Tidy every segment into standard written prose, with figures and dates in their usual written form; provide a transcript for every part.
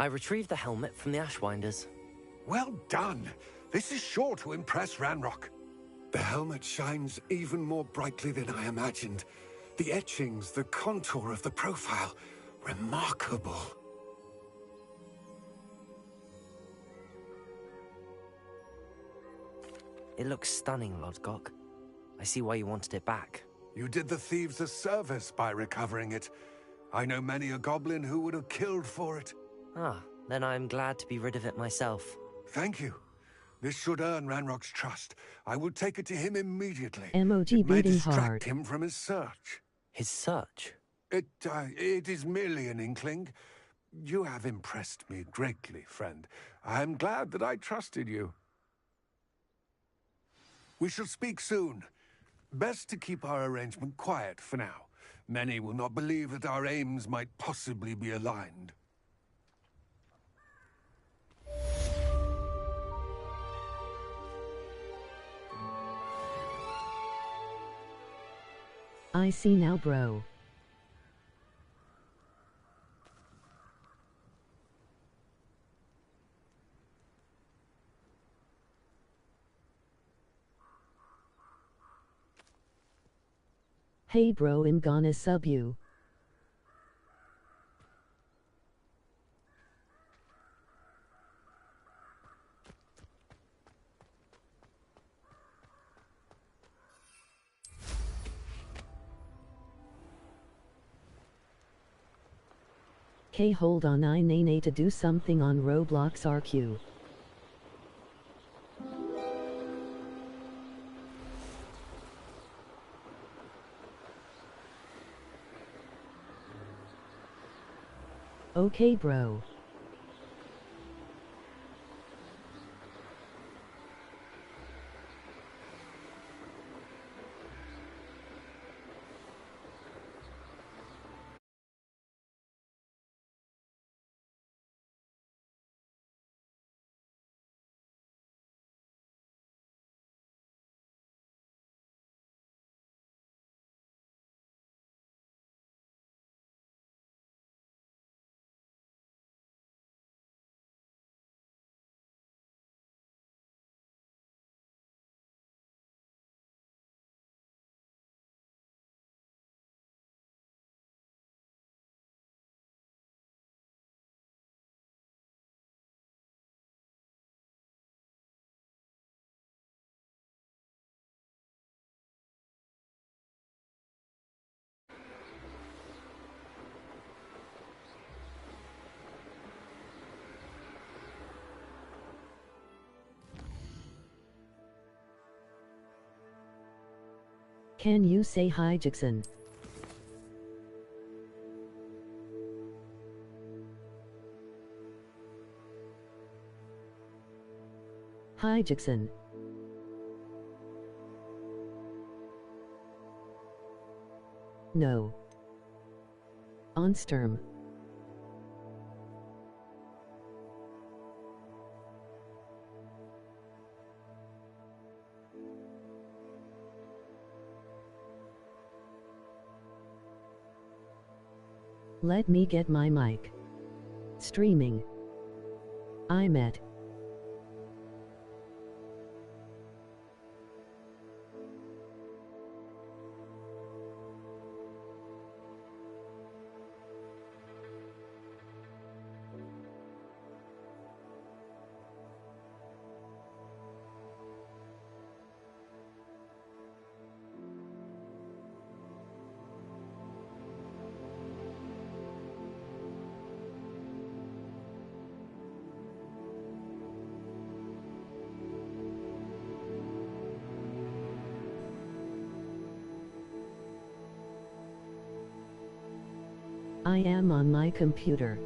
I retrieved the helmet from the Ashwinders. Well done. This is sure to impress Ranrock. The helmet shines even more brightly than I imagined. The etchings, the contour of the profile, remarkable. It looks stunning, Lodgok. I see why you wanted it back. You did the thieves a service by recovering it. I know many a goblin who would have killed for it. Ah, then I'm glad to be rid of it myself. Thank you. This should earn Ranrock's trust. I will take it to him immediately. Emoji it may beating distract hard. him from his search. His search? It is merely an inkling. You have impressed me greatly, friend. I am glad that I trusted you. We shall speak soon. Best to keep our arrangement quiet for now. Many will not believe that our aims might possibly be aligned. I see now, bro. Hey bro, I'm gonna sub you. Hey, hold on, I need to do something on Roblox RQ. Okay, bro. Can you say hi, Jackson? Hi, Jackson. No. On Sturm. Let me get my mic. Streaming. I'm at. I am on my computer.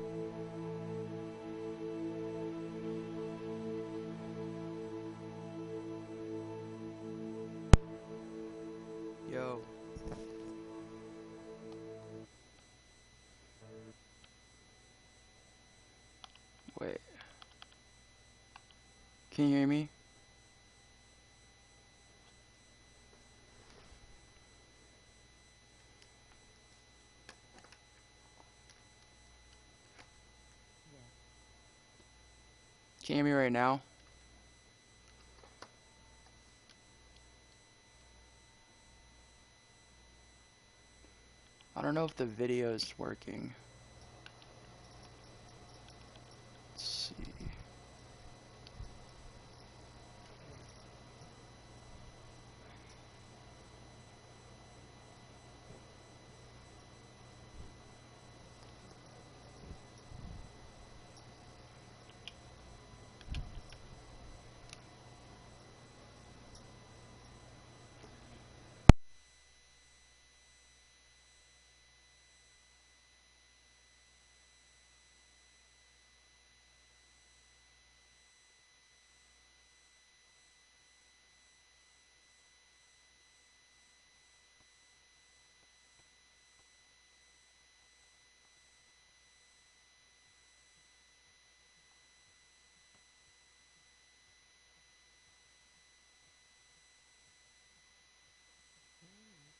Yo. Wait. Can you hear me? Can you hear me right now? I don't know if the video is working. Let's see.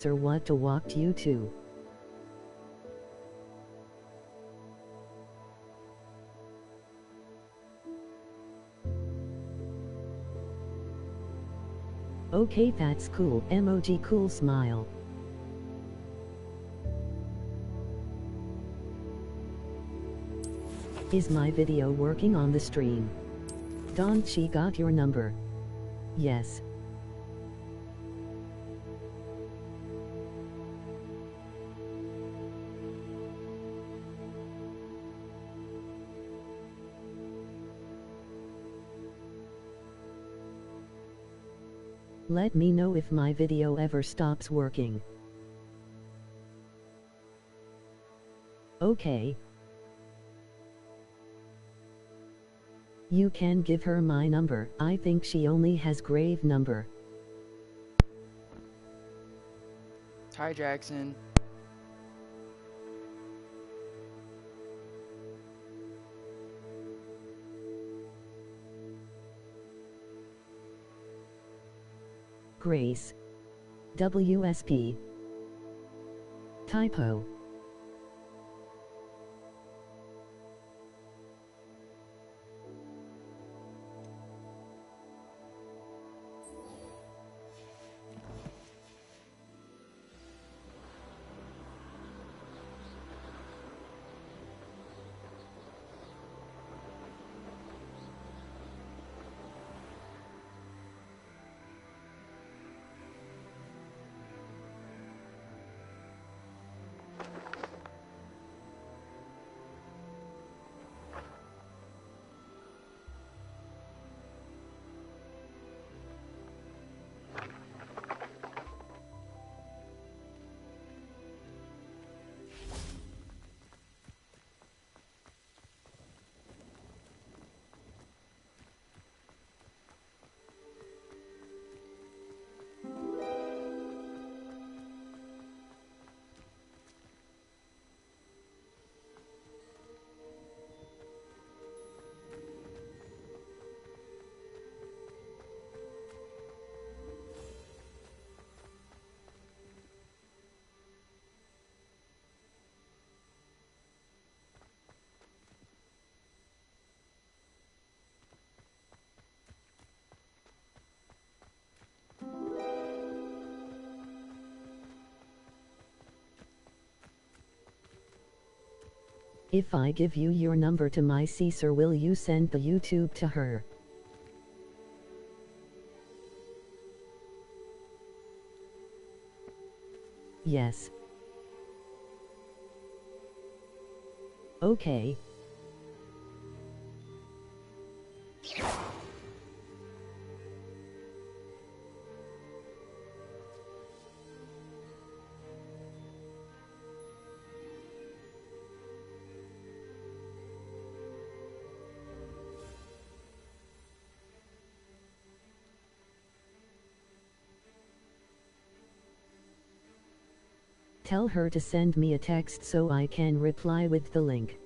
Or what to walk you to. Okay, that's cool. Emoji cool smile. Is my video working on the stream? Don, she got your number. Yes. Let me know if my video ever stops working. Okay. You can give her my number. I think she only has grave number. Hi, Jackson. Grace. WSP. Typo. If I give you your number to my sister, will you send the YouTube to her? Yes. Okay. Tell her to send me a text so I can reply with the link.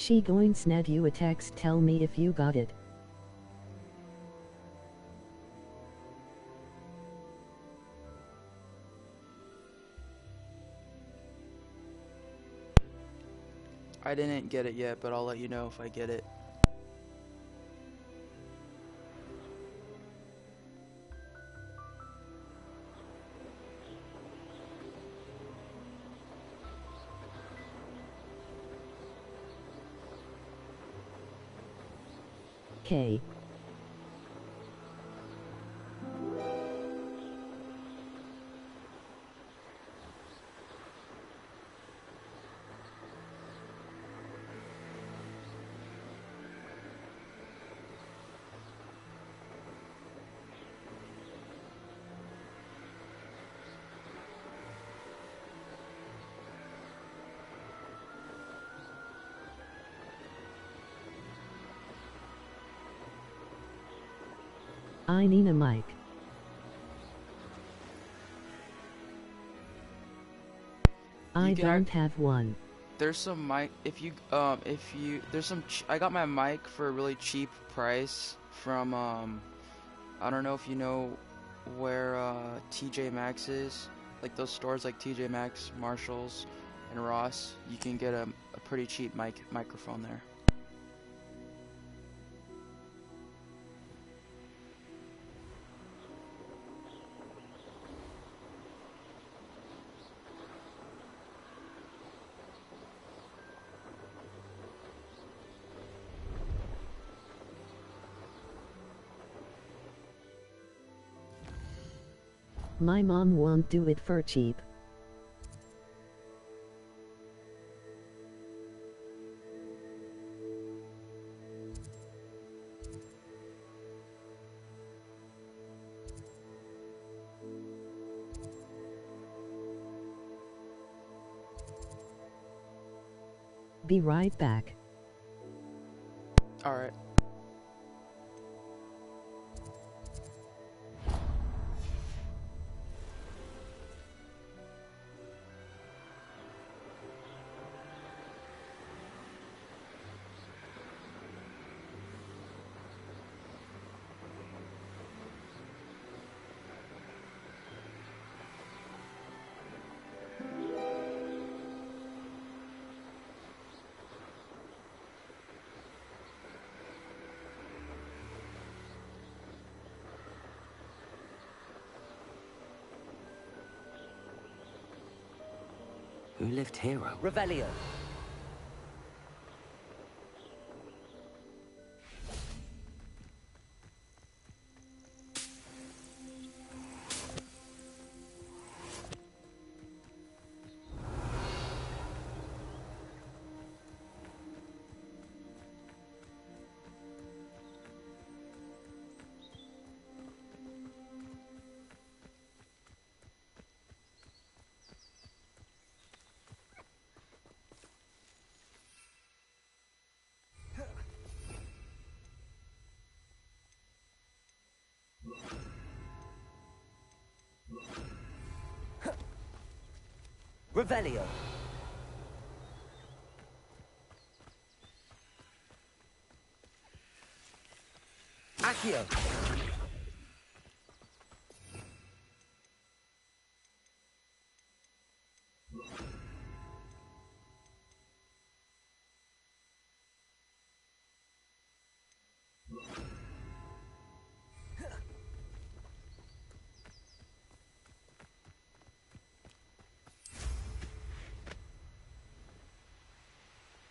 She going snap you a text, tell me if you got it. I didn't get it yet, but I'll let you know if I get it. K. I need a mic. I don't have one. There's some mic, I got my mic for a really cheap price from, I don't know if you know where, TJ Maxx is. Like those stores like TJ Maxx, Marshalls, and Ross. You can get a pretty cheap microphone there. My mom won't do it for cheap. Be right back. All right. Who lived here? Revelio. Revelio. Accio.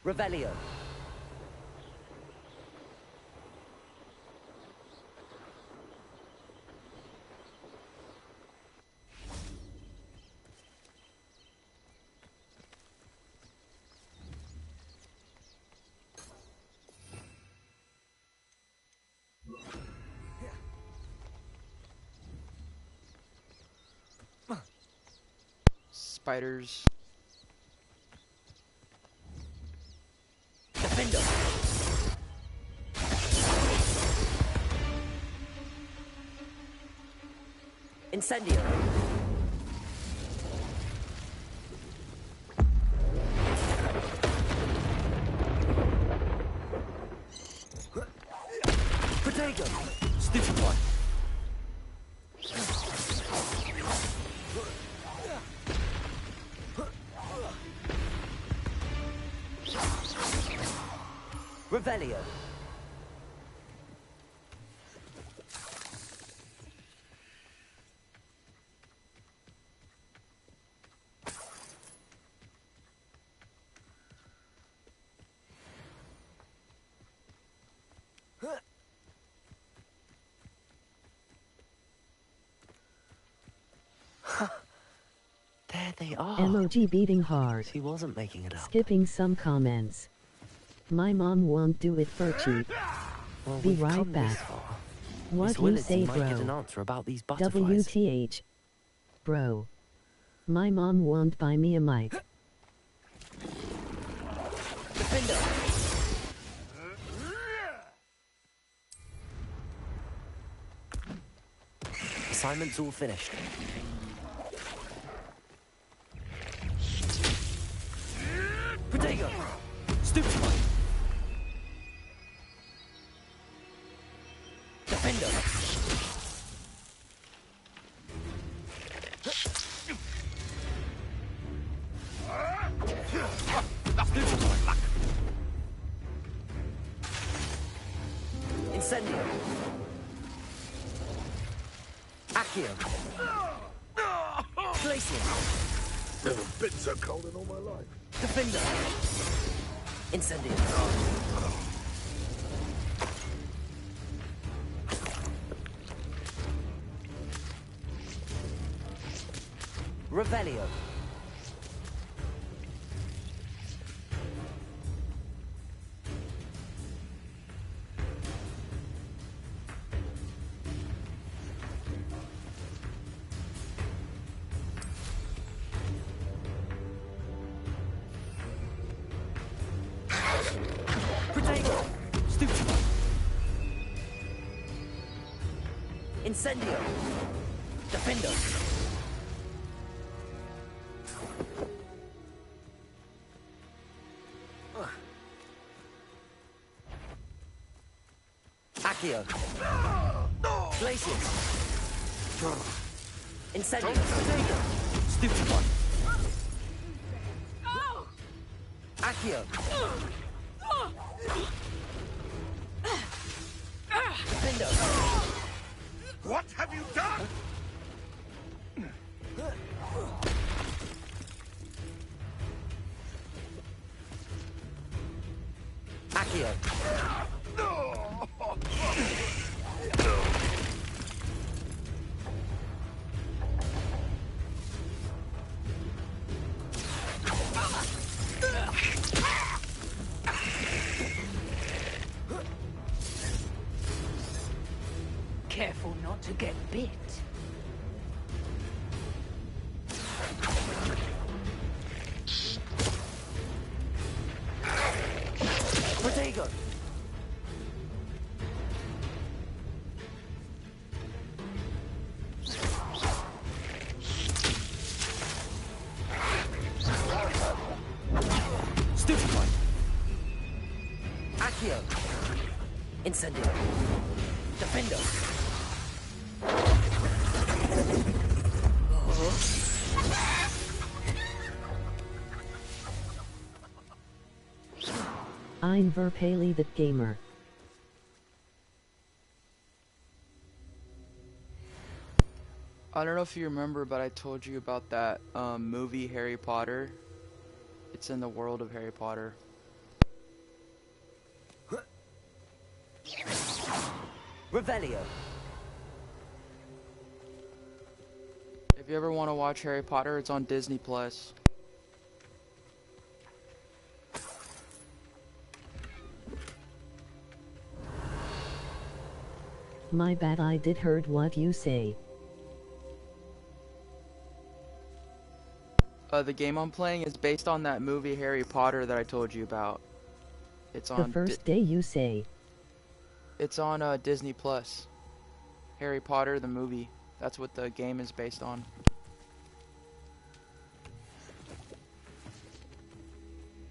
Revelio. Spiders. Defendo. Incendio. Protego! Stupid one! Revelio! There they are. Emoji beating hard. He wasn't making it up. Skipping some comments. My mom won't do it for cheap. Well, Be we've right come back. this far. What Miss you Willardson say, might get an bro? answer about these butterflies. WTH. Bro. My mom won't buy me a mic. Defender! Assignment's all finished. Protego! Stupid one! Defender! Stupid one! Incendio! Accio! Glacier! Never been so cold in all my life. Defender! Incendio! Revelio! Protego! Stupid! Incendio! Defender! Accio! Glaciers! Incendio! Protego! Stupid one! Accio! Defender! What have you done? Accio! Careful not to get bit. Protego! Stupid one! Accio! Incendio! Defender! I'm Verpaley the gamer. I don't know if you remember, but I told you about that movie Harry Potter. It's in the world of Harry Potter. Revelio! If you ever want to watch Harry Potter, it's on Disney Plus. My bad, I did heard what you say. The game I'm playing is based on that movie Harry Potter that I told you about. It's on The first day you say. It's on Disney Plus. Harry Potter the movie. That's what the game is based on.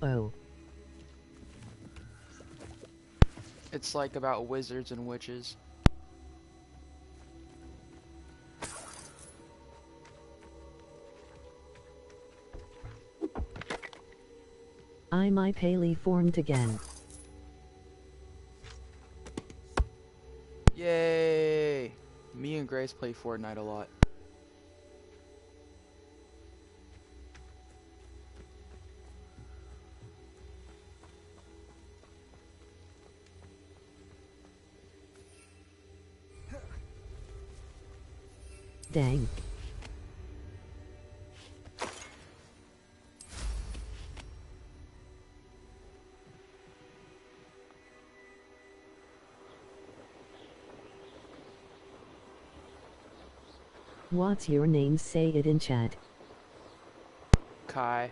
Oh. It's like about wizards and witches. My Paley formed again. Yay! Me and Grace play Fortnite a lot. Dang. What's your name? Say it in chat. Kai.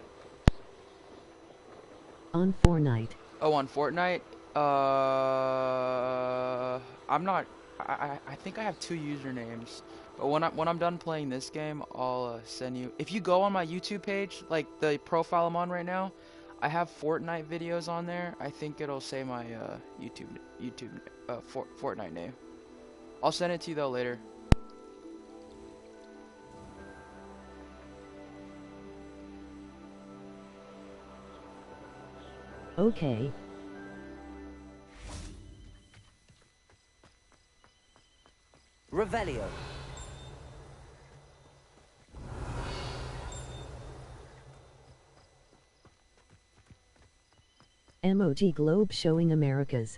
On Fortnite. Oh, on Fortnite? I'm not. I think I have 2 usernames. But when I'm done playing this game, I'll send you. If you go on my YouTube page, like the profile I'm on right now, I have Fortnite videos on there. I think it'll say my Fortnite name. I'll send it to you though later. Okay. Revelio. Emoji globe showing Americas.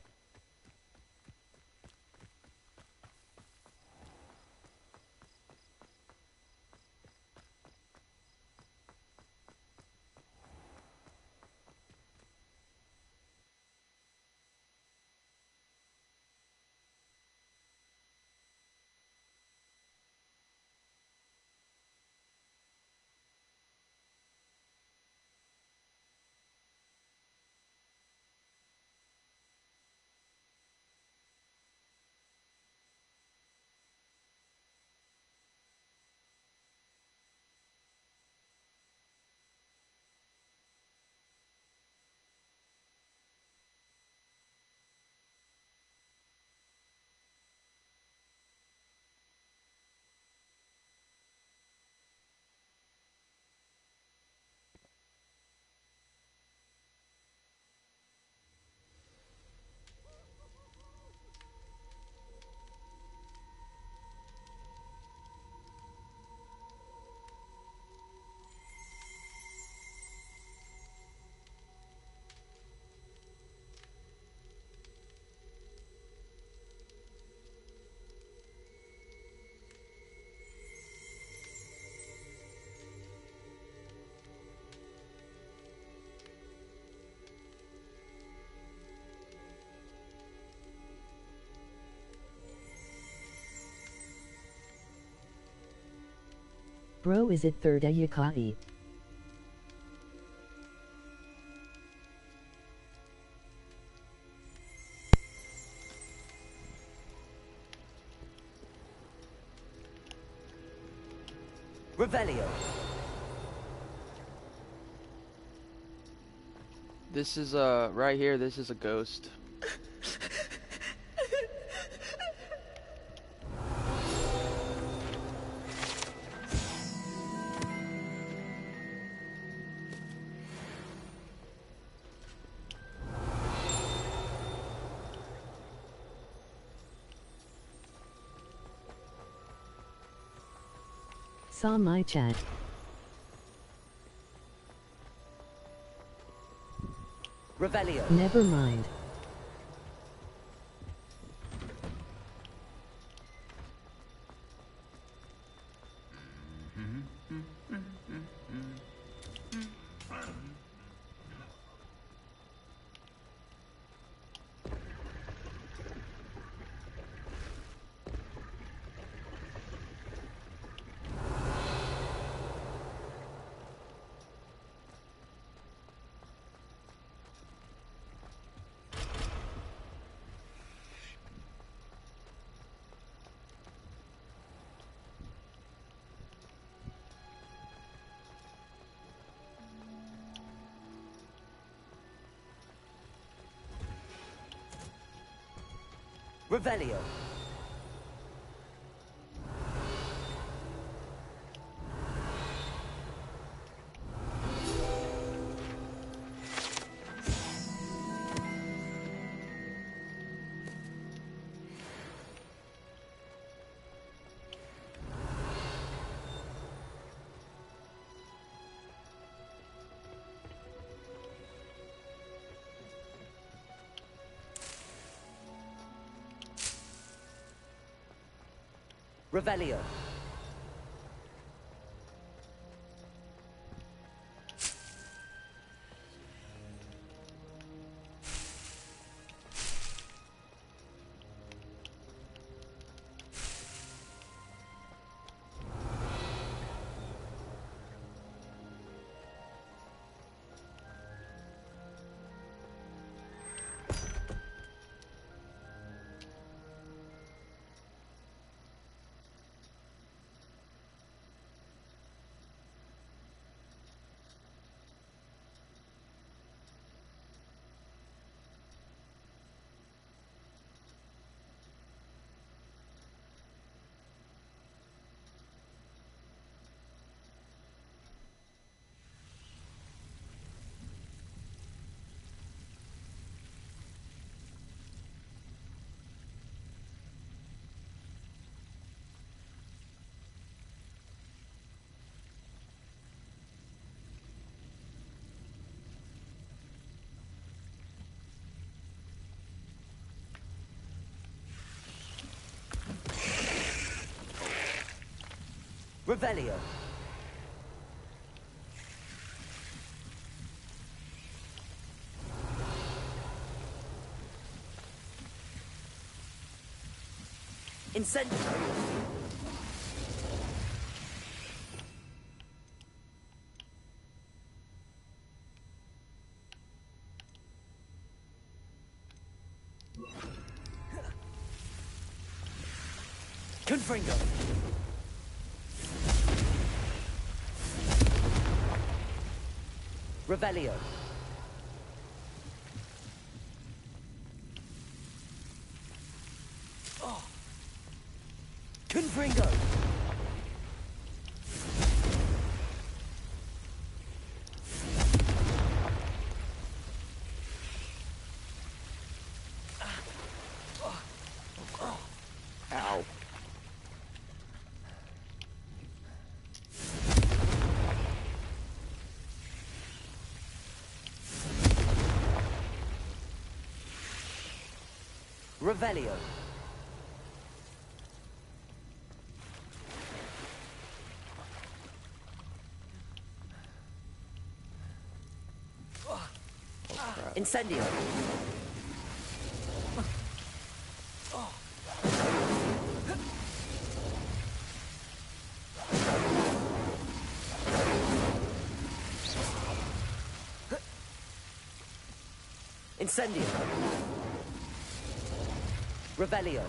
Bro, is it ThirdEyeKaiii? Revelio. This is right here. This is a ghost. Saw my chat. Revelio. Never mind. Revelio. Revelio. Revelio. Incendio. Confringo. Revelio. Oh. Confringo. Ow. Revelio. Incendio. Incendio. Revelio.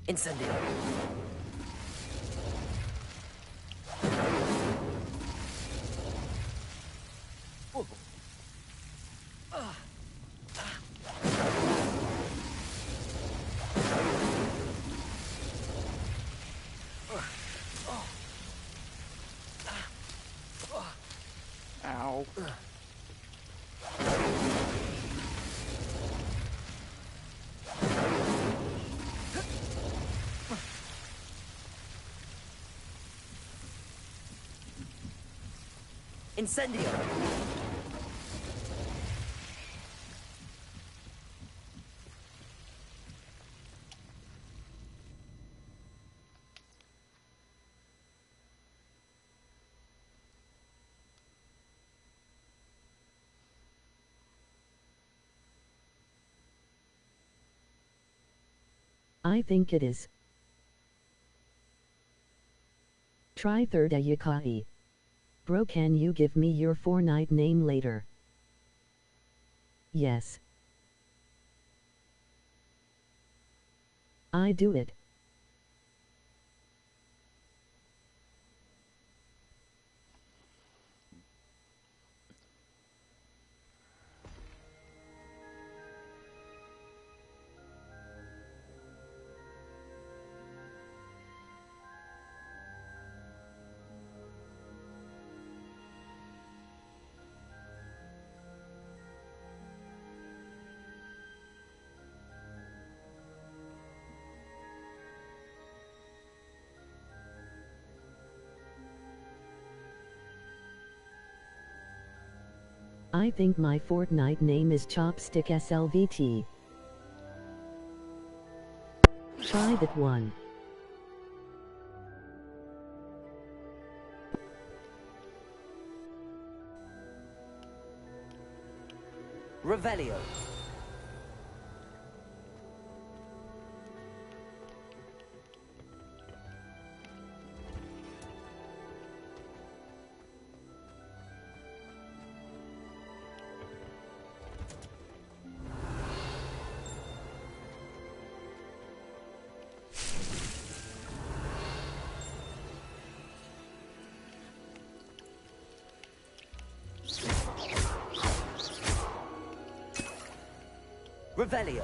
Incendio. Ow. Incendio. I think it is. Try ThirdEyeKaiii. Bro, can you give me your Fortnite name later? Yes. I do it. I think my Fortnite name is chopstickslvt. Try that one. Revelio. Revelio.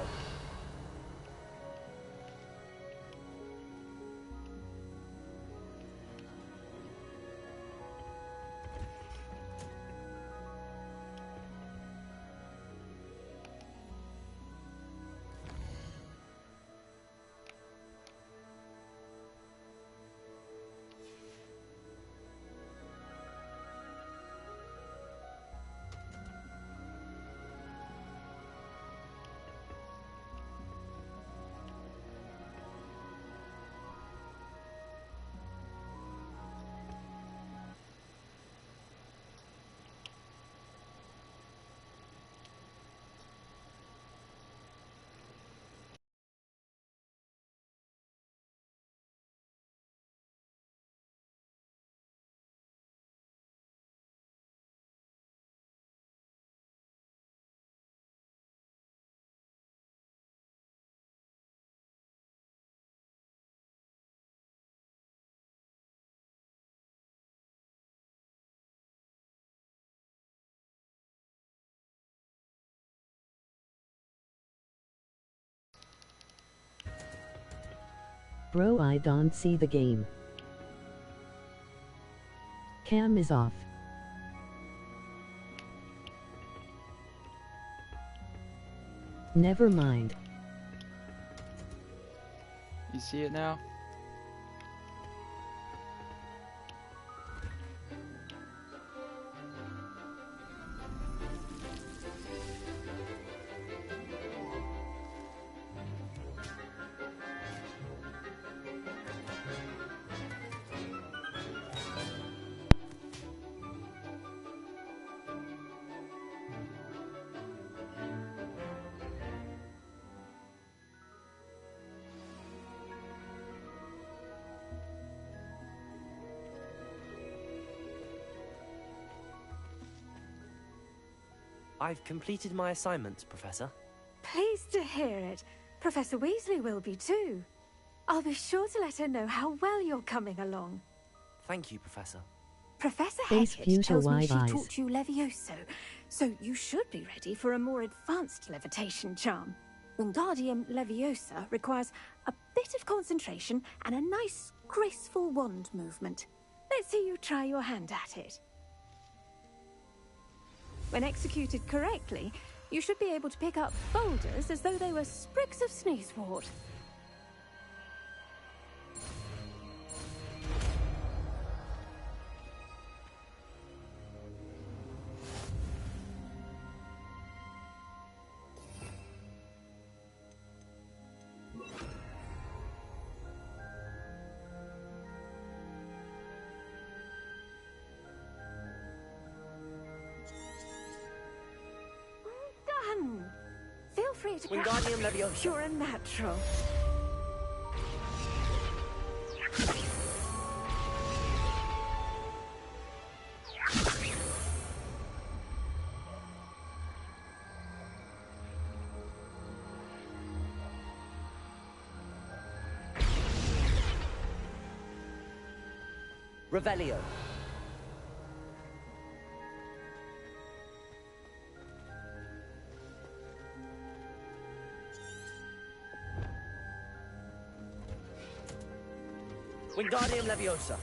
Bro, I don't see the game. Cam is off. Never mind. You see it now? I've completed my assignments, Professor. Pleased to hear it. Professor Weasley will be too. I'll be sure to let her know how well you're coming along. Thank you, Professor. Professor Face Hagrid future tells me wide she eyes. taught you Levioso, so you should be ready for a more advanced levitation charm. Wingardium Leviosa requires a bit of concentration and a nice, graceful wand movement. Let's see you try your hand at it. When executed correctly, you should be able to pick up boulders as though they were sprigs of sneezewort. Done! Feel free to Wingardium Leviosa. You're a natural. Revelio. Wingardium Leviosa.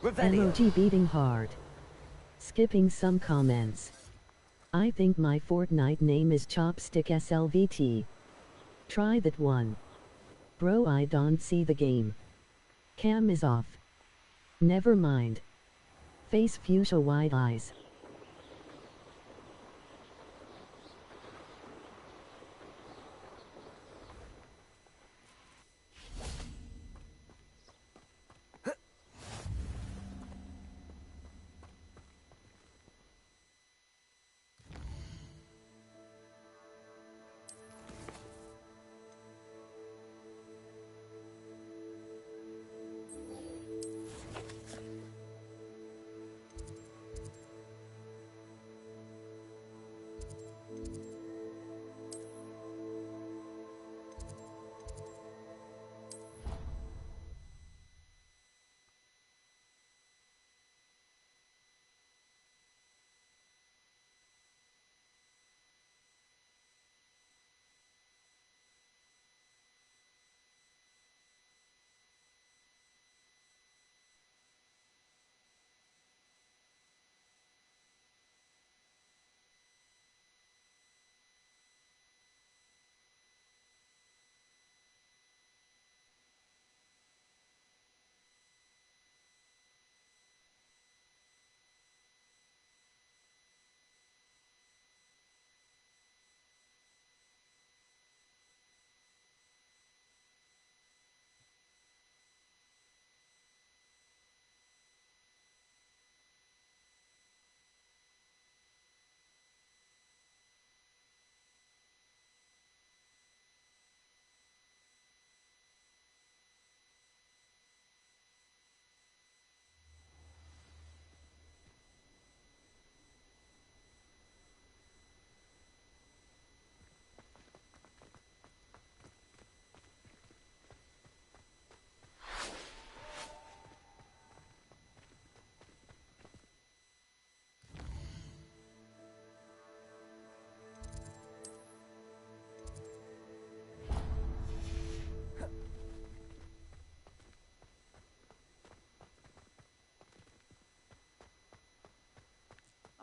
Revelio. Emoji beating hard. Skipping some comments. I think my Fortnite name is chopstickslvt. Try that one. Bro, I don't see the game. Cam is off. Never mind. Face fuchsia wide eyes.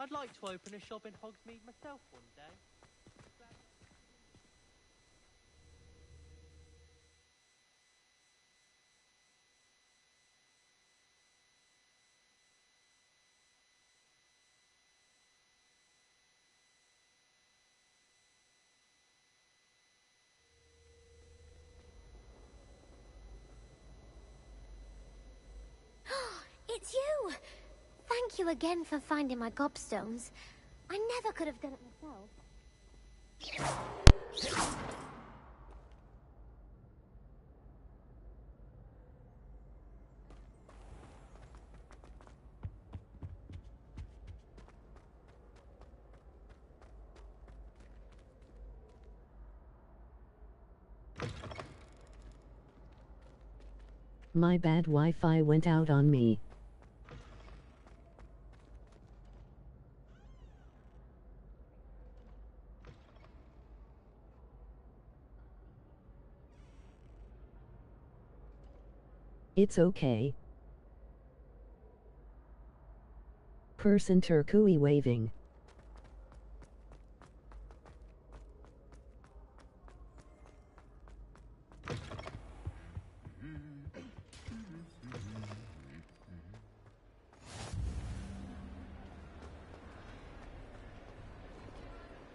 I'd like to open a shop in Hogsmeade myself one day. It's you! Thank you again for finding my gobstones. I never could have done it myself. My bad Wi-Fi went out on me. It's okay. Person turquoise waving.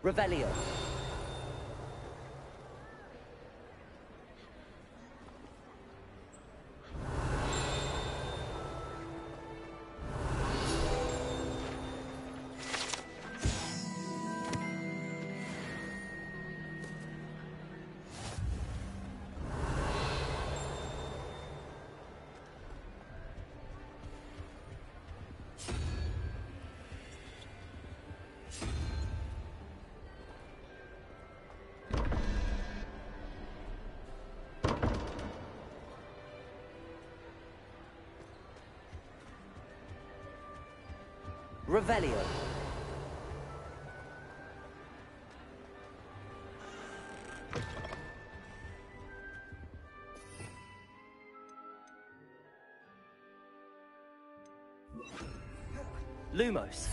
Revelio. Revelio. Lumos.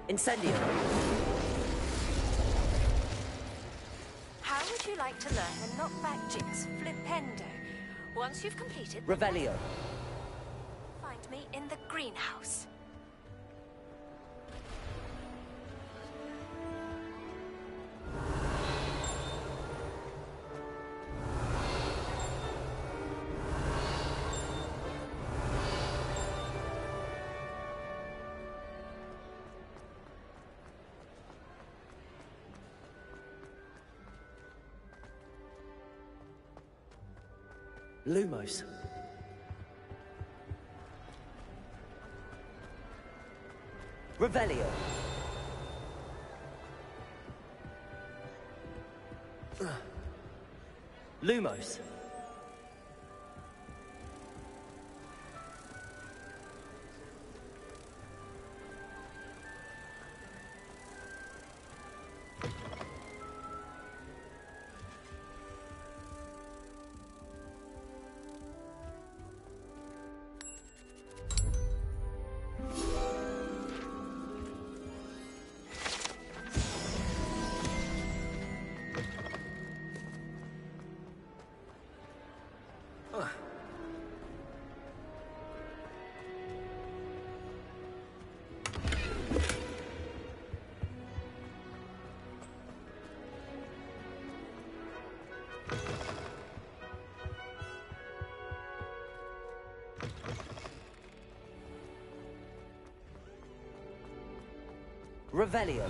Incendio. How would you like to learn the knockback jigs flipendo? Once you've completed... Revelio. Find me in the greenhouse. Lumos. Revelio. Lumos. Revelio.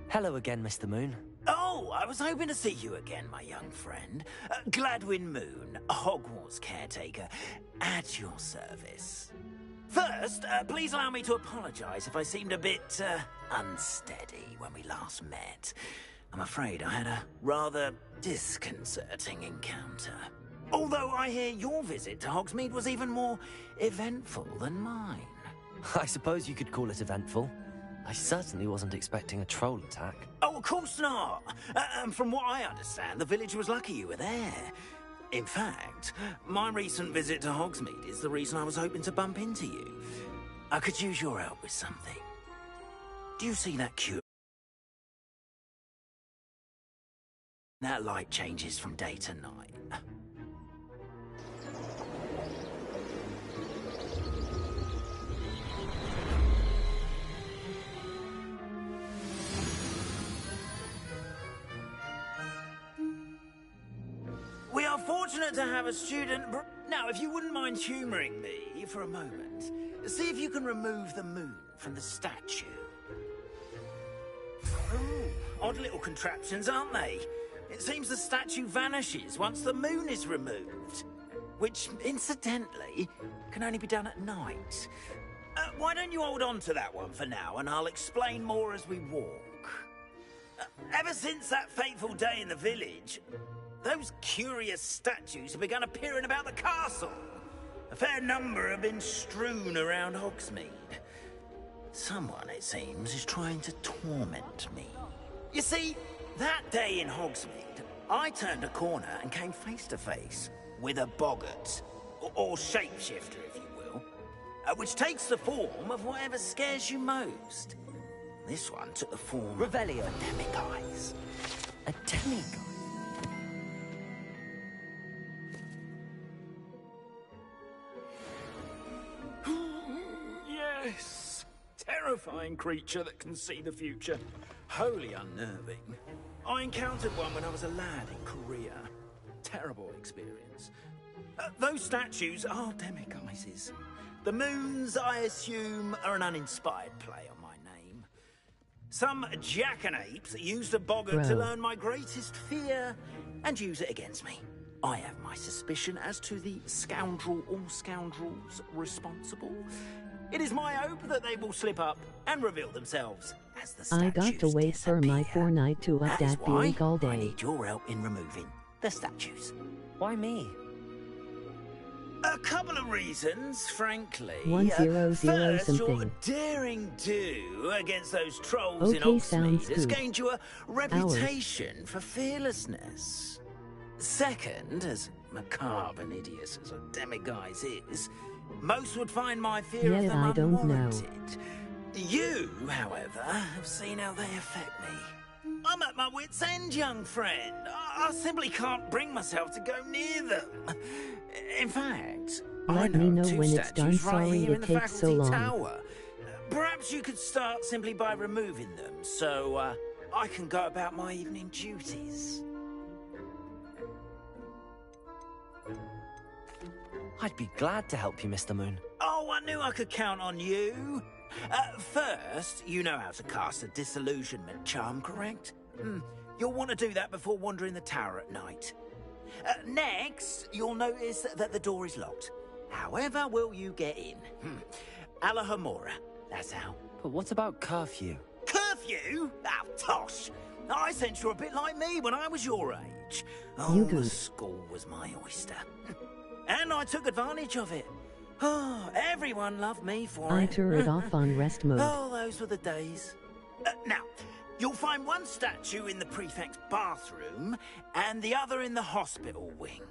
Hello again, Mr. Moon. Oh, I was hoping to see you again, my young friend. Gladwin Moon, Hogwarts caretaker, at your service. First, please allow me to apologize if I seemed a bit, unsteady when we last met. I'm afraid I had a rather disconcerting encounter. Although I hear your visit to Hogsmeade was even more eventful than mine. I suppose you could call it eventful. I certainly wasn't expecting a troll attack. Oh, of course not. From what I understand, the village was lucky you were there. In fact, my recent visit to Hogsmeade is the reason I was hoping to bump into you. I could use your help with something. Do you see that cube? That light changes from day to night. We are fortunate to have a student... Now, if you wouldn't mind humouring me for a moment, see if you can remove the moon from the statue. Ooh, odd little contraptions, aren't they? It seems the statue vanishes once the moon is removed. Which, incidentally, can only be done at night. Why don't you hold on to that one for now, and I'll explain more as we walk. Ever since that fateful day in the village... those curious statues have begun appearing about the castle. A fair number have been strewn around Hogsmeade. Someone, it seems, is trying to torment me. You see, that day in Hogsmeade, I turned a corner and came face to face with a boggart, or shapeshifter, if you will, which takes the form of whatever scares you most. This one took the form Revelio. of demiguise. A demiguise? Yes! Terrifying creature that can see the future. wholly unnerving. I encountered one when I was a lad in Korea. Terrible experience. Those statues are demiguises. The moons, I assume, are an uninspired play on my name. Some jackanapes used a boggart to learn my greatest fear and use it against me. I have my suspicion as to the scoundrel or scoundrels responsible. It is my hope that they will slip up and reveal themselves as the statues I got to wait for my Fortnite to update the week all day. I need your help in removing the statues. Why me? A couple of reasons, frankly. 100 First, your something. daring do against those trolls in Okay, sounds Hogsmeade has good. gained you a reputation for fearlessness. Second, as macabre and hideous as a demiguise is, most would find my fear of them I don't know. unwarranted. You, however, have seen how they affect me. I'm at my wit's end, young friend. I simply can't bring myself to go near them. In fact, I Let me know two when it's done. statues right Sorry here in it the takes so faculty long. tower. Perhaps you could start simply by removing them, so I can go about my evening duties. I'd be glad to help you, Mr. Moon. Oh, I knew I could count on you. First, you know how to cast a disillusionment charm, correct? You'll want to do that before wandering the tower at night. Next, you'll notice that the door is locked. However will you get in? Alahomora, that's how. But what about curfew? Curfew? Oh, tosh! I sense you're a bit like me when I was your age. Oh, You the goose. school was my oyster. And I took advantage of it. Oh, everyone loved me for I it. turn it off on rest mode. Oh, those were the days. Now, you'll find one statue in the prefect's bathroom and the other in the hospital wing.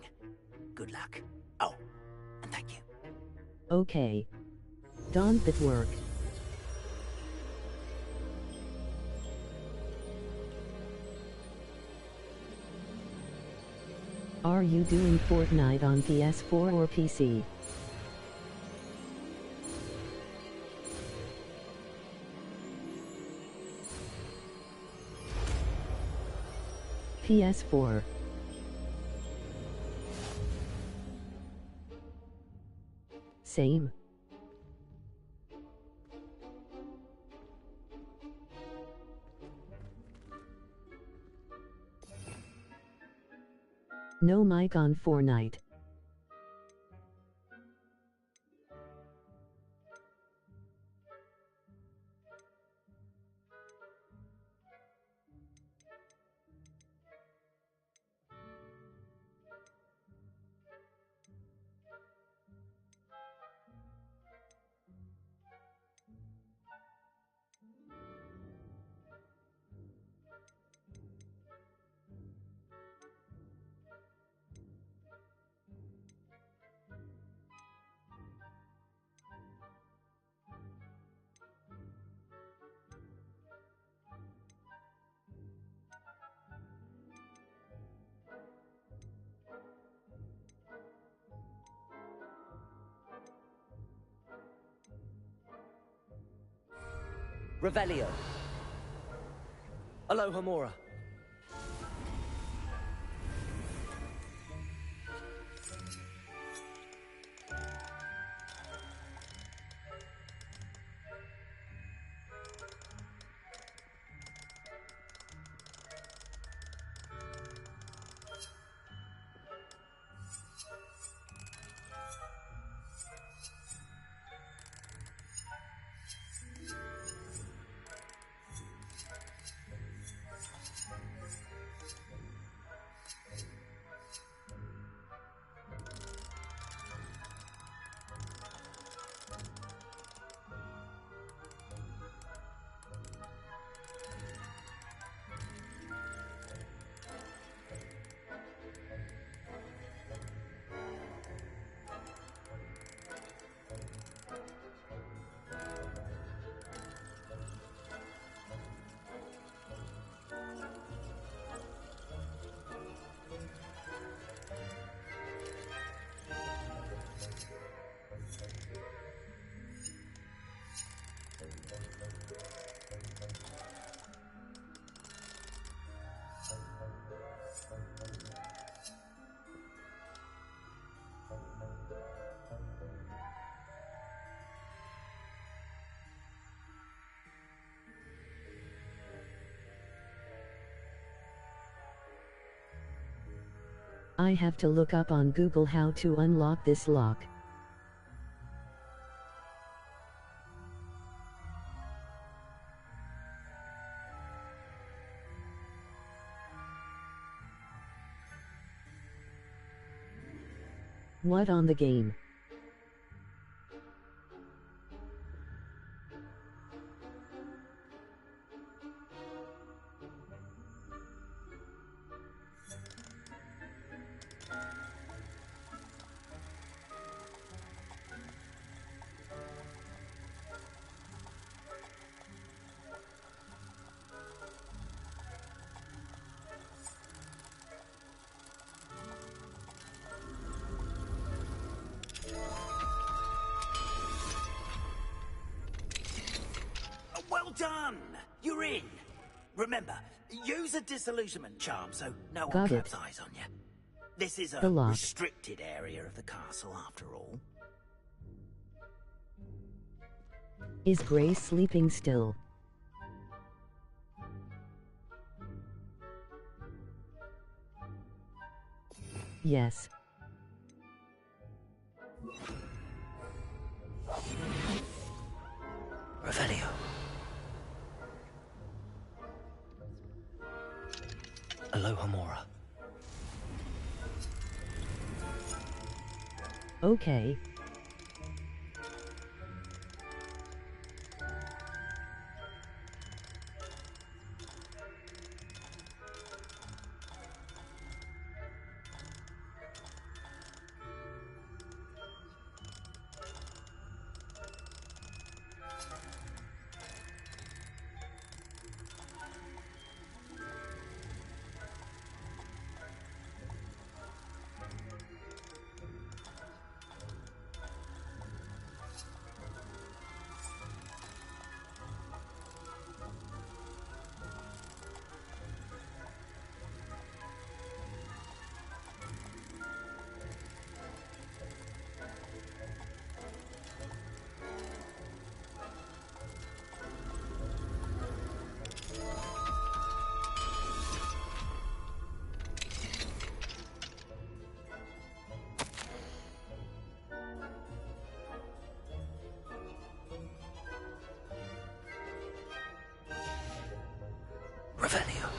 Good luck. Oh, and thank you. Okay. Don't that work. Are you doing Fortnite on PS4 or PC? PS4. Same. No mic on Fortnite. Revelio. Alohomora. I have to look up on Google how to unlock this lock. What on the game? Well done! You're in. Remember, use a disillusionment charm so no one Got it. claps eyes on you. This is The a lock. restricted area of the castle, after all. Is Grace sleeping still? Yes. Revelio. Aloha Mora. Okay. Revelio.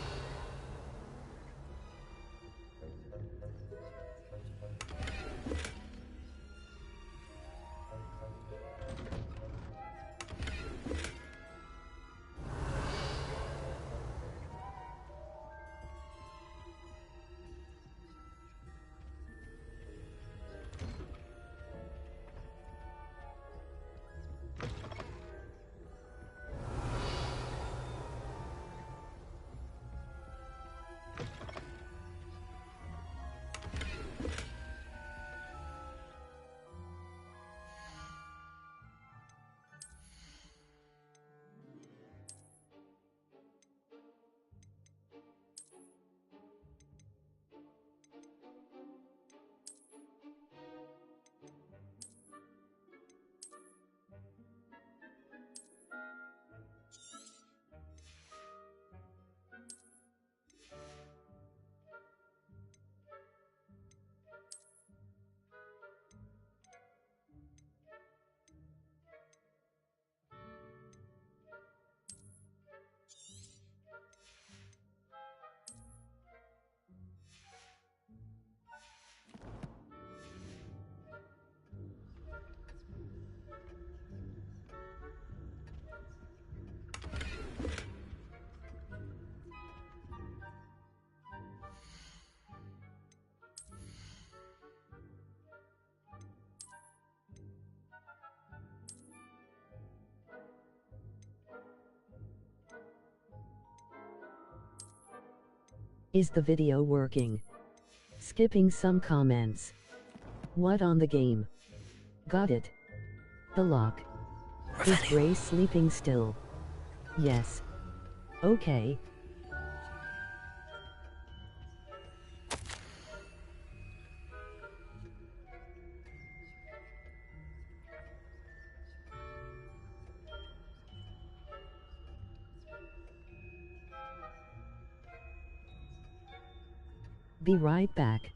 Is the video working? Skipping some comments. What on the game? Got it. The lock. Is Grace sleeping still? Yes. Okay. Be right back.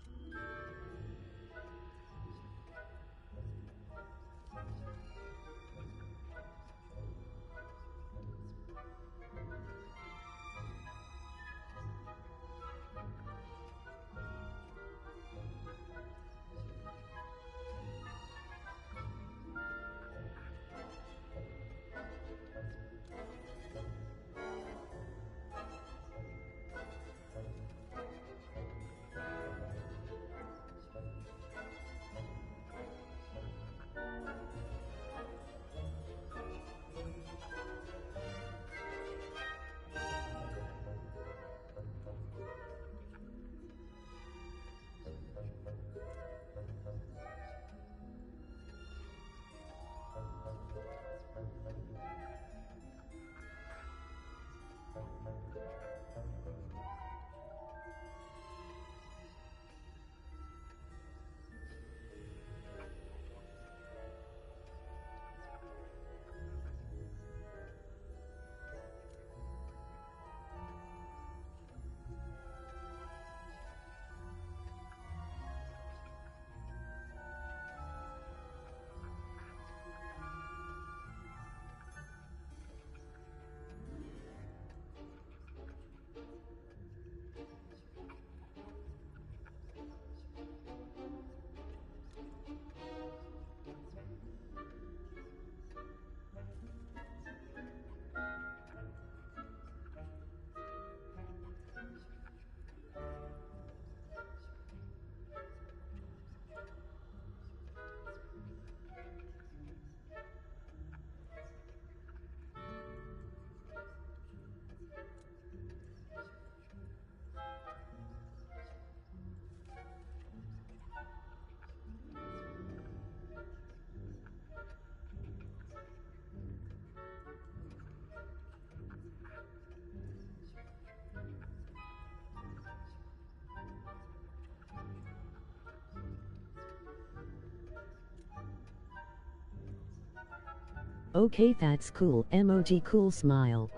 Okay, that's cool. Emoji cool smile.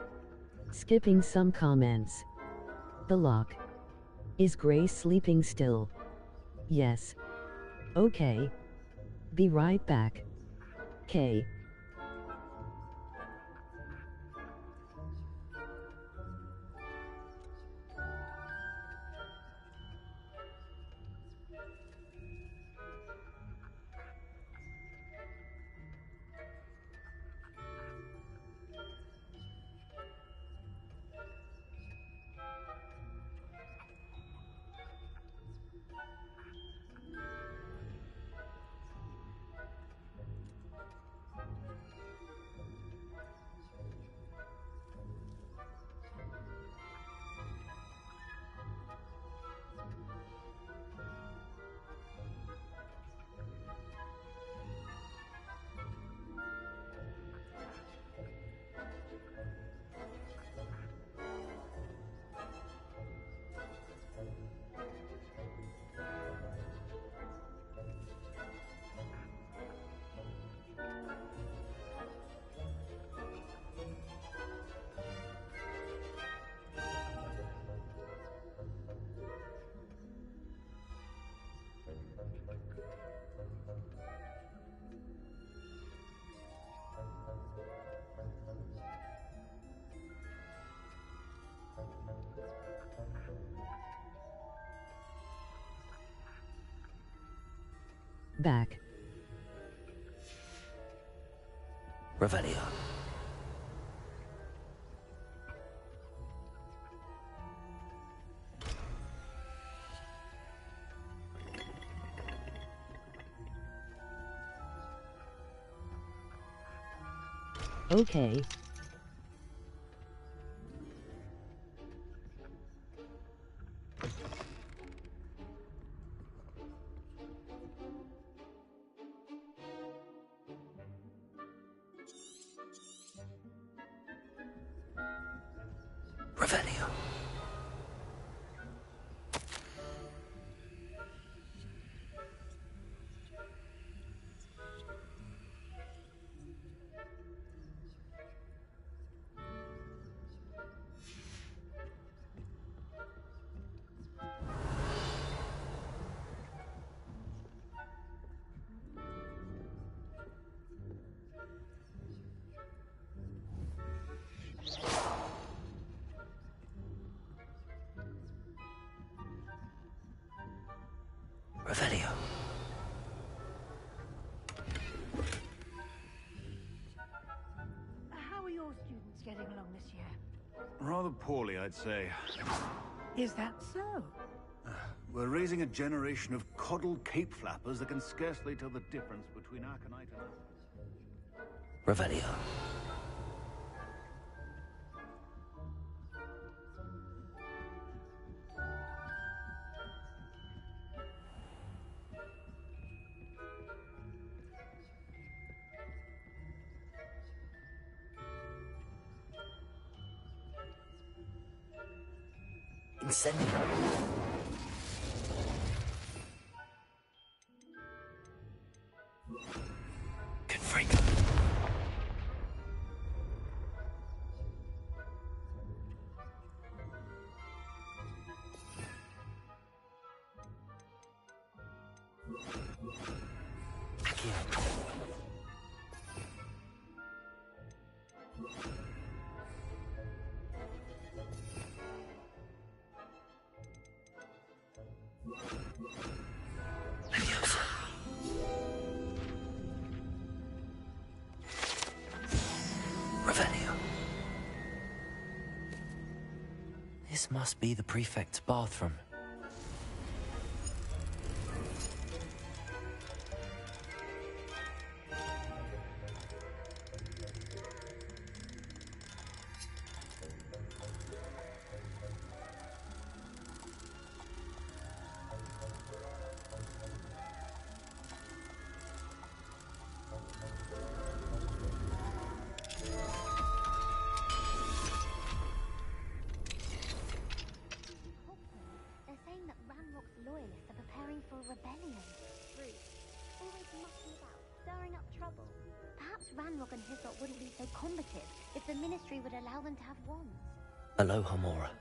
Skipping some comments. The lock. Is Grace sleeping still? Yes. Okay. Be right back. K. Back. Revelio. Okay. Revelio. Revelio. How are your students getting along this year? Rather poorly, I'd say. Is that so? We're raising a generation of coddled cape flappers that can scarcely tell the difference between Aconite and... Revelio. Incendio. Confringo. Accio. Leviosa. Revelio. This must be the prefect's bathroom. They're saying that Ramrock's loyalists are preparing for a rebellion. Rude. Always mucking about, stirring up trouble. Perhaps Ranrock and Hyssop wouldn't be so combative if the Ministry would allow them to have wands. Aloha, Mora.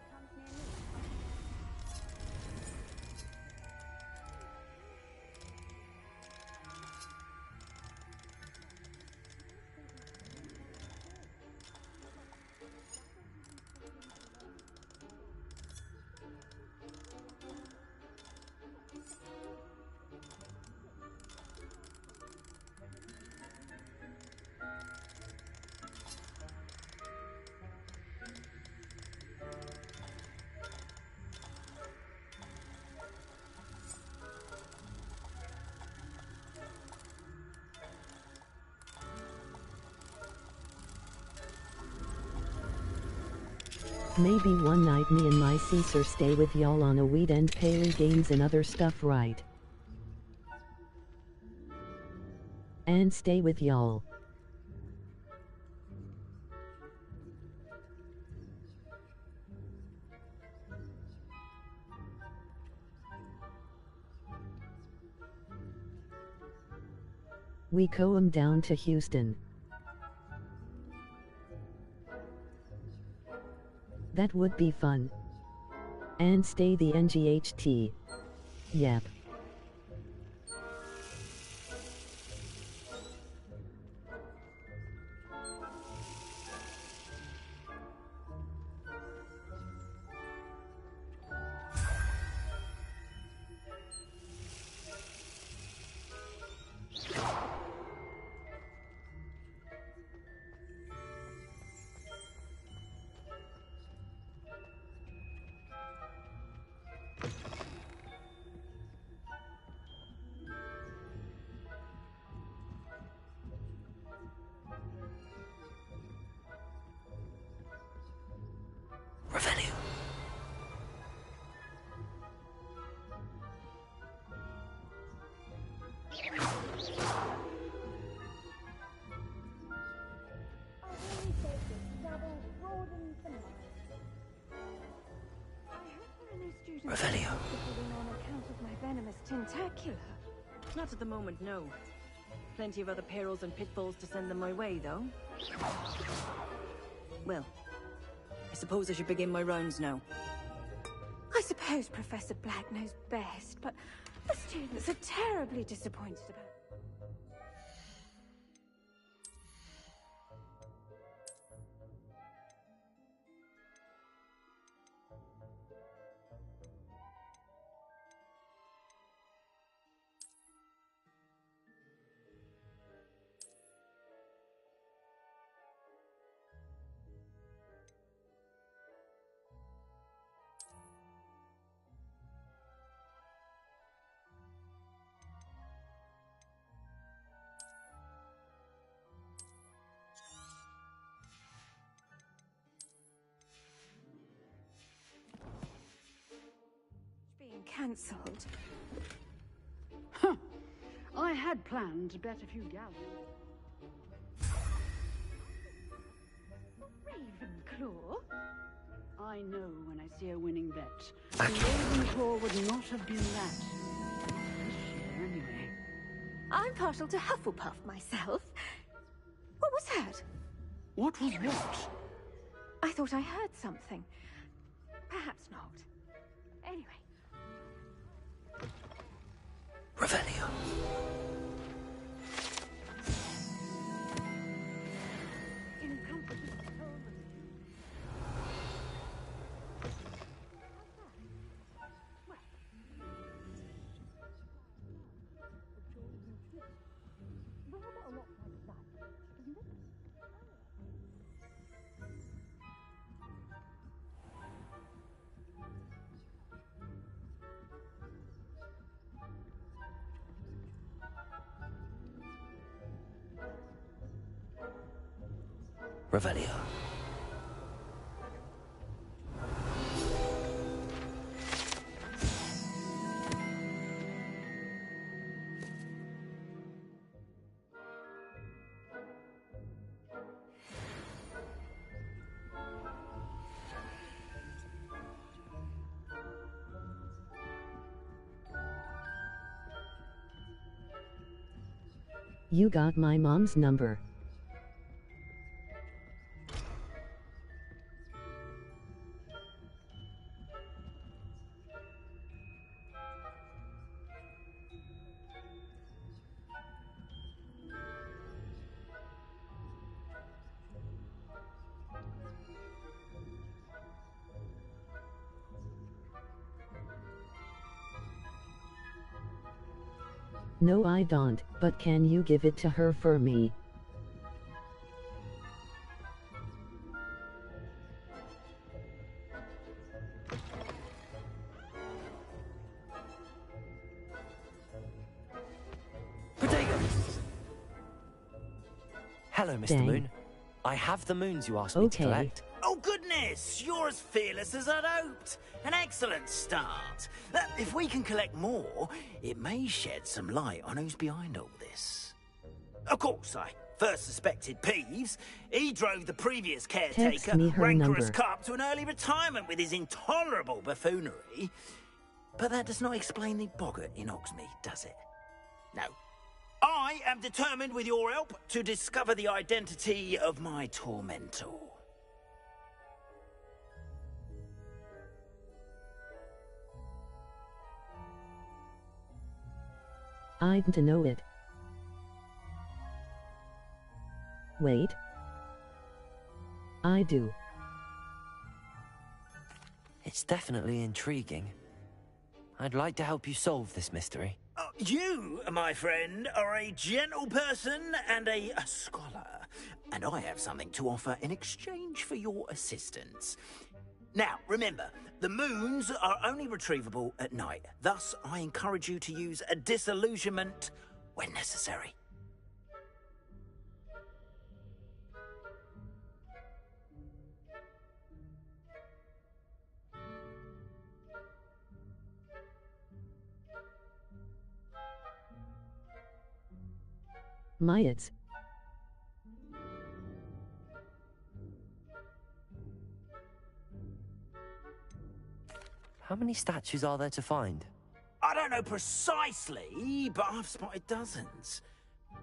Maybe one night me and my Caesar stay with y'all on a weekend, play games and other stuff, right? And stay with y'all. We come down to Houston. That would be fun. And stay the NGHT. Yep. Revelio. On account of my venomous tentacula. Not at the moment, no. Plenty of other perils and pitfalls to send them my way, though. Well, I suppose I should begin my rounds now. I suppose Professor Black knows best, but the students are terribly disappointed about it. Being cancelled. Huh. I had planned to bet a few galleons. Ravenclaw? I know when I see a winning bet. Ravenclaw would not have been that. This year, anyway. I'm partial to Hufflepuff myself. What was that? What was what? I thought I heard something. Perhaps not. Anyway. Revelio. Revelio. You got my mom's number. No, I don't, but can you give it to her for me? Hello, Mr. Dang. Moon. I have the moons you asked me to collect. Oh, goodness! You're as fearless as I'd hoped. An excellent start. If we can collect more, it may shed some light on who's behind all this. Of course, I first suspected Peeves. He drove the previous caretaker, Text me her rancorous number. Carp, to an early retirement with his intolerable buffoonery. But that does not explain the boggart in Hogsmeade, does it? No. I am determined, with your help, to discover the identity of my tormentor. I'd to know it. Wait. I do. It's definitely intriguing. I'd like to help you solve this mystery. You, my friend, are a gentle person and a scholar, and I have something to offer in exchange for your assistance. Now, remember, the moons are only retrievable at night. Thus, I encourage you to use a disillusionment when necessary. Mayats. How many statues are there to find? I don't know precisely, but I've spotted dozens.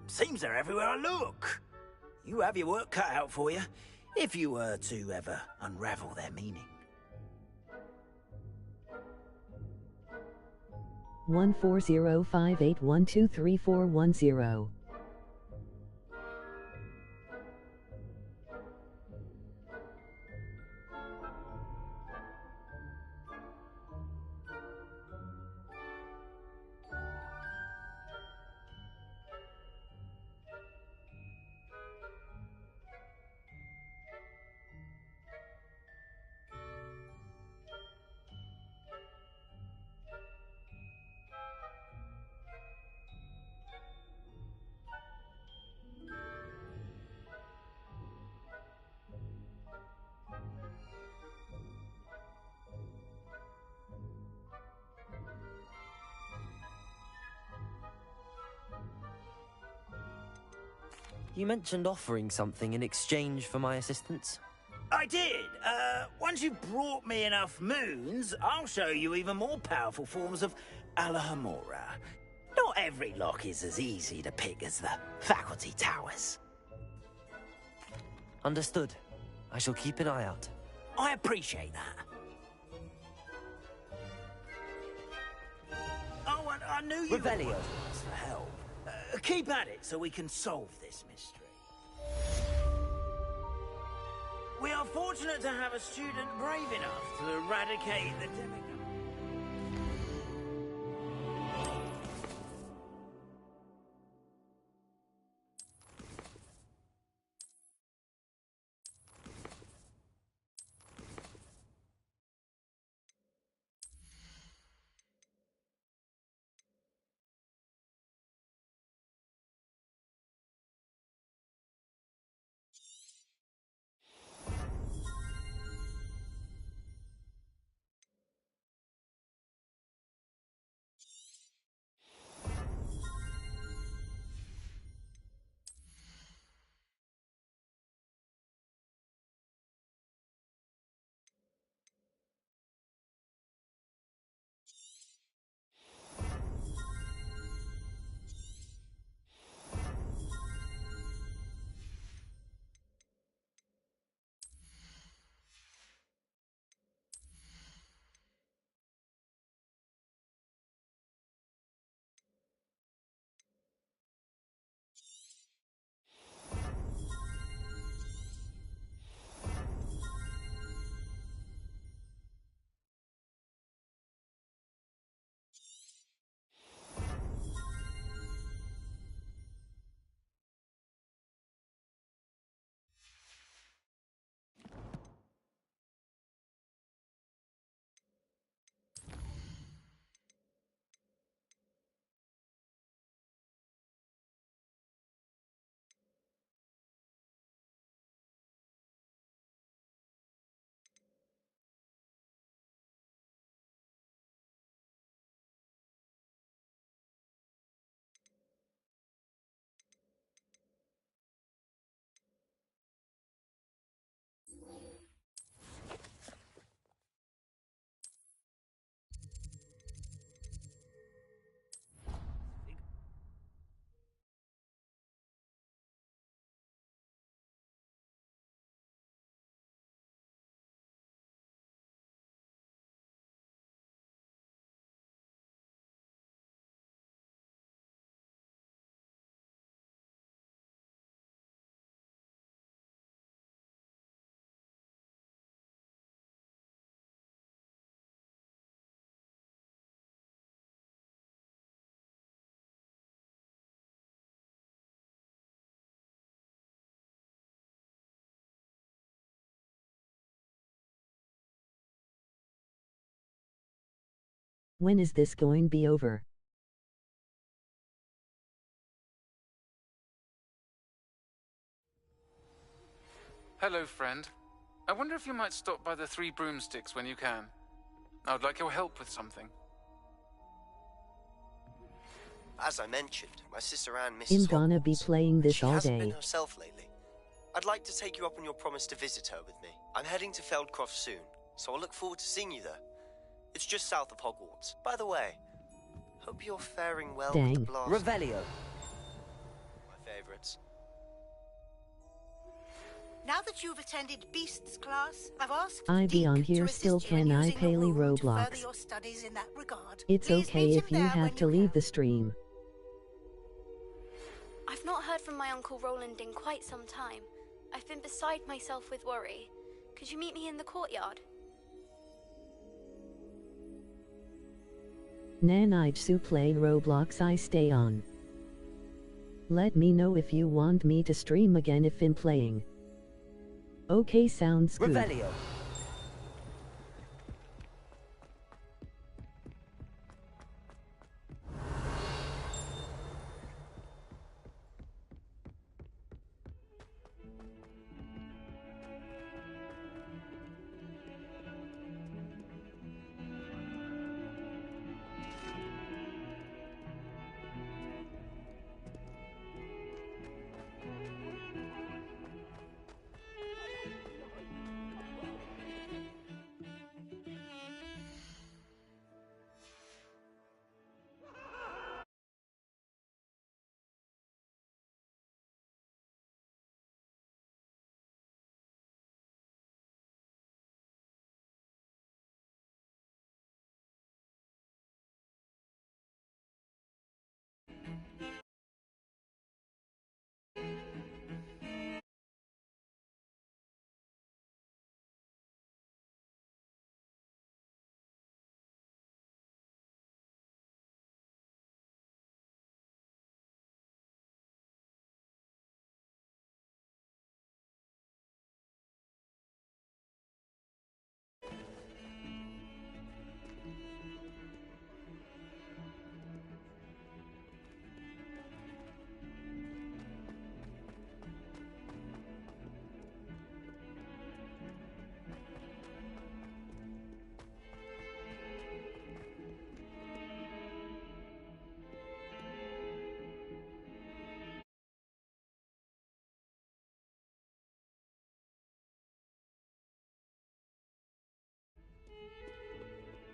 Seems they're everywhere I look. You have your work cut out for you, if you were to ever unravel their meaning. 14058123410. You mentioned offering something in exchange for my assistance? I did. Once you've brought me enough moons, I'll show you even more powerful forms of Alahamora. Not every lock is as easy to pick as the faculty towers. Understood. I shall keep an eye out. I appreciate that. Oh, and I knew you Revelio. would ask for help. Keep at it so we can solve this mystery. We are fortunate to have a student brave enough to eradicate the demigod. When is this going to be over? Hello, friend. I wonder if you might stop by the Three Broomsticks when you can. I would like your help with something. As I mentioned, my sister Anne I'm misses gonna be Hogwarts. playing this She all hasn't day. been herself lately. I'd like to take you up on your promise to visit her with me. I'm heading to Feldcroft soon, so I'll look forward to seeing you there. It's just south of Hogwarts. By the way, hope you're faring well with the Dang. blast. Revelio. My favorites. Now that you've attended Beasts class, I've asked I be Deke on to here assist still, you in can I using pay the room to further Roblox? your studies in that regard. It's Please okay meet if him you there have when to leave the stream. I've not heard from my Uncle Roland in quite some time. I've been beside myself with worry. Could you meet me in the courtyard? Nan I'd to play Roblox I stay on. Let me know if you want me to stream again if I'm playing. Okay, sounds good. Revelio.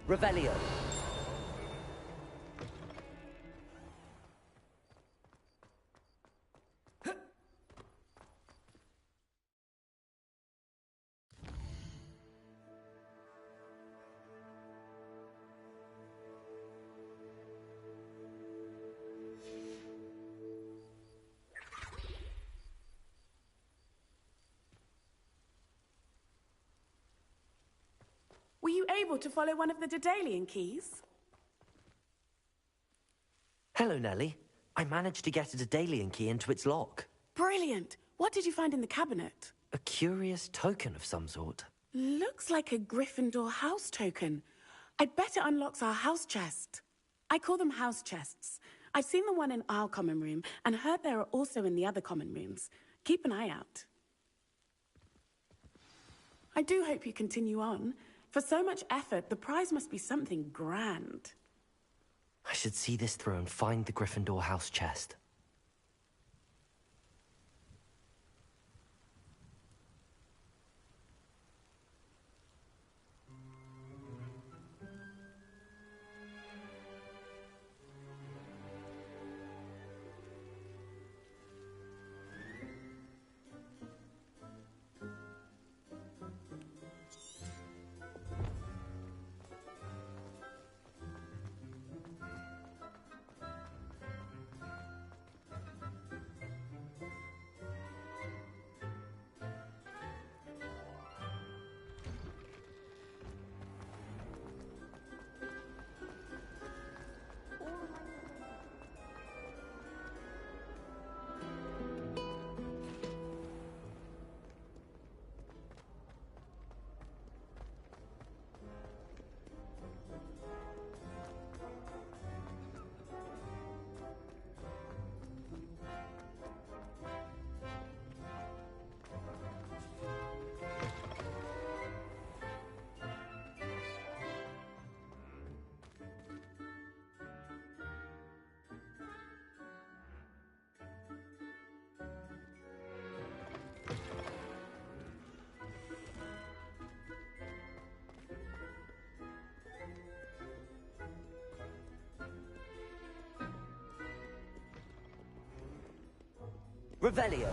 Revelio. Were you able to follow one of the Daedalian keys? Hello, Nellie. I managed to get a Daedalian key into its lock. Brilliant! What did you find in the cabinet? A curious token of some sort. Looks like a Gryffindor house token. I bet it unlocks our house chest. I call them house chests. I've seen the one in our common room and heard there are also in the other common rooms. Keep an eye out. I do hope you continue on. For so much effort, the prize must be something grand. I should see this through and find the Gryffindor house chest. Revelio.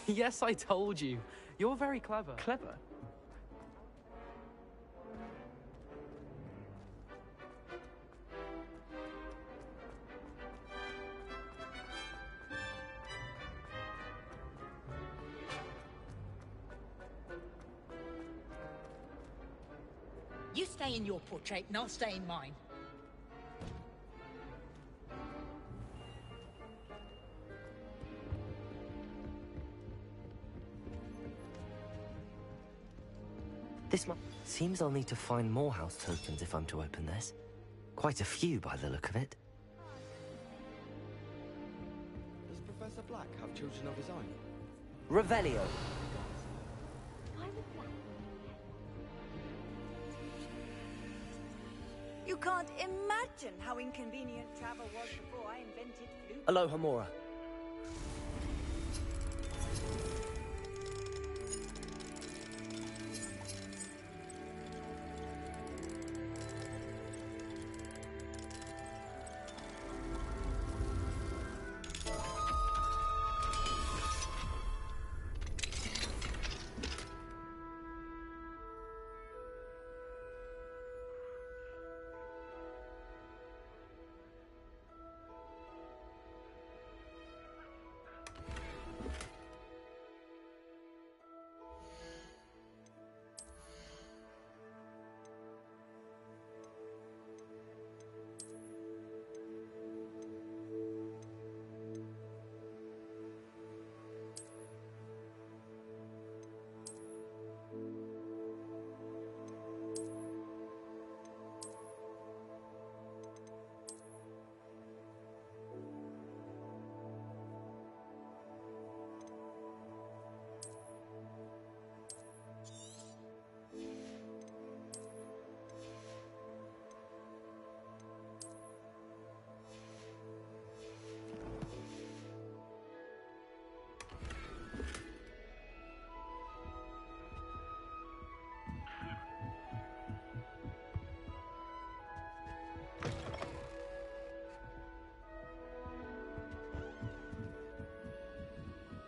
Yes, I told you. You're very clever. Clever? You stay in your portrait and I'll stay in mine. Seems I'll need to find more house tokens if I'm to open this. Quite a few by the look of it. Does Professor Black have children of his own? Revelio. You can't imagine how inconvenient travel was before I invented flute. Alohomora.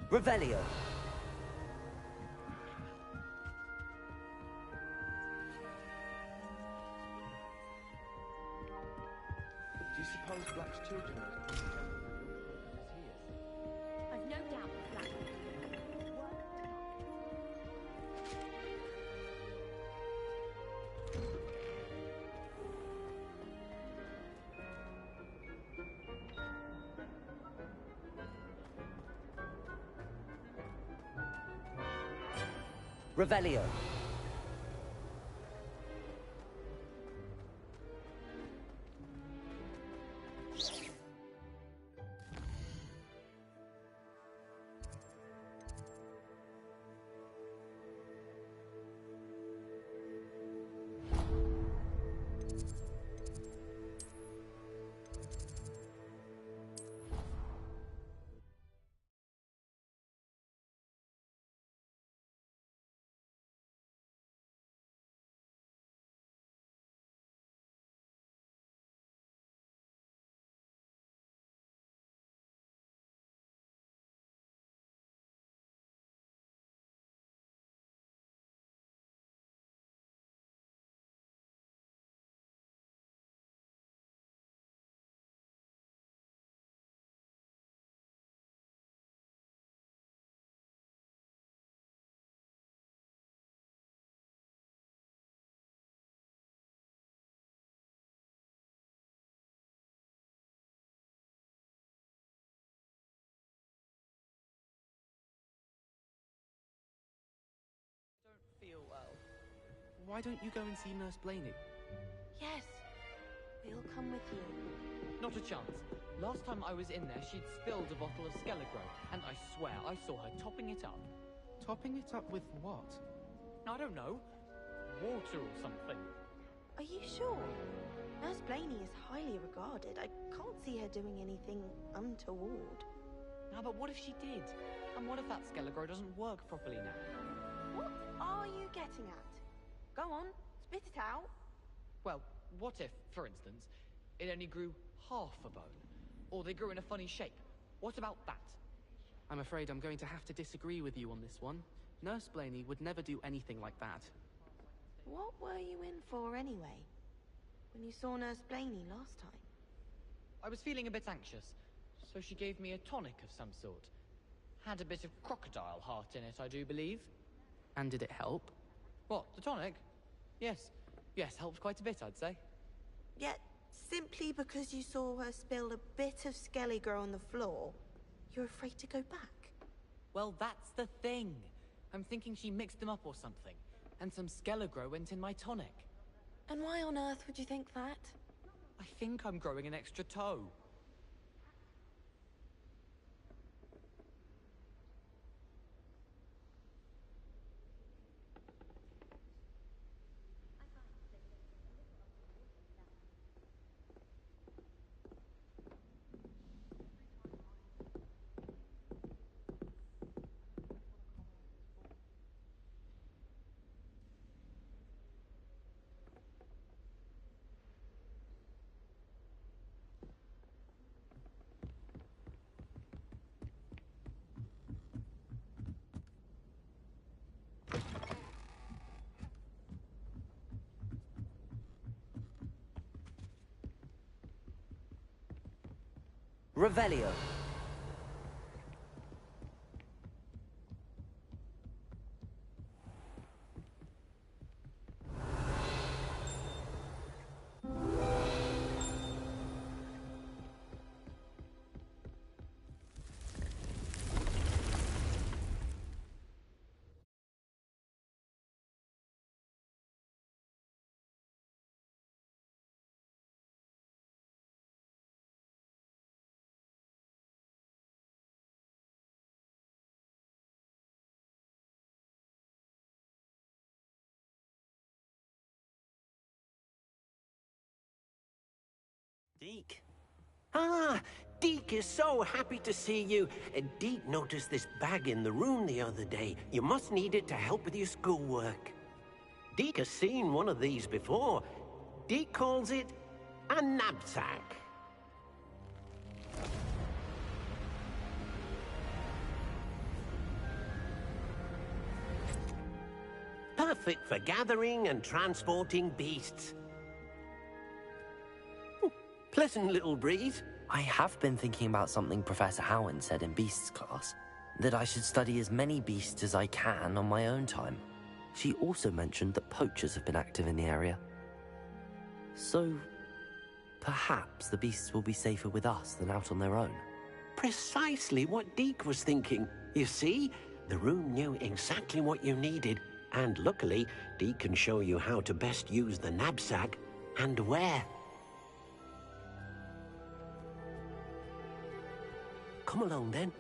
Revelio. Do you suppose Black's children are as he is? I've no doubt that Black Revelio. why don't you go and see Nurse Blaney? Yes, we'll come with you. Not a chance. Last time I was in there, she'd spilled a bottle of Skelegro, and I swear I saw her topping it up. Topping it up with what? I don't know. Water or something. Are you sure? Nurse Blaney is highly regarded. I can't see her doing anything untoward. Now, but what if she did? And what if that Skelegro doesn't work properly now? What are you getting at? Go on, spit it out. Well, what if, for instance, it only grew half a bone? Or they grew in a funny shape? What about that? I'm afraid I'm going to have to disagree with you on this one. Nurse Blaney would never do anything like that. What were you in for anyway? When you saw Nurse Blaney last time? I was feeling a bit anxious, so she gave me a tonic of some sort. Had a bit of crocodile heart in it, I do believe. And did it help? What, the tonic? Yes. Yes, helped quite a bit, I'd say. Yet, simply because you saw her spill a bit of Skelegro on the floor, you're afraid to go back? Well, that's the thing. I'm thinking she mixed them up or something, and some Skelegro went in my tonic. And why on earth would you think that? I think I'm growing an extra toe. Revelio. Deke. Ah, Deke is so happy to see you. Deke noticed this bag in the room the other day. You must need it to help with your schoolwork. Deke has seen one of these before. Deke calls it a knapsack. Perfect for gathering and transporting beasts. Pleasant little breeze. I have been thinking about something Professor Howard said in Beasts class, that I should study as many beasts as I can on my own time. She also mentioned that poachers have been active in the area. So, perhaps the beasts will be safer with us than out on their own. Precisely what Deke was thinking. You see, the room knew exactly what you needed, and luckily, Deke can show you how to best use the knapsack and where. Come along, then.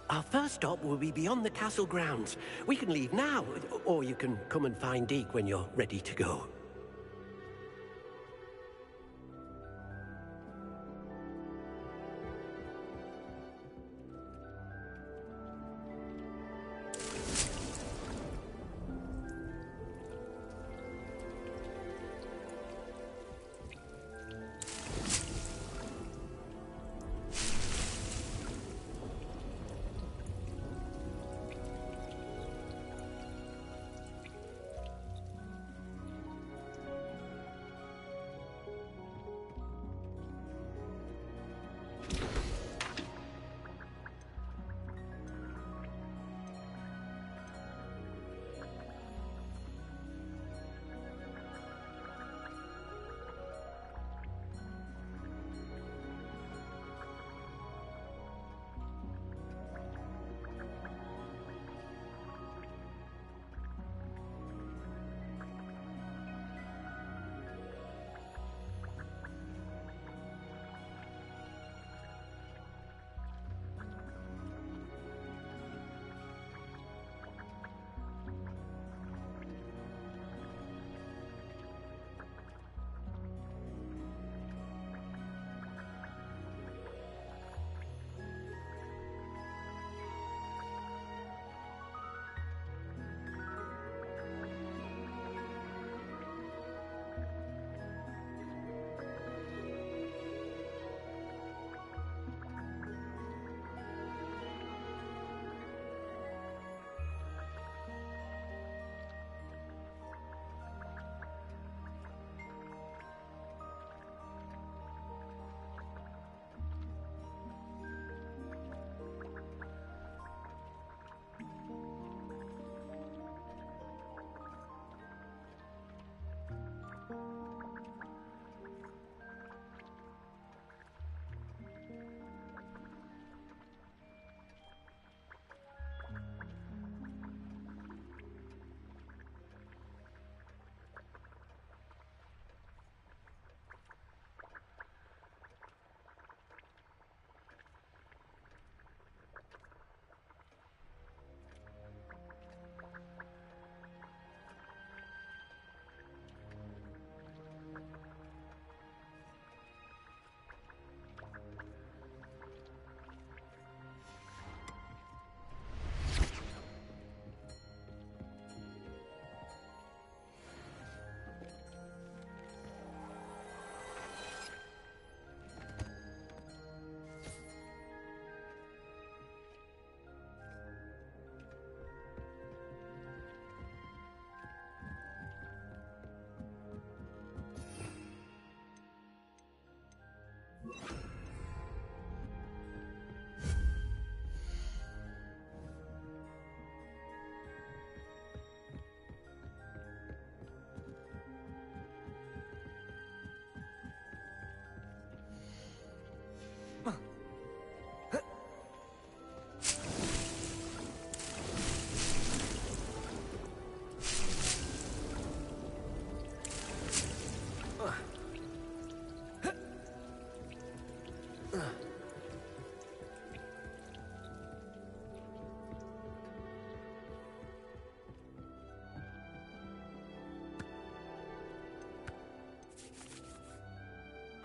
Our first stop will be beyond the castle grounds. We can leave now, or you can come and find Deke when you're ready to go.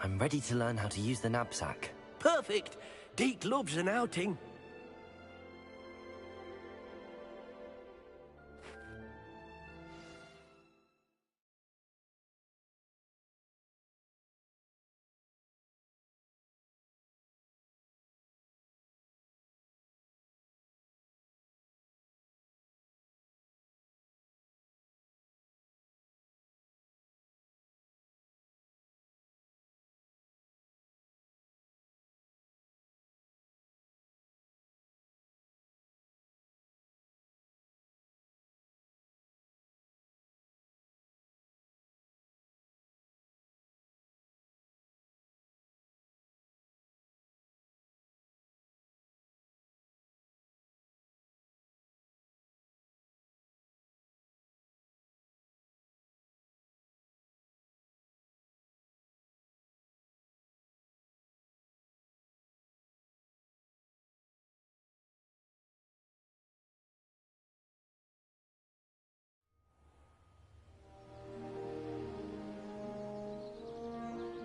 I'm ready to learn how to use the knapsack. Perfect! Deke loves an outing.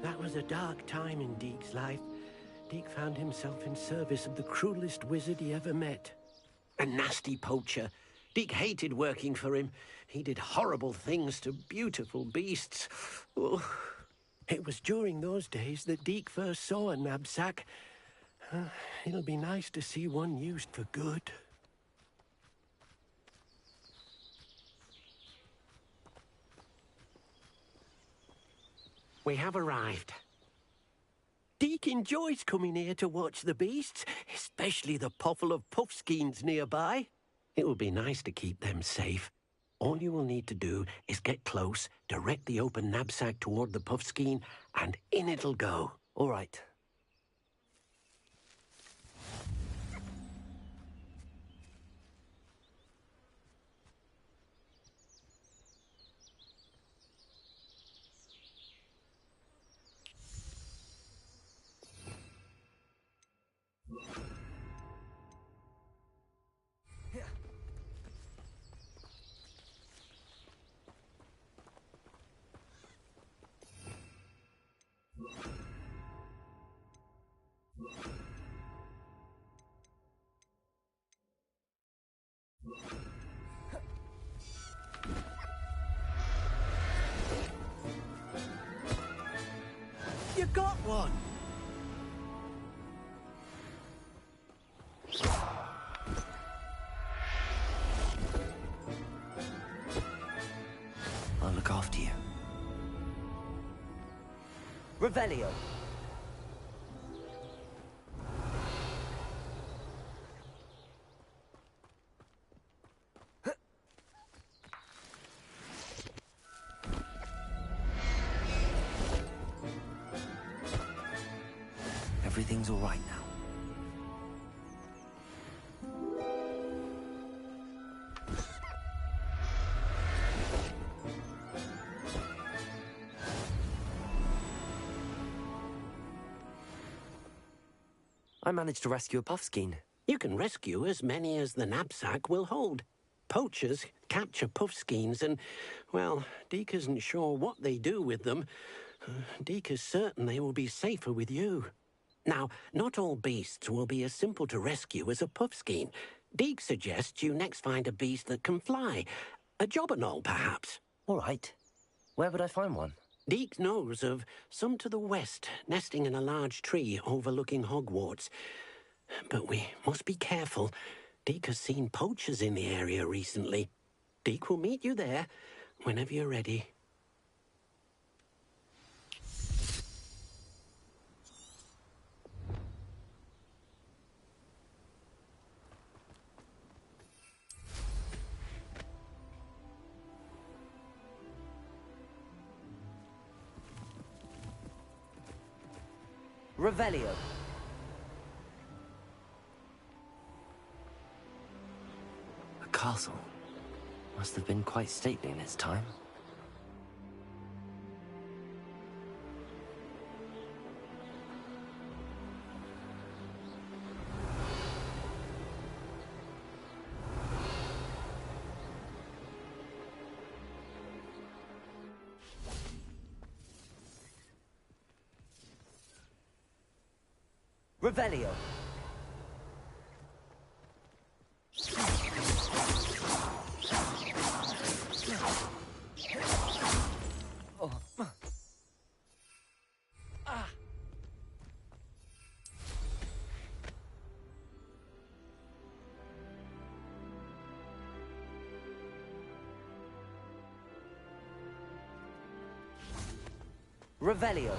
That was a dark time in Deke's life. Deke found himself in service of the cruelest wizard he ever met. A nasty poacher. Deke hated working for him. He did horrible things to beautiful beasts. Oh. It was during those days that Deke first saw a knapsack. It'll be nice to see one used for good. We have arrived. Deke enjoys coming here to watch the beasts, especially the potful of puffskeins nearby. It will be nice to keep them safe. All you will need to do is get close, direct the open knapsack toward the puffskein, and in it'll go. All right. You got one! I'll look after you. Revelio. Everything's all right now. I managed to rescue a puffskein. You can rescue as many as the knapsack will hold. Poachers capture puffskeins and, well, Deke isn't sure what they do with them. Deke is certain they will be safer with you. Now, not all beasts will be as simple to rescue as a puffskein. Deke suggests you next find a beast that can fly. A jobberknoll, perhaps. All right. Where would I find one? Deke knows of some to the west, nesting in a large tree overlooking Hogwarts. But we must be careful. Deke has seen poachers in the area recently. Deke will meet you there whenever you're ready. Revelio. A castle. Must have been quite stately in its time. Revelio. Revelio.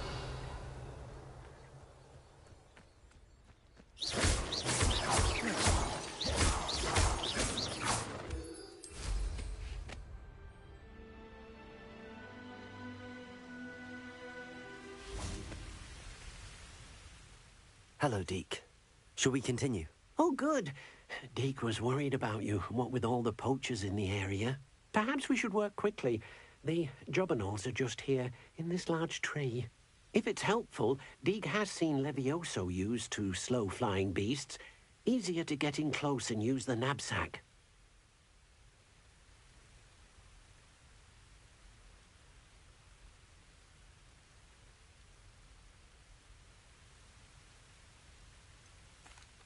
Hello, Deke. Shall we continue? Oh, good. Deke was worried about you, what with all the poachers in the area. Perhaps we should work quickly. The jobberknolls are just here, in this large tree. If it's helpful, Deke has seen Levioso used to slow flying beasts. Easier to get in close and use the knapsack.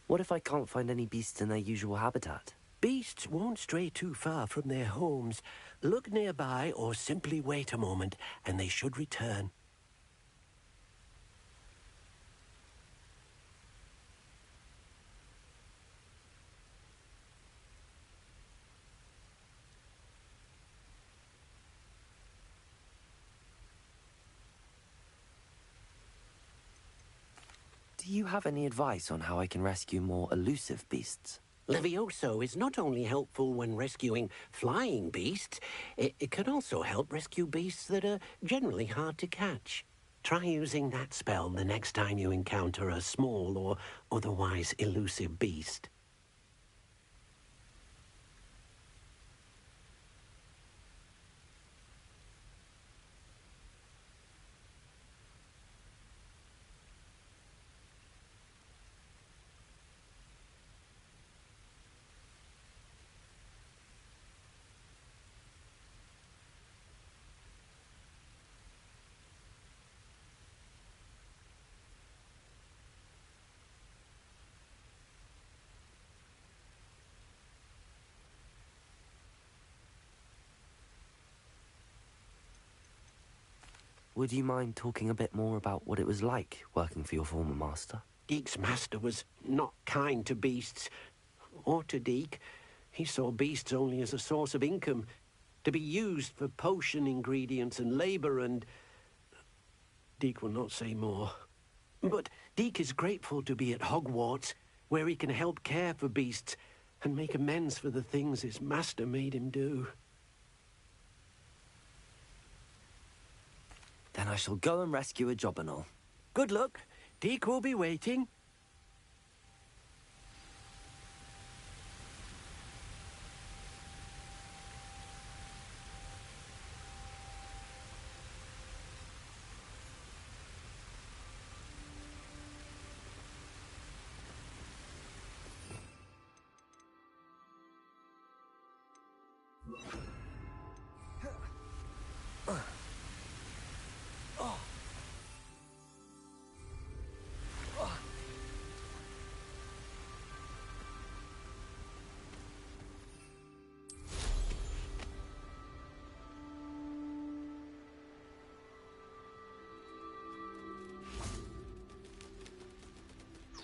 What if I can't find any beasts in their usual habitat? Beasts won't stray too far from their homes. Look nearby or simply wait a moment, and they should return. Do you have any advice on how I can rescue more elusive beasts? Levioso is not only helpful when rescuing flying beasts, it can also help rescue beasts that are generally hard to catch. Try using that spell the next time you encounter a small or otherwise elusive beast. Would you mind talking a bit more about what it was like working for your former master? Deke's master was not kind to beasts, or to Deke. He saw beasts only as a source of income, to be used for potion ingredients and labor, and Deke will not say more. But Deke is grateful to be at Hogwarts, where he can help care for beasts and make amends for the things his master made him do. Then I shall go and rescue a jobberknoll. Good luck. Deke will be waiting.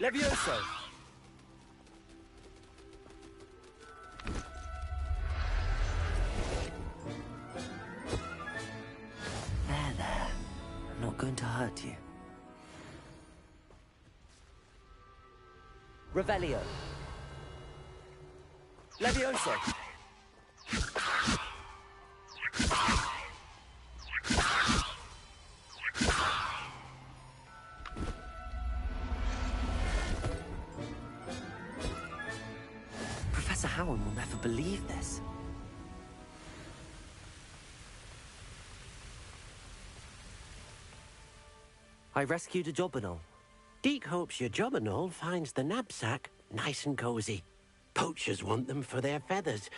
Levioso! There. I'm not going to hurt you. Revelio. Levioso! Howin will never believe this. I rescued a Jobberknoll. Deke hopes your Jobberknoll finds the knapsack nice and cozy. Poachers want them for their feathers,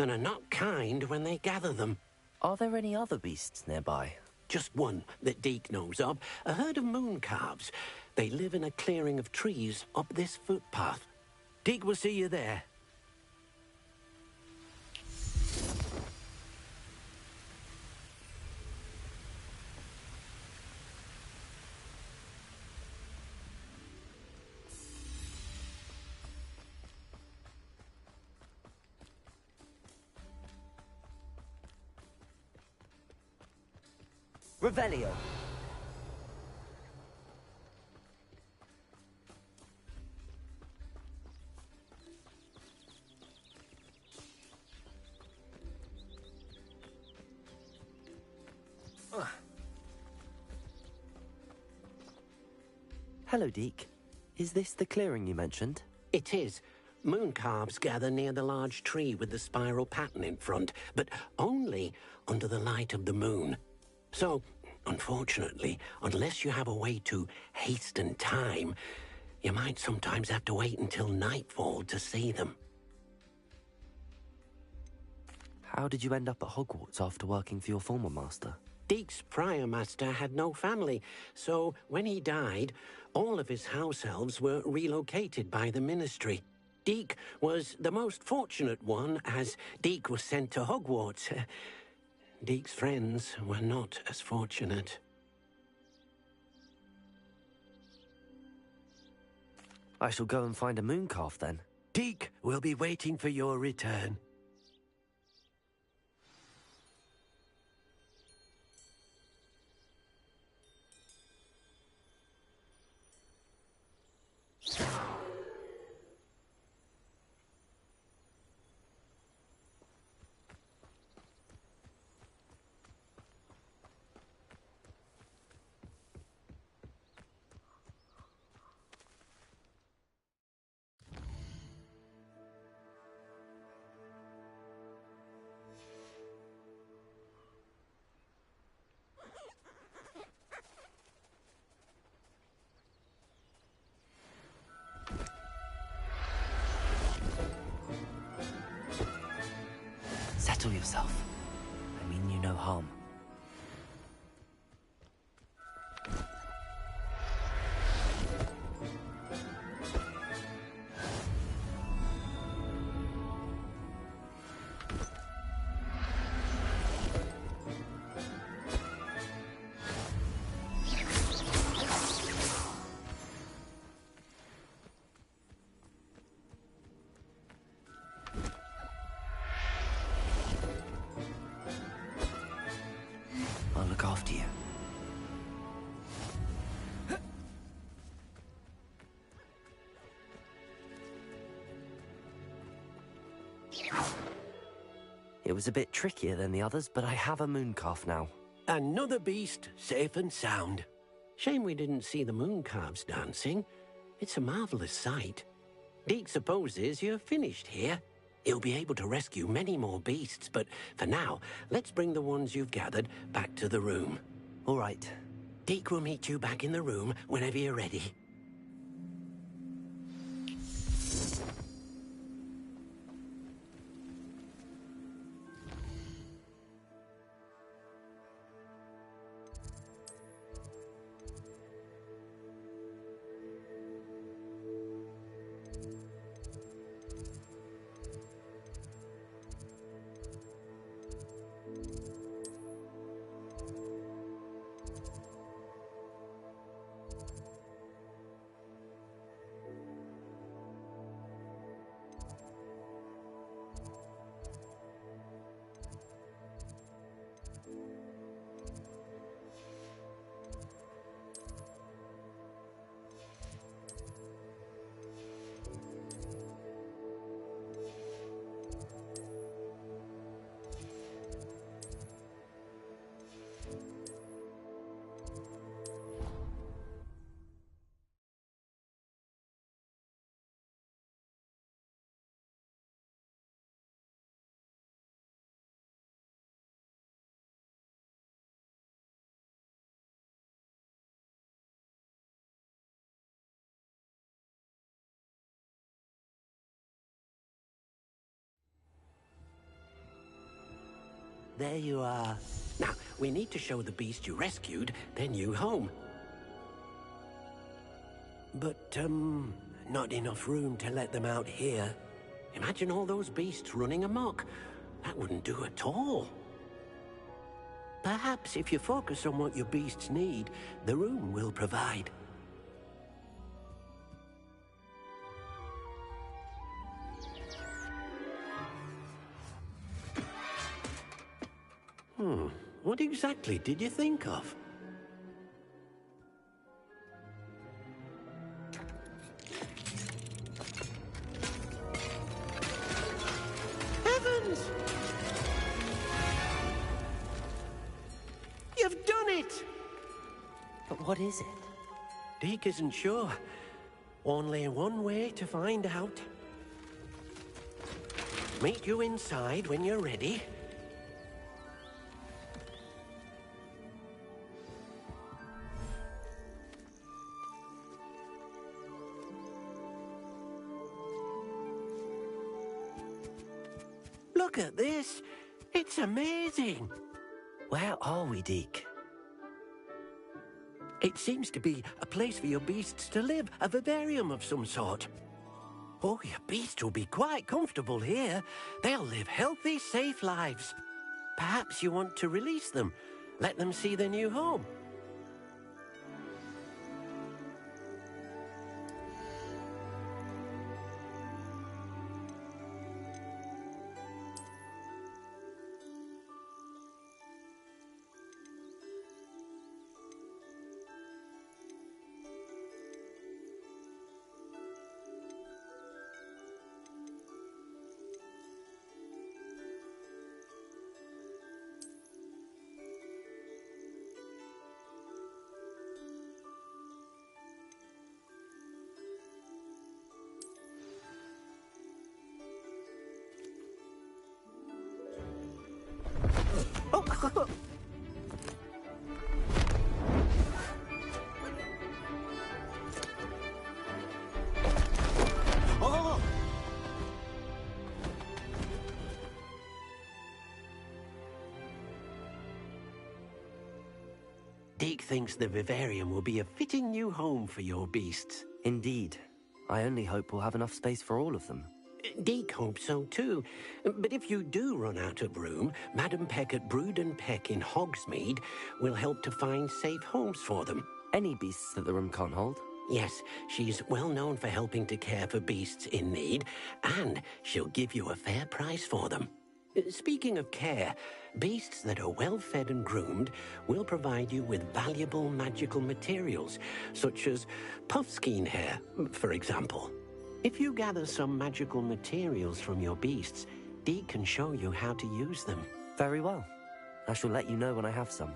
and are not kind when they gather them. Are there any other beasts nearby? Just one that Deke knows of, a herd of moon calves. They live in a clearing of trees up this footpath. Deke will see you there. Revelio. Hello, Deke. Is this the clearing you mentioned? It is. Moon calves gather near the large tree with the spiral pattern in front, but only under the light of the moon. So, unfortunately, unless you have a way to hasten time, you might sometimes have to wait until nightfall to see them. How did you end up at Hogwarts after working for your former master? Deke's prior master had no family, so when he died, all of his house elves were relocated by the ministry. Deke was the most fortunate one, as Deke was sent to Hogwarts. Deke's friends were not as fortunate. I shall go and find a mooncalf then. Deke will be waiting for your return. Settle yourself. I mean you no harm. I'll look after you. It was a bit trickier than the others, but I have a mooncalf now. Another beast, safe and sound. Shame we didn't see the mooncalves dancing. It's a marvelous sight. Deke supposes you're finished here. He'll be able to rescue many more beasts, but for now, let's bring the ones you've gathered back to the room. All right. Deke will meet you back in the room whenever you're ready. There you are. Now, we need to show the beast you rescued their new home. But, not enough room to let them out here. Imagine all those beasts running amok. That wouldn't do at all. Perhaps if you focus on what your beasts need, the room will provide. What exactly did you think of? Heavens! You've done it! But what is it? Deke isn't sure. Only one way to find out. Meet you inside when you're ready. Look at this. It's amazing. Where are we, Deke? It seems to be a place for your beasts to live, a vivarium of some sort. Oh, your beasts will be quite comfortable here. They'll live healthy, safe lives. Perhaps you want to release them, let them see their new home. Oh! Deke thinks the vivarium will be a fitting new home for your beasts. Indeed. I only hope we'll have enough space for all of them. Deke hopes so too. But if you do run out of room, Madam Peck at Brood and Peck in Hogsmeade will help to find safe homes for them. Any beasts that the room can't hold? Yes, she's well known for helping to care for beasts in need, and she'll give you a fair price for them. Speaking of care, beasts that are well fed and groomed will provide you with valuable magical materials, such as puffskein hair, for example. If you gather some magical materials from your beasts, Deke can show you how to use them. Very well. I shall let you know when I have some.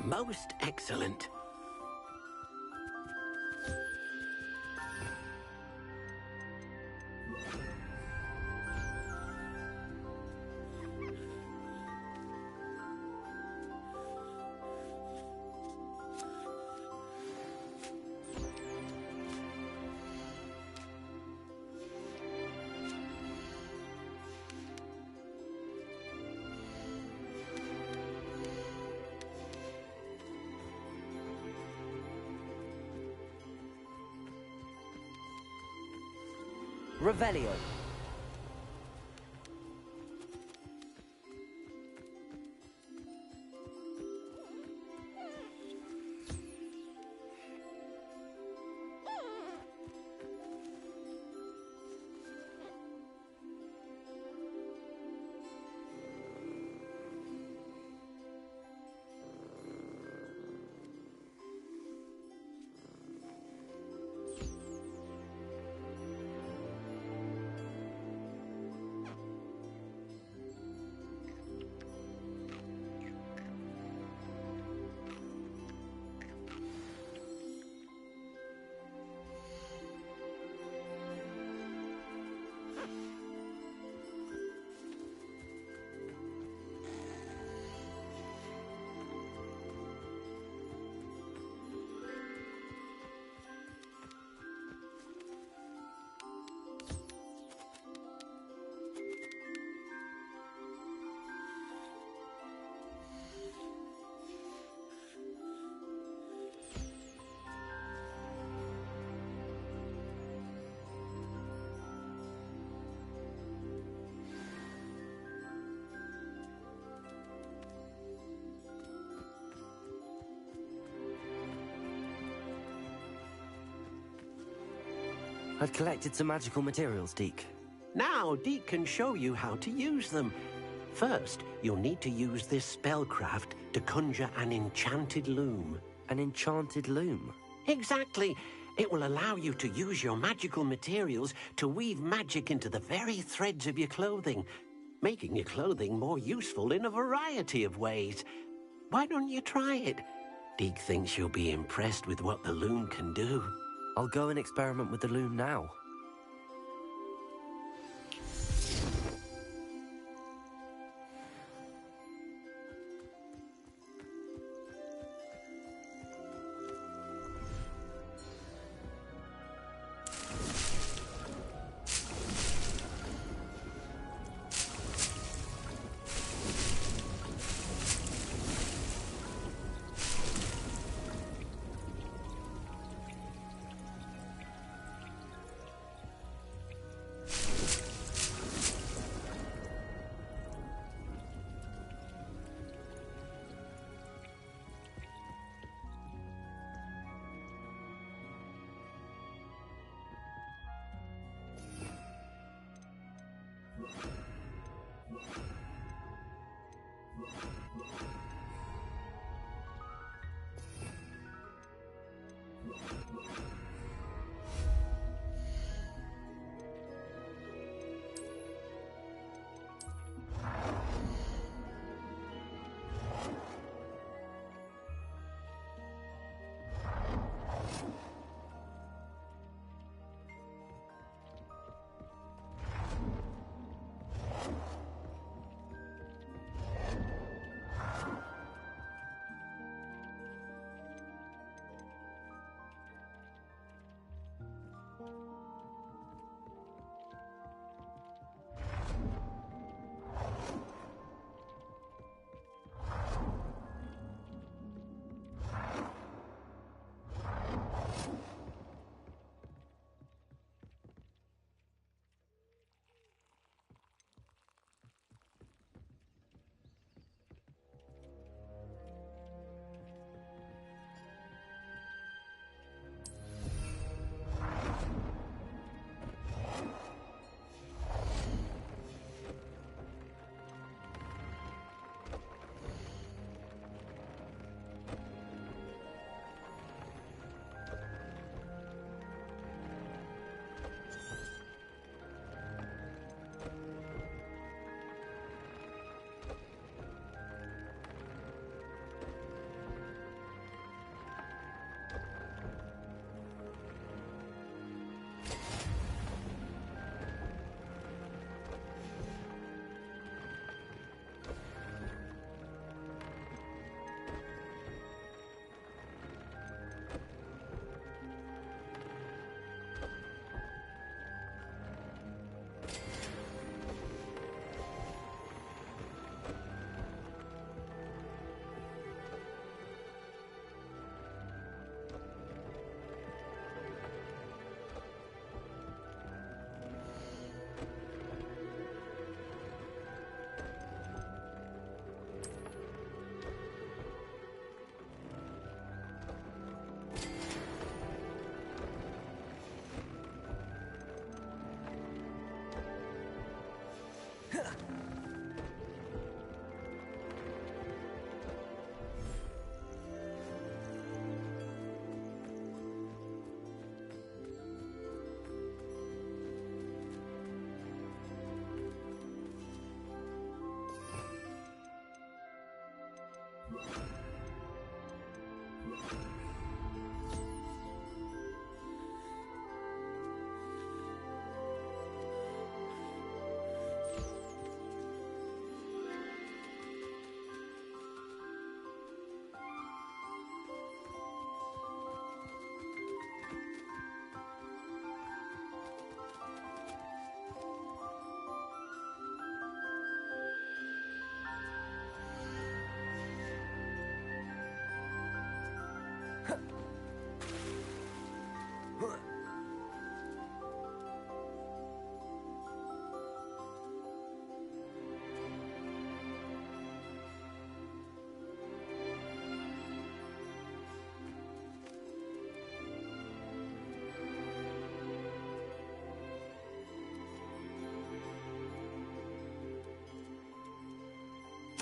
Most excellent. Revelio. I've collected some magical materials, Deke. Now, Deke can show you how to use them. First, you'll need to use this spellcraft to conjure an enchanted loom. An enchanted loom? Exactly. It will allow you to use your magical materials to weave magic into the very threads of your clothing, making your clothing more useful in a variety of ways. Why don't you try it? Deke thinks you'll be impressed with what the loom can do. I'll go and experiment with the loom now.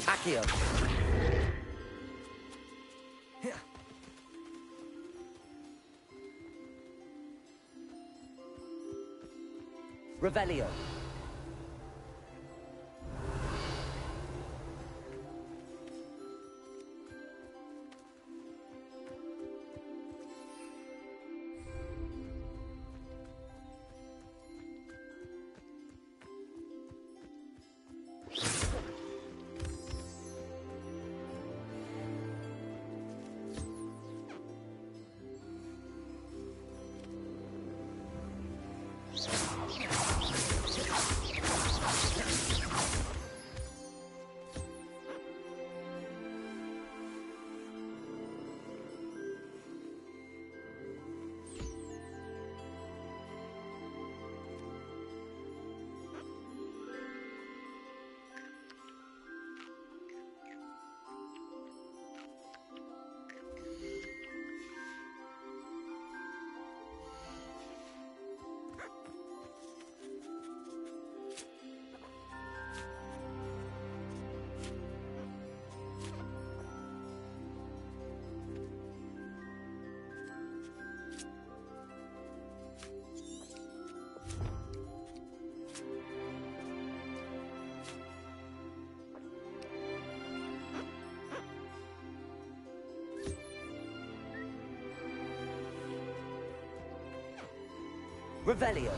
Accio. Revelio. Revelio.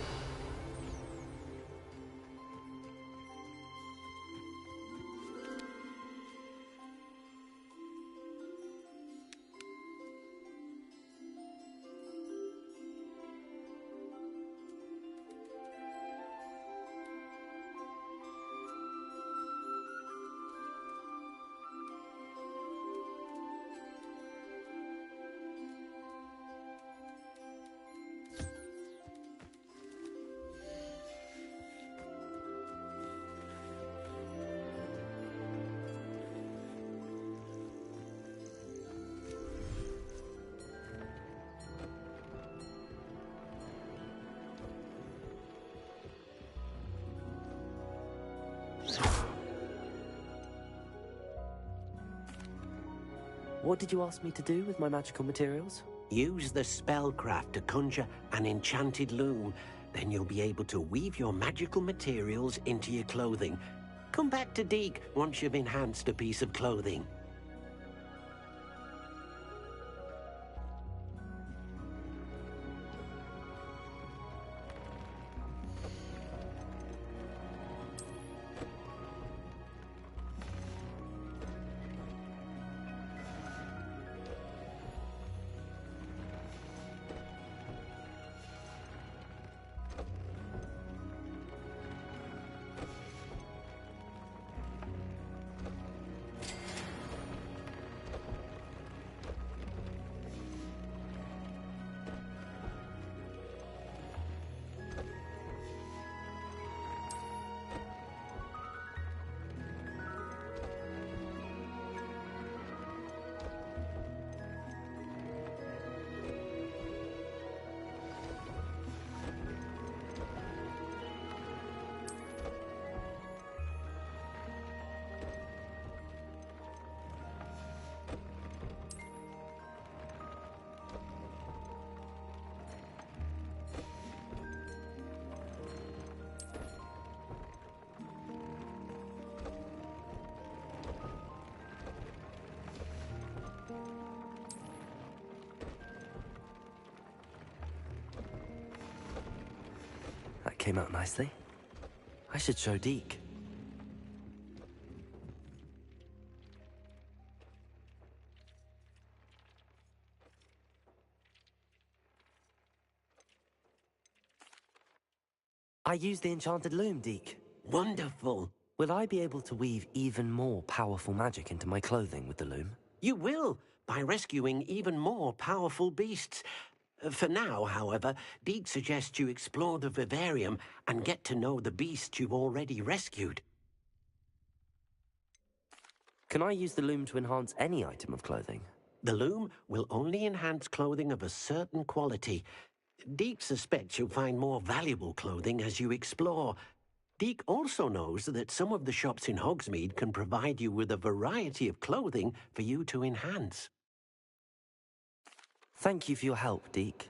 What did you ask me to do with my magical materials? Use the spellcraft to conjure an enchanted loom. Then you'll be able to weave your magical materials into your clothing. Come back to Deke once you've enhanced a piece of clothing. That came out nicely. I should show Deke. I used the enchanted loom, Deke. Wonderful. Will I be able to weave even more powerful magic into my clothing with the loom? You will, by rescuing even more powerful beasts. For now, however, Deke suggests you explore the vivarium and get to know the beasts you've already rescued. Can I use the loom to enhance any item of clothing? The loom will only enhance clothing of a certain quality. Deke suspects you'll find more valuable clothing as you explore. Deke also knows that some of the shops in Hogsmeade can provide you with a variety of clothing for you to enhance. Thank you for your help, Deke.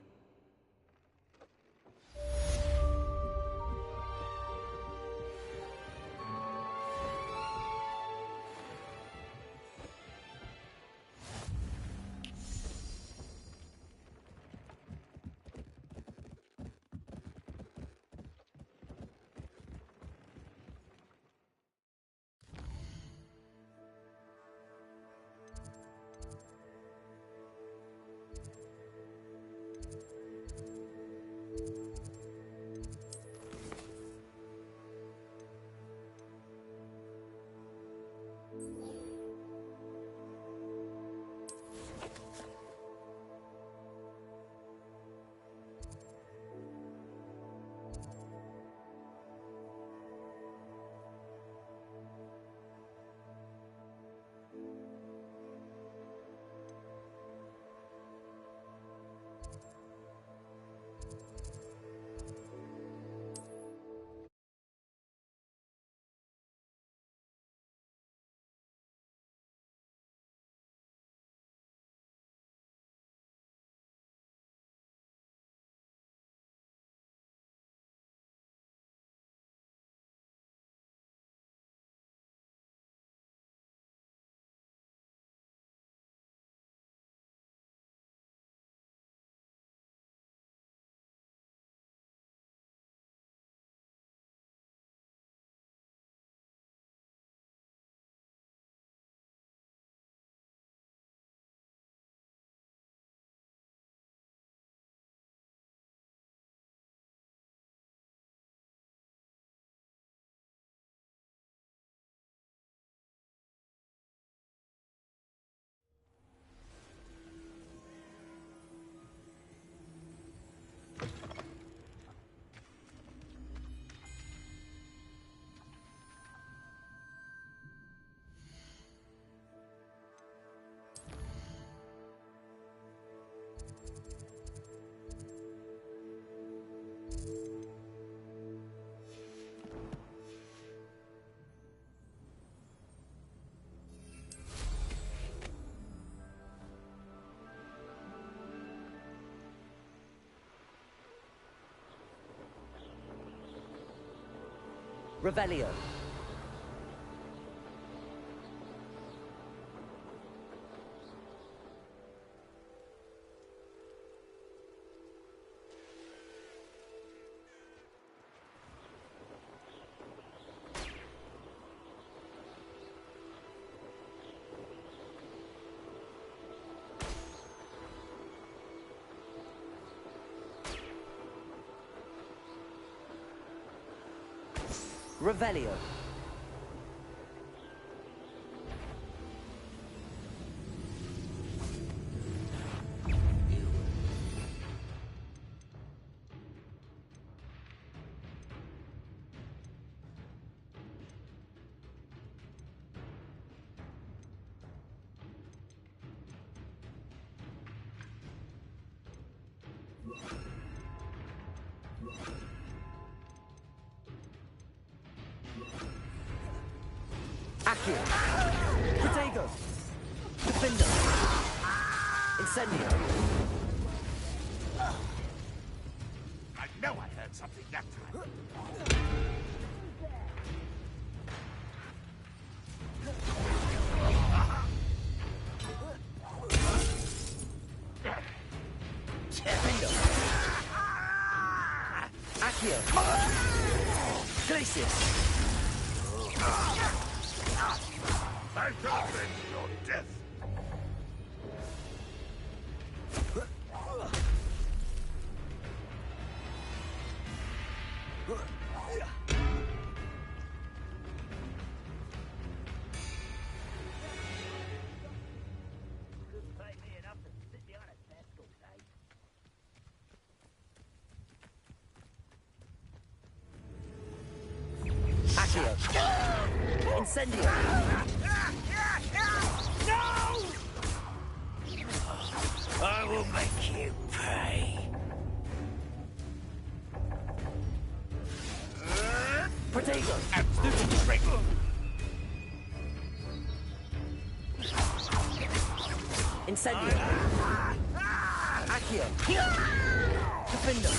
Revelio. Revelio. Accio. Protego. Defender. Incendio. I know I heard something that time. Accio. Glacius. I shall avenge your death. Accio. Incendio. No! I will make you pay. Protego. Incendio. Accio. Defender.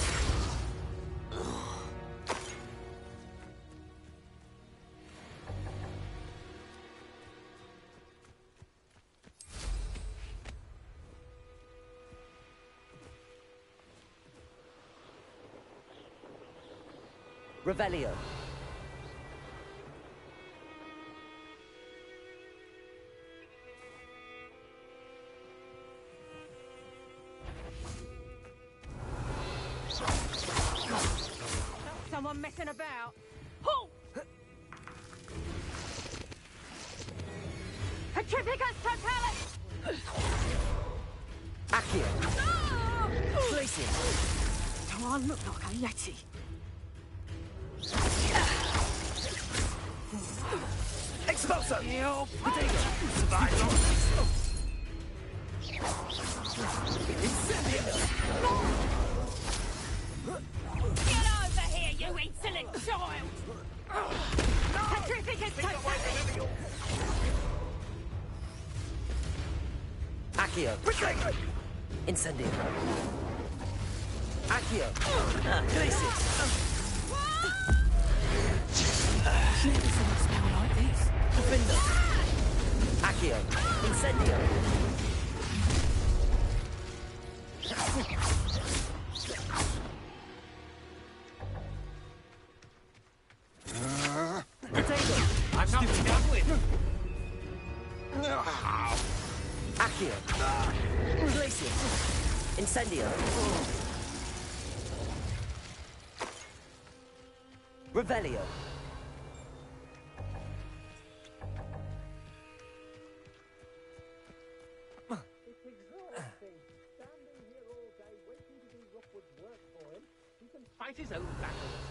Revelio. Someone messing about. Halt! Petrificus totalis! Accio. Glacius. Do I look like a yeti? Expulso! Potato! Survive on. Get over here, you insolent child! Petrificus totalis! Accio. Incendio. Accio. Glacius. Never seen it smell like this. Defender. Accio. Incendio. Potato! I'm not done with. Accio. Glacius. Incendio. Revelio. It's exhausting. Standing here all day waiting to do Rookwood's work for him. He can fight his own battles.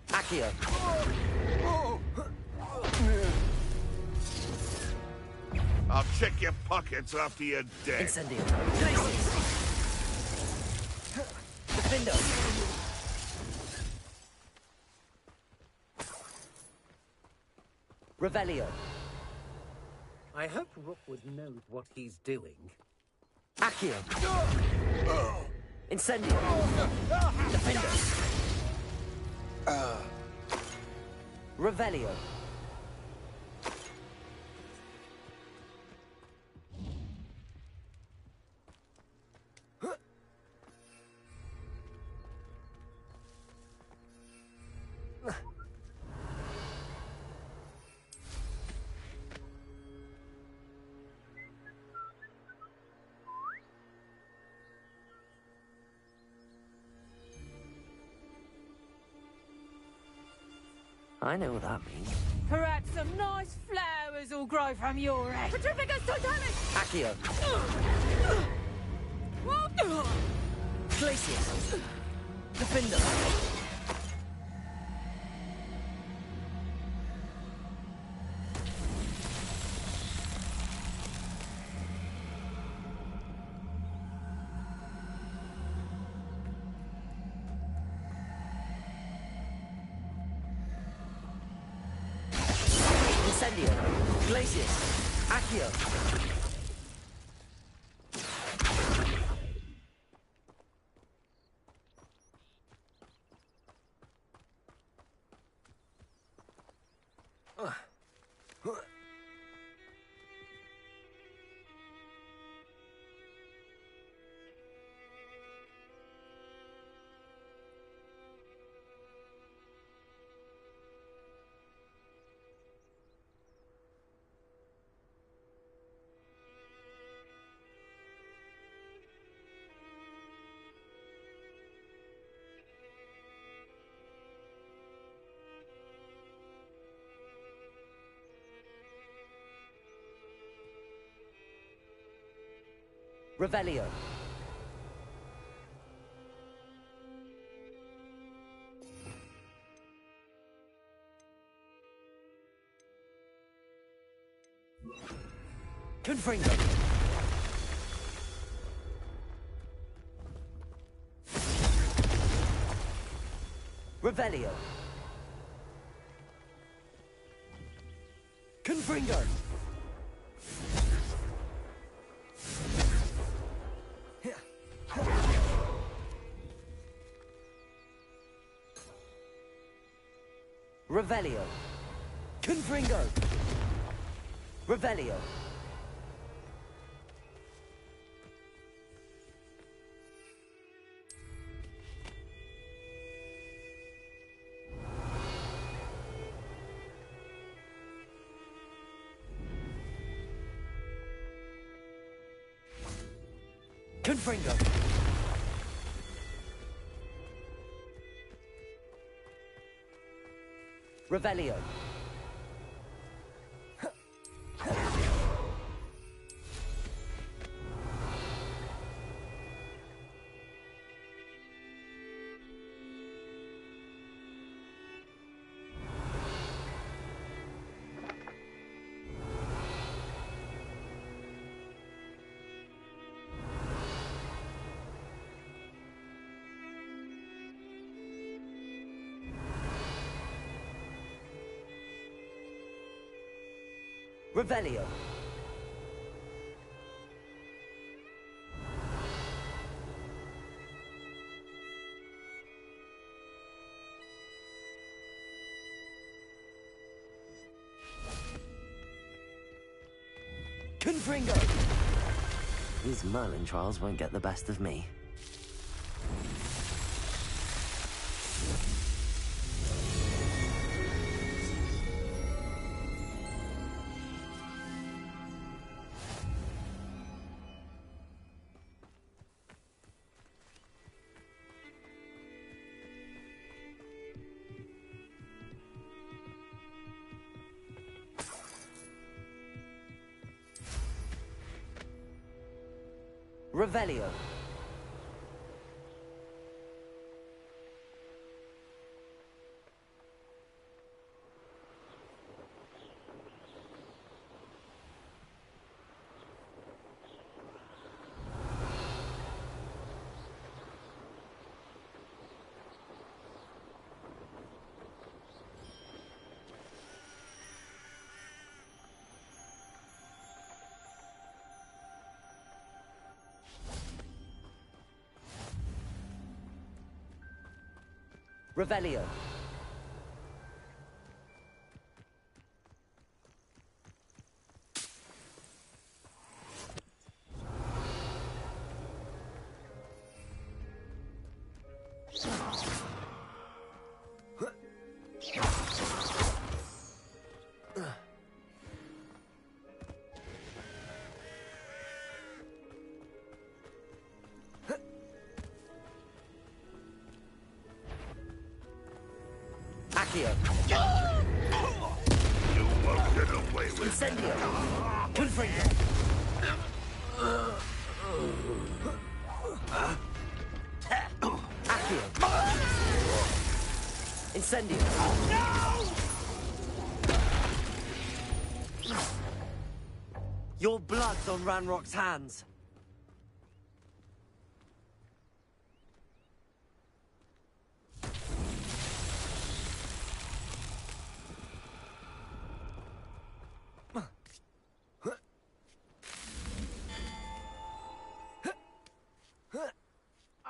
Accio. I'll check your pockets after you're dead. Incendio. Glacius. Defender. Revelio. I hope Rookwood knows what he's doing. Accio. Incendio. Defender. Revelio. I know what that means. Perhaps some nice flowers will grow from your head. Petrificus totalis! Accio. Glacius. Defender. Incendio. Glacius. Accio. Revelio. Confringo. Revelio. Confringo. Revelio. Confringo. Revelio. Confringo. Revelio. Revelio. Confringo. These Merlin trials won't get the best of me. Revelio. Revelio. Accio. You won't get away with Incendio. Confringo. Accio. Incendio. No! Your blood's on Ranrock's hands.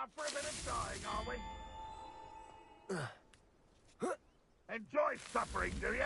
Up for a bit of dying, are we? Enjoy suffering, do you?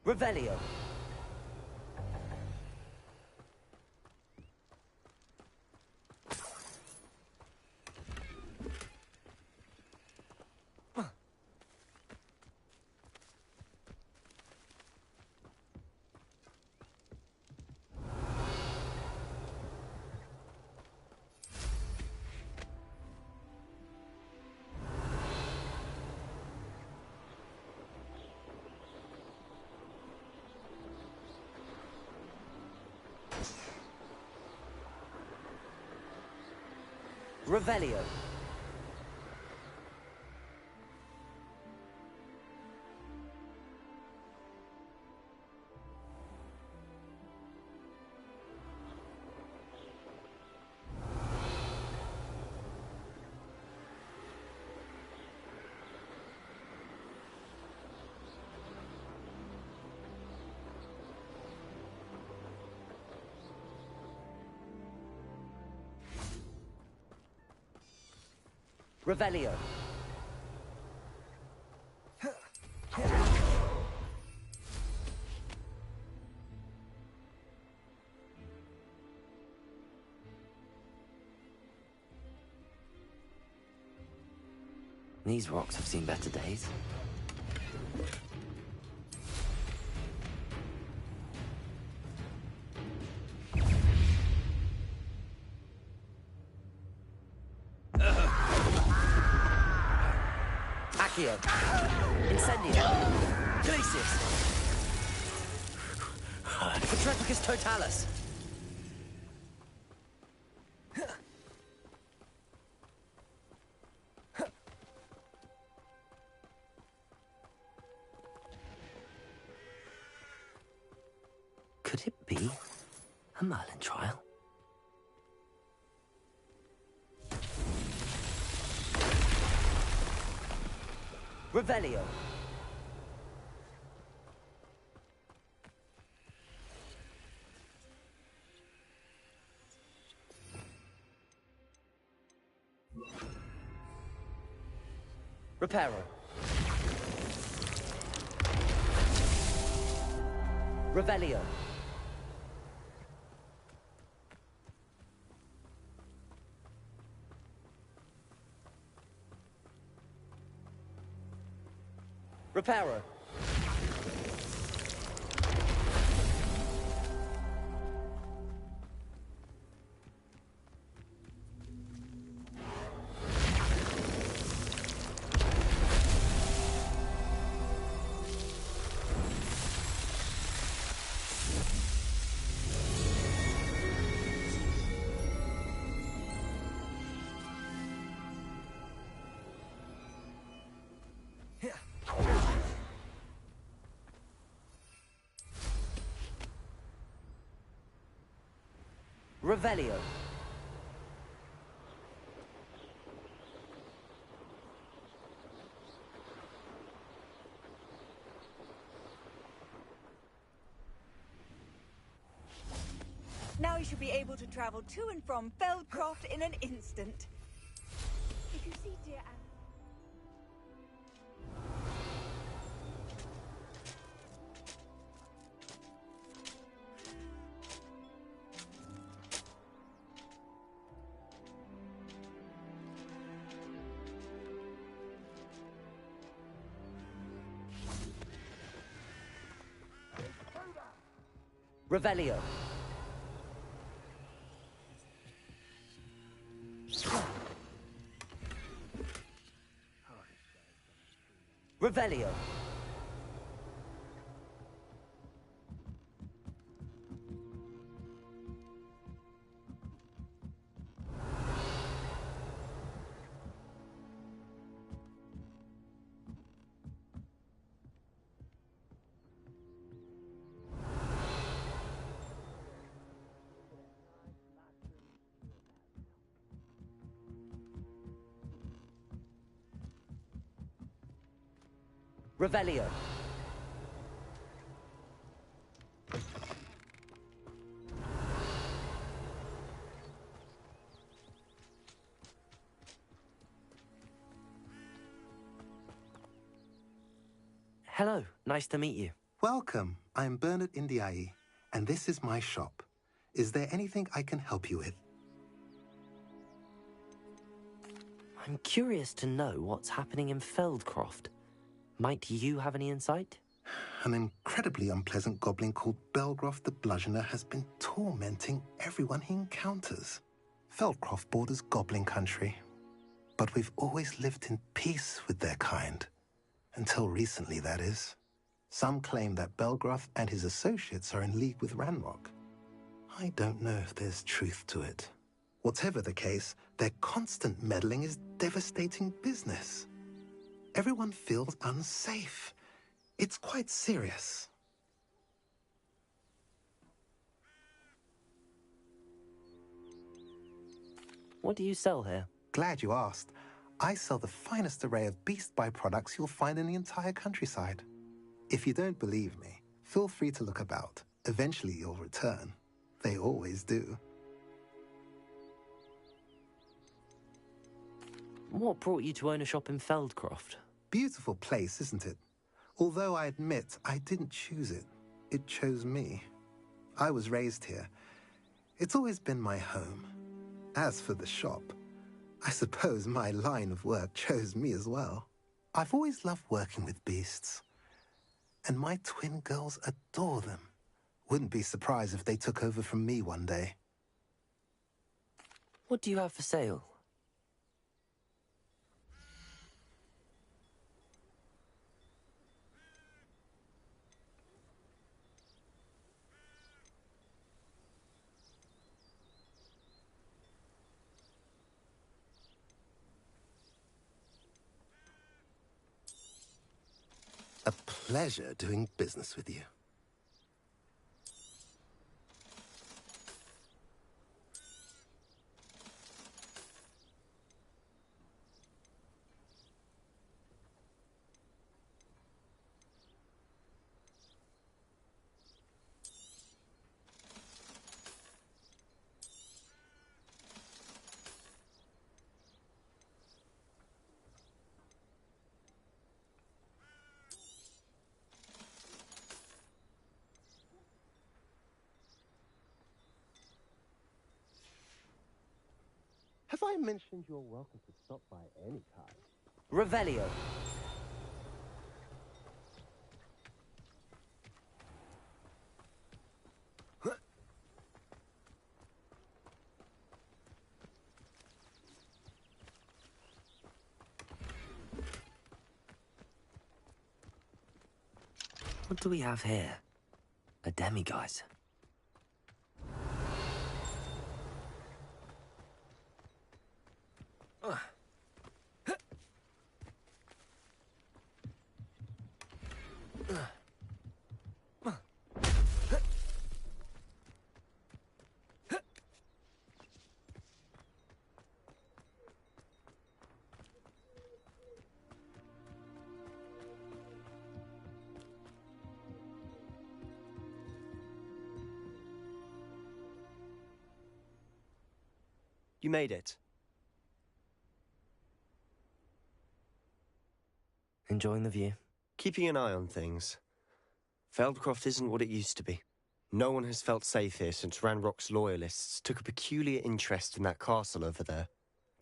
Revelio. Revelio. Revelio. These rocks have seen better days. Accio. Incendio. Glacius. Petrepicus totalis. Could it be a Merlin trial? Revelio. Reparo. Revelio. Reparo. Revelio. Now you should be able to travel to and from Feldcroft in an instant. If you see dear Anne... Revelio. Revelio. Revelio. Hello, nice to meet you. Welcome. I'm Bernard Indiai, and this is my shop. Is there anything I can help you with? I'm curious to know what's happening in Feldcroft. Might you have any insight? An incredibly unpleasant goblin called Belgroth the Bludgeoner has been tormenting everyone he encounters. Feldcroft borders goblin country, but we've always lived in peace with their kind. Until recently, that is. Some claim that Belgroth and his associates are in league with Ranrock. I don't know if there's truth to it. Whatever the case, their constant meddling is devastating business. Everyone feels unsafe. It's quite serious. What do you sell here? Glad you asked. I sell the finest array of beast byproducts you'll find in the entire countryside. If you don't believe me, feel free to look about. Eventually you'll return. They always do. What brought you to own a shop in Feldcroft? Beautiful place, isn't it? Although I admit I didn't choose it. It chose me. I was raised here. It's always been my home. As for the shop, I suppose my line of work chose me as well. I've always loved working with beasts. And my twin girls adore them. Wouldn't be surprised if they took over from me one day. What do you have for sale? A pleasure doing business with you. Have I mentioned you're welcome to stop by any time? Revelio. What do we have here? A demiguise. You made it. Enjoying the view? Keeping an eye on things. Feldcroft isn't what it used to be. No one has felt safe here since Ranrock's loyalists took a peculiar interest in that castle over there.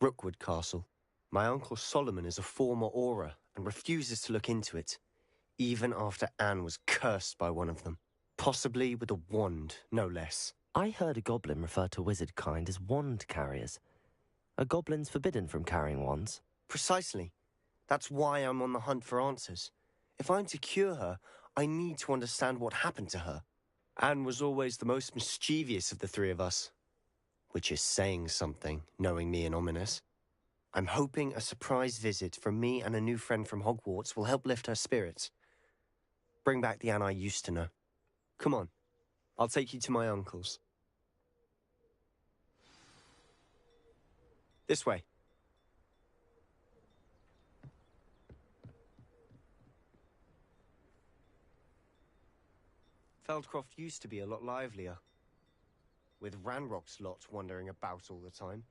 Rookwood Castle. My uncle Solomon is a former Auror and refuses to look into it, even after Anne was cursed by one of them. Possibly with a wand, no less. I heard a goblin refer to wizard kind as wand carriers. Are goblins forbidden from carrying wands? Precisely. That's why I'm on the hunt for answers. If I'm to cure her, I need to understand what happened to her. Anne was always the most mischievous of the three of us. Which is saying something, knowing me and Ominous. I'm hoping a surprise visit from me and a new friend from Hogwarts will help lift her spirits. Bring back the Anne I used to know. Come on, I'll take you to my uncle's. This way. Feldcroft used to be a lot livelier. With Ranrock's lot wandering about all the time,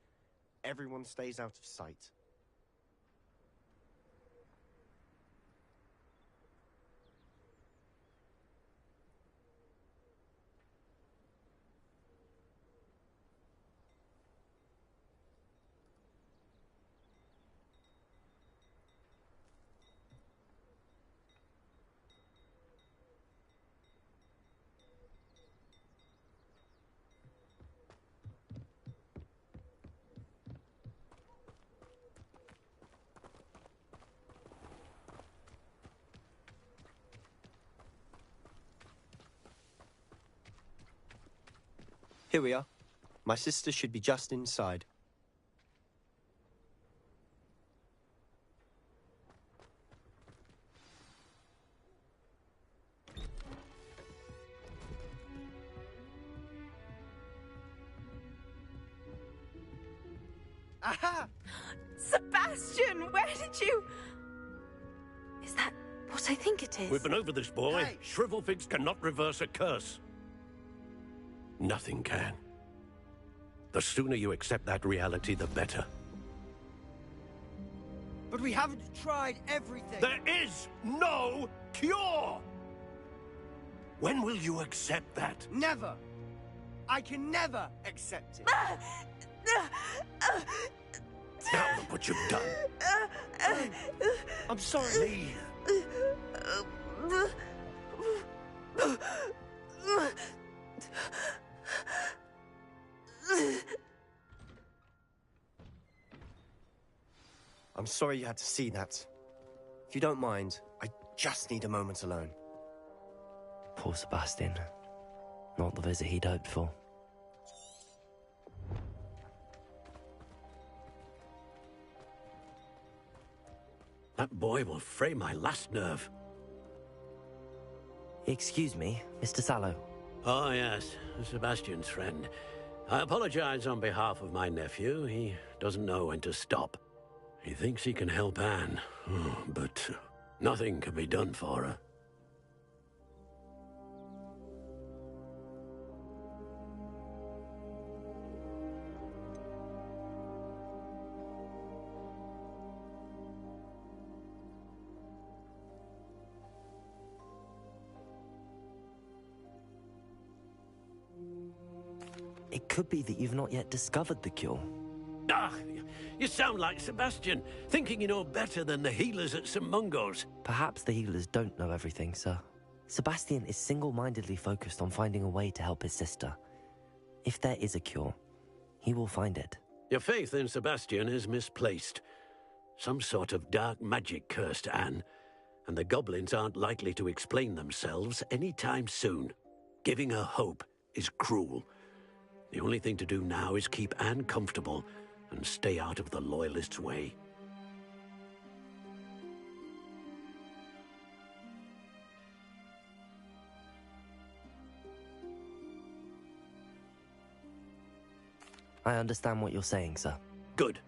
everyone stays out of sight. Here we are. My sister should be just inside. Aha! Sebastian, where did you... Is that what I think it is? We've been over this, boy. Hey. Shrivelfigs cannot reverse a curse. Nothing can. The sooner you accept that reality, the better. But we haven't tried everything. There is no cure! When will you accept that? Never. I can never accept it. Now look what you've done. I'm sorry. I'm sorry you had to see that. If you don't mind, I just need a moment alone. Poor Sebastian. Not the visit he'd hoped for. That boy will fray my last nerve. Excuse me, Mr. Sallow. Oh, yes, Sebastian's friend. I apologize on behalf of my nephew. He doesn't know when to stop. He thinks he can help Anne, but nothing can be done for her. It could be that you've not yet discovered the cure. Ah, you sound like Sebastian, thinking you know better than the healers at St. Mungo's. Perhaps the healers don't know everything, sir. Sebastian is single-mindedly focused on finding a way to help his sister. If there is a cure, he will find it. Your faith in Sebastian is misplaced. Some sort of dark magic cursed Anne, and the goblins aren't likely to explain themselves anytime soon. Giving her hope is cruel. The only thing to do now is keep Anne comfortable and stay out of the Loyalists' way. I understand what you're saying, sir. Good.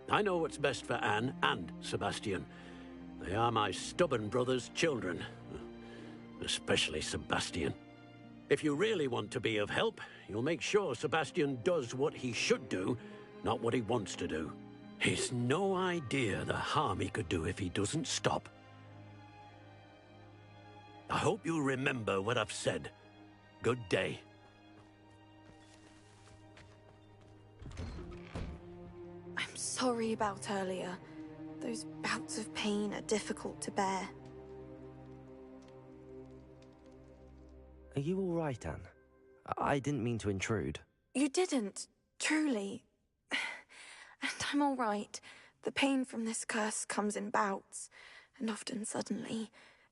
I know what's best for Anne and Sebastian. They are my stubborn brother's children. Especially Sebastian. If you really want to be of help, you'll make sure Sebastian does what he should do, not what he wants to do. He's no idea the harm he could do if he doesn't stop. I hope you remember what I've said. Good day. I'm sorry about earlier. Those bouts of pain are difficult to bear. Are you all right, Anne? I didn't mean to intrude. You didn't, truly. And I'm all right. The pain from this curse comes in bouts, and often suddenly.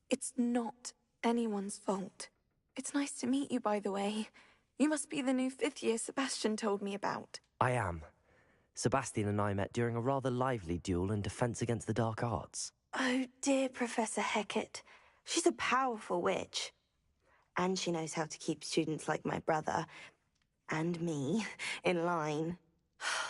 It's not anyone's fault. It's nice to meet you, by the way. You must be the new 5th year Sebastian told me about. I am. Sebastian and I met during a rather lively duel in defense against the dark arts. Oh, dear Professor Hecat. She's a powerful witch. And she knows how to keep students like my brother, and me, in line.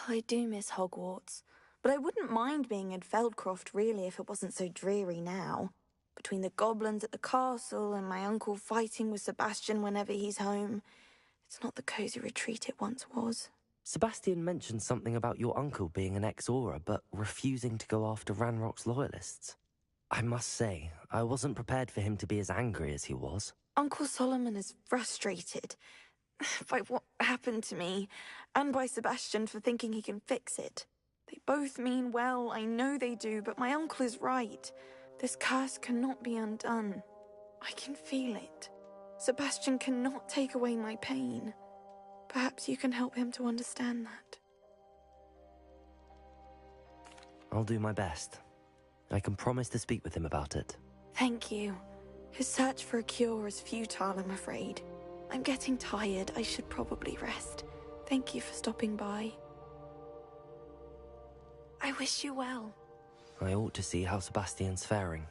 I do miss Hogwarts, but I wouldn't mind being in Feldcroft, really, if it wasn't so dreary now. Between the goblins at the castle and my uncle fighting with Sebastian whenever he's home, it's not the cosy retreat it once was. Sebastian mentioned something about your uncle being an ex-Auror, but refusing to go after Ranrock's Loyalists. I must say, I wasn't prepared for him to be as angry as he was. Uncle Solomon is frustrated by what happened to me, and by Sebastian for thinking he can fix it. They both mean well, I know they do, but my uncle is right. This curse cannot be undone. I can feel it. Sebastian cannot take away my pain. Perhaps you can help him to understand that. I'll do my best. I can promise to speak with him about it. Thank you. His search for a cure is futile, I'm afraid. I'm getting tired. I should probably rest. Thank you for stopping by. I wish you well. I ought to see how Sebastian's faring.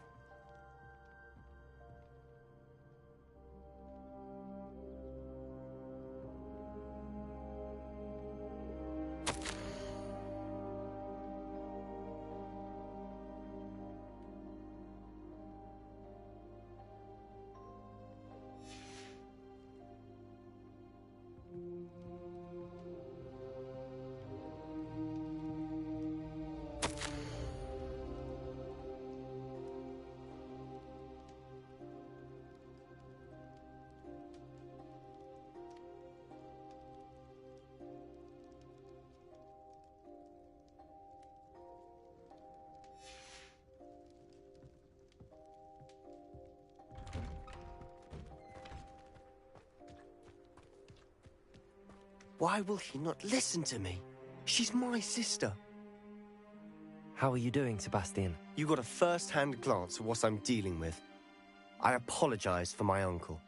Why will he not listen to me? She's my sister. How are you doing, Sebastian? You got a first-hand glance at what I'm dealing with. I apologize for my uncle.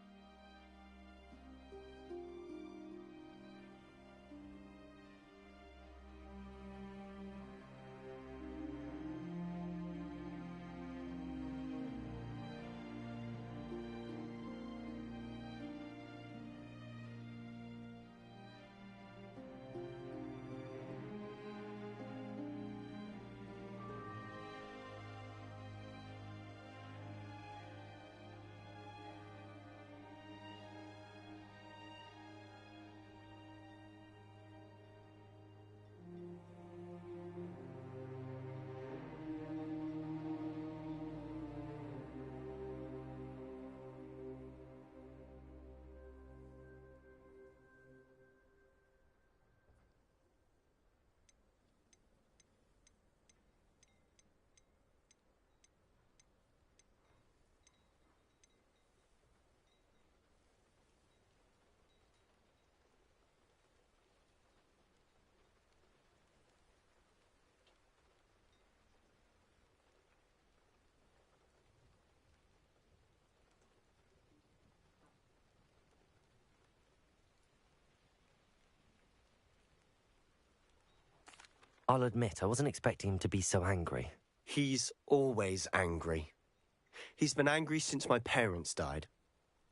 I'll admit, I wasn't expecting him to be so angry. He's always angry. He's been angry since my parents died.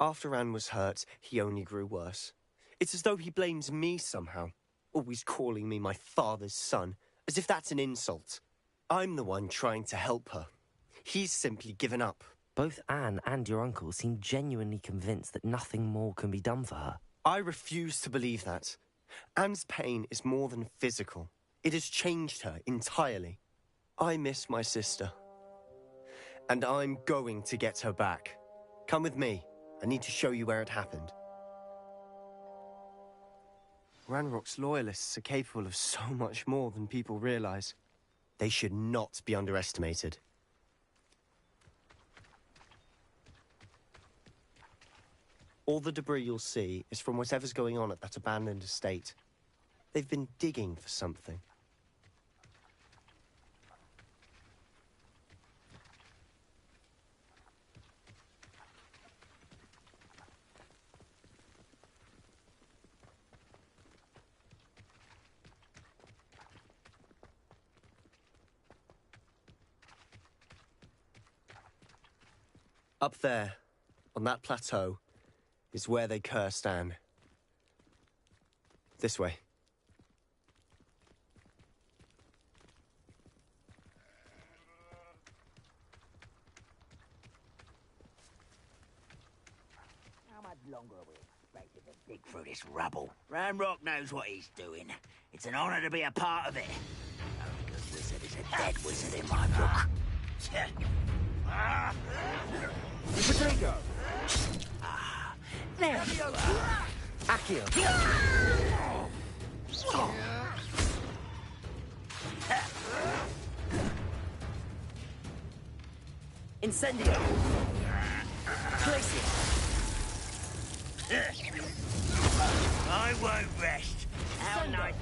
After Anne was hurt, he only grew worse. It's as though he blames me somehow, always calling me my father's son, as if that's an insult. I'm the one trying to help her. He's simply given up. Both Anne and your uncle seem genuinely convinced that nothing more can be done for her. I refuse to believe that. Anne's pain is more than physical. It has changed her entirely. I miss my sister. And I'm going to get her back. Come with me. I need to show you where it happened. Ranrock's loyalists are capable of so much more than people realize. They should not be underestimated. All the debris you'll see is from whatever's going on at that abandoned estate. They've been digging for something. Up there, on that plateau, is where they cursed Anne. This way. How much longer are we expected to dig through this rubble? Ranrock knows what he's doing. It's an honor to be a part of it. Only because wizard is a dead wizard in my book. Potato! There you are. Accio! Incendio! Place it! I won't rest. How nice.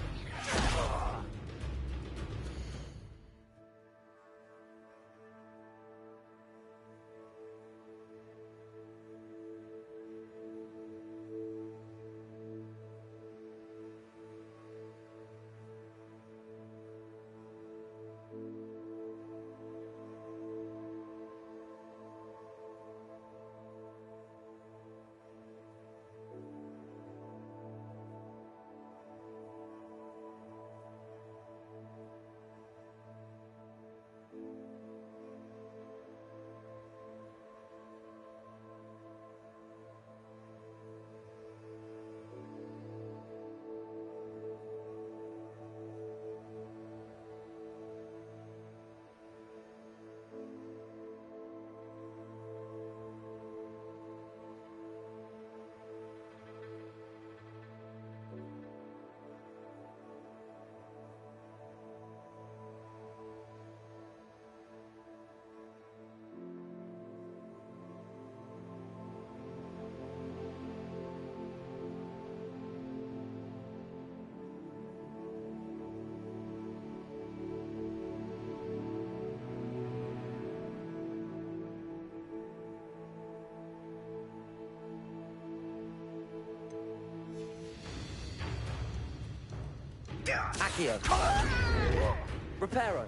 Accio. Reparo.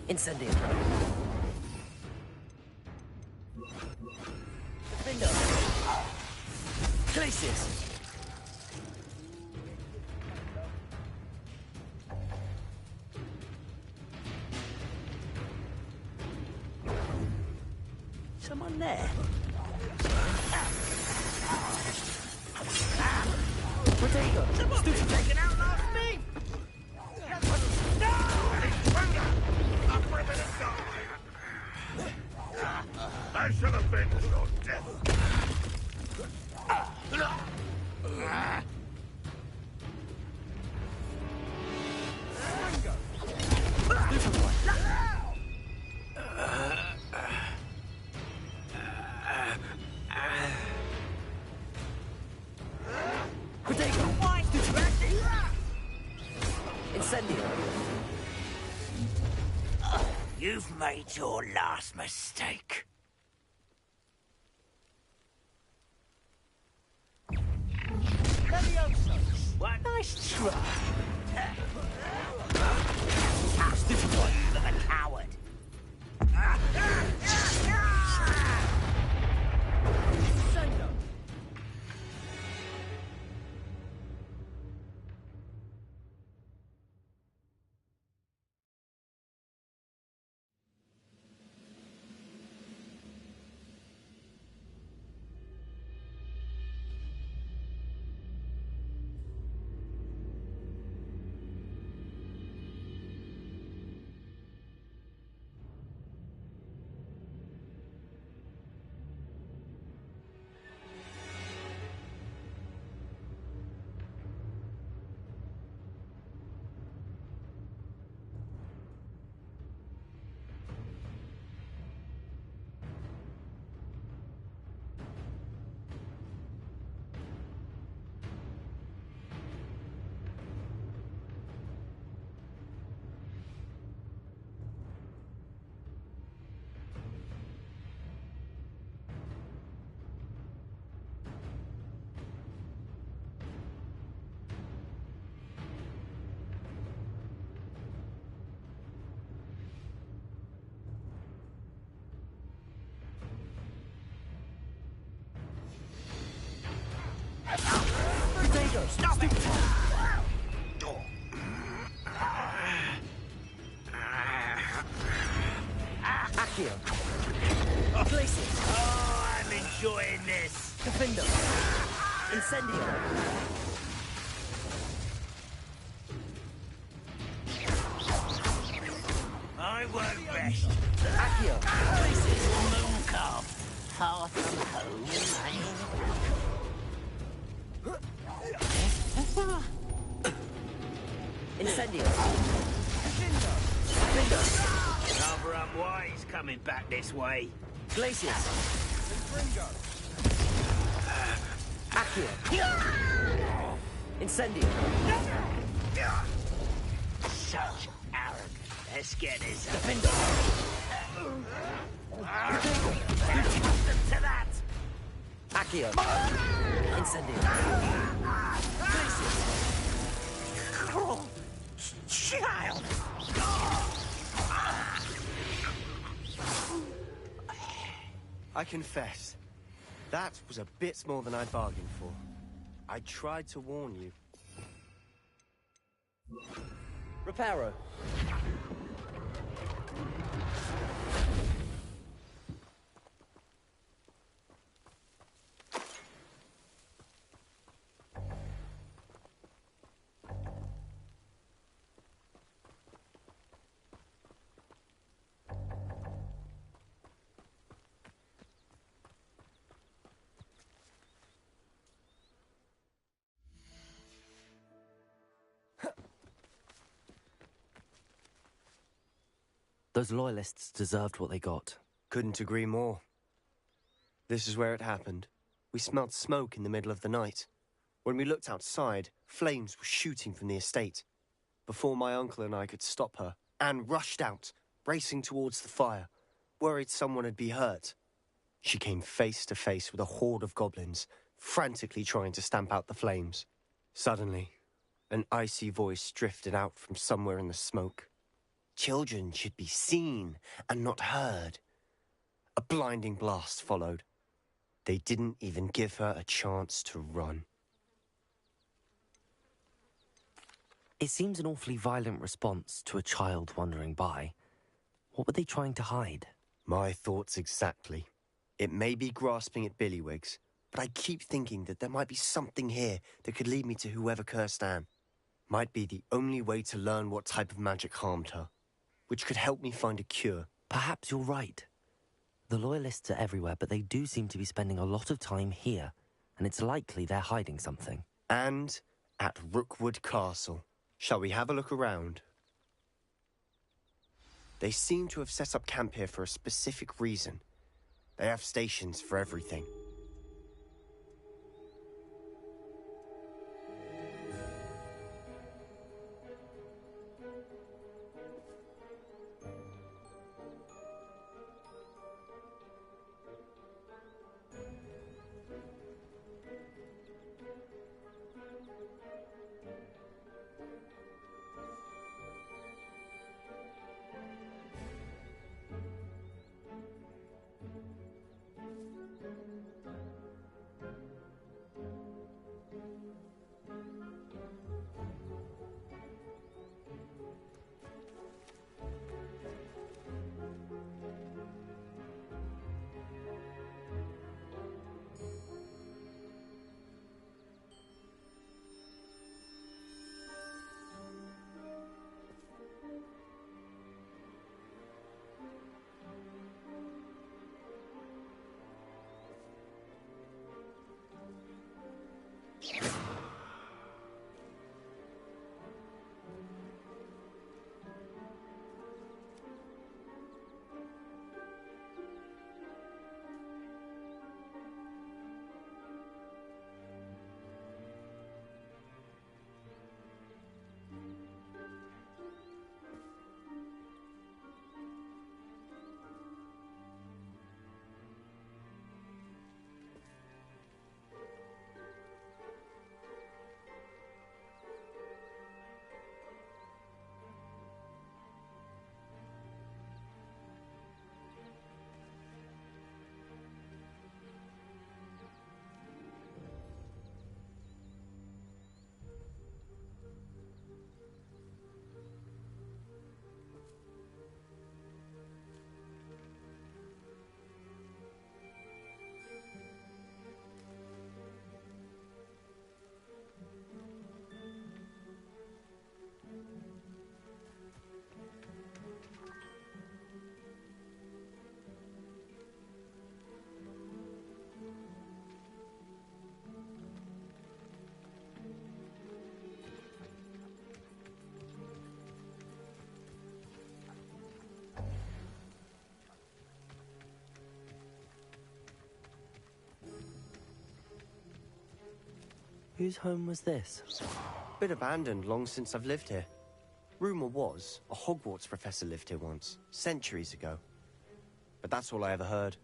Incendio. Defender. Glacius. Someone there? Potato! Someone's taken out last me! No! I'm ready to die! I should have been your death! You've made your last mistake. What nice try. Stupid, you little coward. Stop it! Accio. Glacius. Oh, I'm enjoying this. Defender. Incendio. I won't rest. Accio. Glacius. Mooncalf. Far from home, Incendio. Rather unwise coming back this way. Glacius. Accio. Incendio. Such arrogance. Let's get this. Defender. Accustomed to that. Accio. Incendio. Glacius. Cruel child. I confess, that was a bit more than I bargained for. I tried to warn you. Reparo. Those loyalists deserved what they got. Couldn't agree more. This is where it happened. We smelled smoke in the middle of the night. When we looked outside, flames were shooting from the estate. Before my uncle and I could stop her, Anne rushed out, racing towards the fire, worried someone would be hurt. She came face to face with a horde of goblins, frantically trying to stamp out the flames. Suddenly, An icy voice drifted out from somewhere in the smoke. Children should be seen and not heard. A blinding blast followed. They didn't even give her a chance to run. It seems an awfully violent response to a child wandering by. What were they trying to hide? My thoughts exactly. It may be grasping at Billywigs, but I keep thinking that there might be something here that could lead me to whoever cursed Anne. Might be the only way to learn what type of magic harmed her, which could help me find a cure. Perhaps you're right. The Loyalists are everywhere, but they do seem to be spending a lot of time here, and it's likely they're hiding something. And at Rookwood Castle. Shall we have a look around? They seem to have set up camp here for a specific reason. They have stations for everything. Whose home was this? Been abandoned long since I've lived here. Rumour was, a Hogwarts professor lived here once, centuries ago. But that's all I ever heard.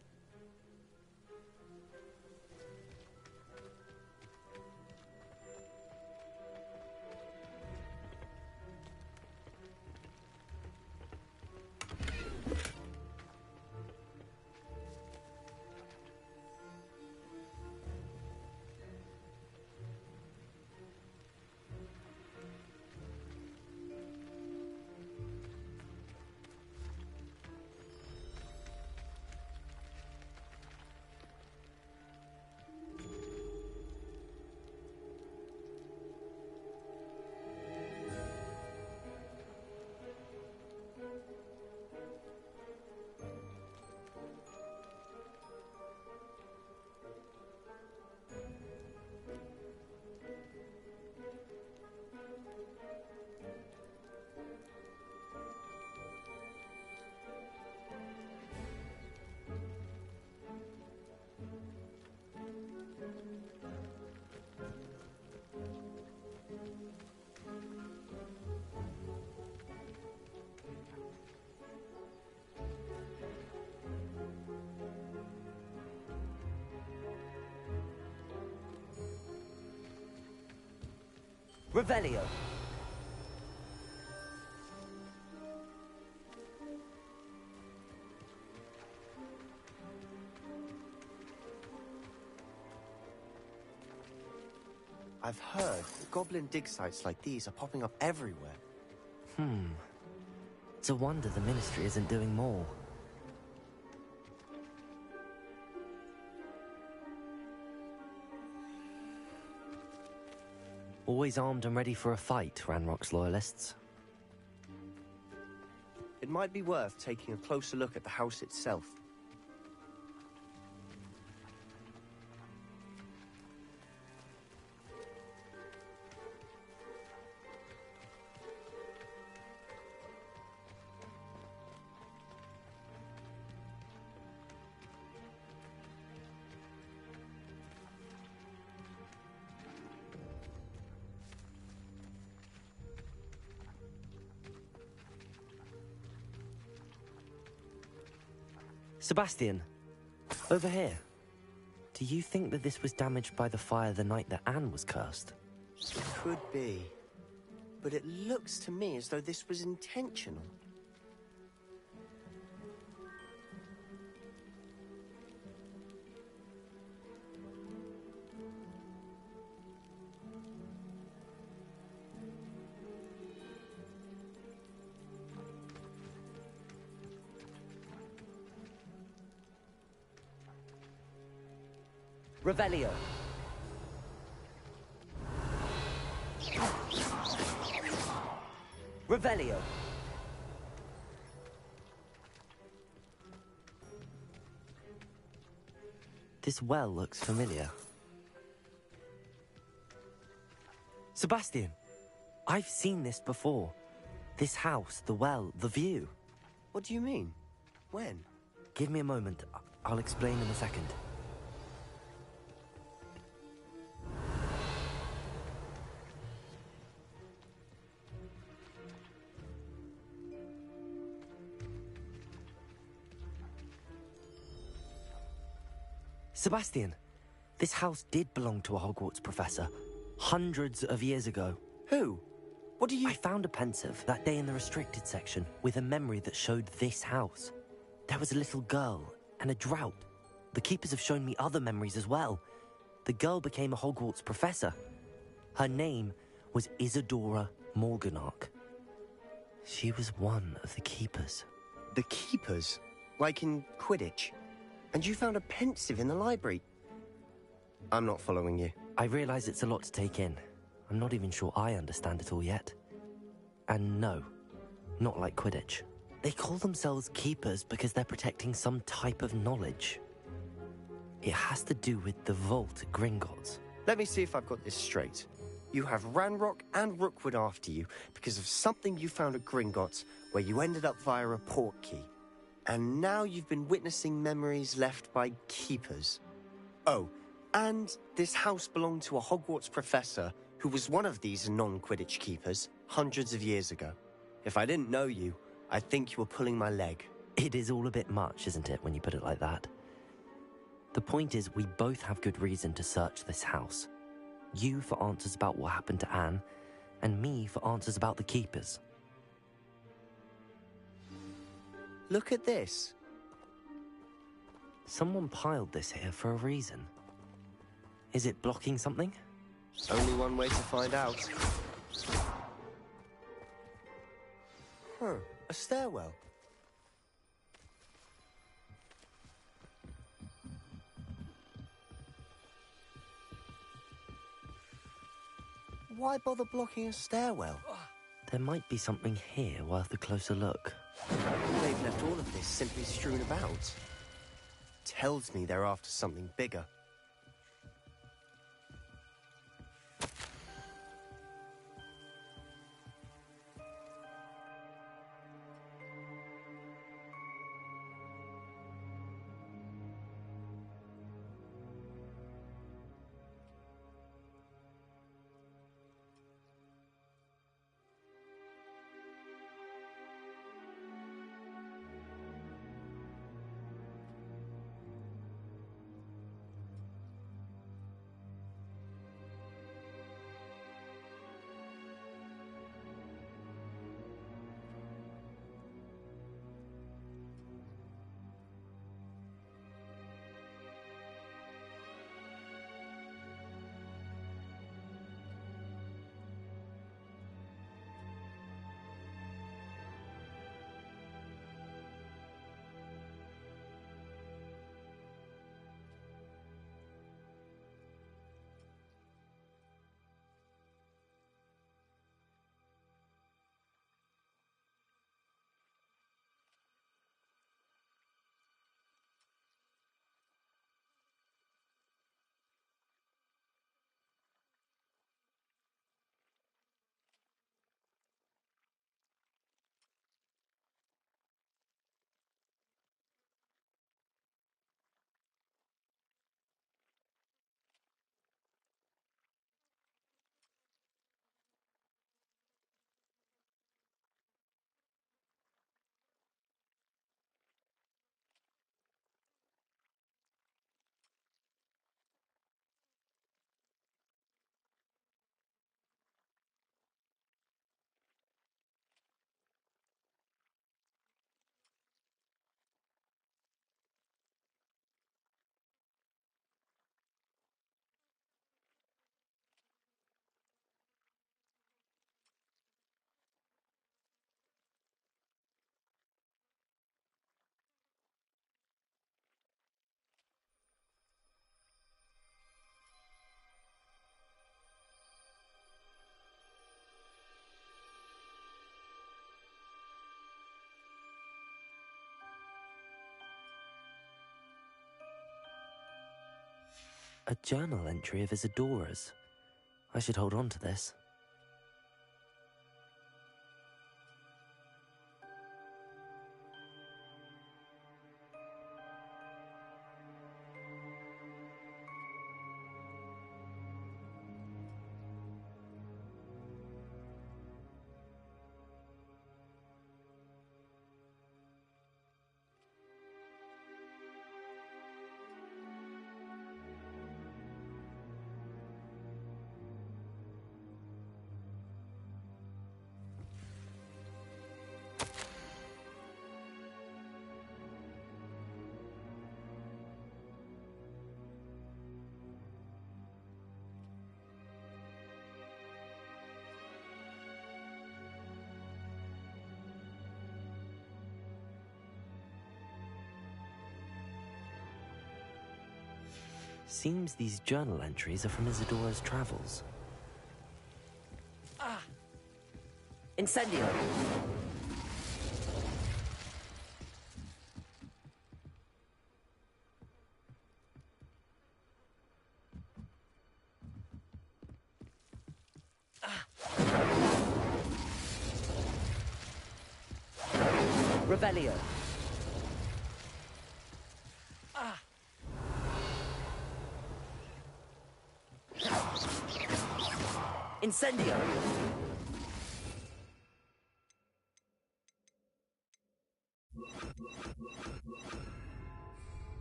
Revelio. I've heard that goblin dig sites like these are popping up everywhere. It's a wonder the Ministry isn't doing more. Always armed and ready for a fight, Ranrock's loyalists. It might be worth taking a closer look at the house itself. Sebastian, over here. Do you think that this was damaged by the fire the night that Anne was cursed? Could be. But it looks to me as though this was intentional. Revelio. Revelio. This well looks familiar. Sebastian, I've seen this before. This house, the well, the view. What do you mean? When? Give me a moment. I'll explain in a second. Sebastian, this house did belong to a Hogwarts professor, hundreds of years ago. Who? What do you— I found a pensive that day in the restricted section with a memory that showed this house. There was a little girl and a drought. The keepers have shown me other memories as well. The girl became a Hogwarts professor. Her name was Isadora Morganach. She was one of the keepers. The keepers? Like in Quidditch? And you found a pensive in the library? I'm not following you. I realize it's a lot to take in. I'm not even sure I understand it all yet. And no, not like Quidditch. They call themselves keepers because they're protecting some type of knowledge. It has to do with the vault at Gringotts. Let me see if I've got this straight. You have Ranrock and Rookwood after you because of something you found at Gringotts where you ended up via a port key. And now you've been witnessing memories left by keepers. Oh, and this house belonged to a Hogwarts professor who was one of these non-Quidditch keepers hundreds of years ago. If I didn't know you, I'd think you were pulling my leg. It is all a bit much, isn't it, when you put it like that? The point is, we both have good reason to search this house. You for answers about what happened to Anne, and me for answers about the keepers. Look at this. Someone piled this here for a reason. Is it blocking something? Only one way to find out. A stairwell. Why bother blocking a stairwell? There might be something here worth a closer look. They've left all of this simply strewn about. Tells me they're after something bigger. A journal entry of Isadora's. I should hold on to this. Seems these journal entries are from Isadora's travels. Ah! Incendio! Rebellion. Incendio!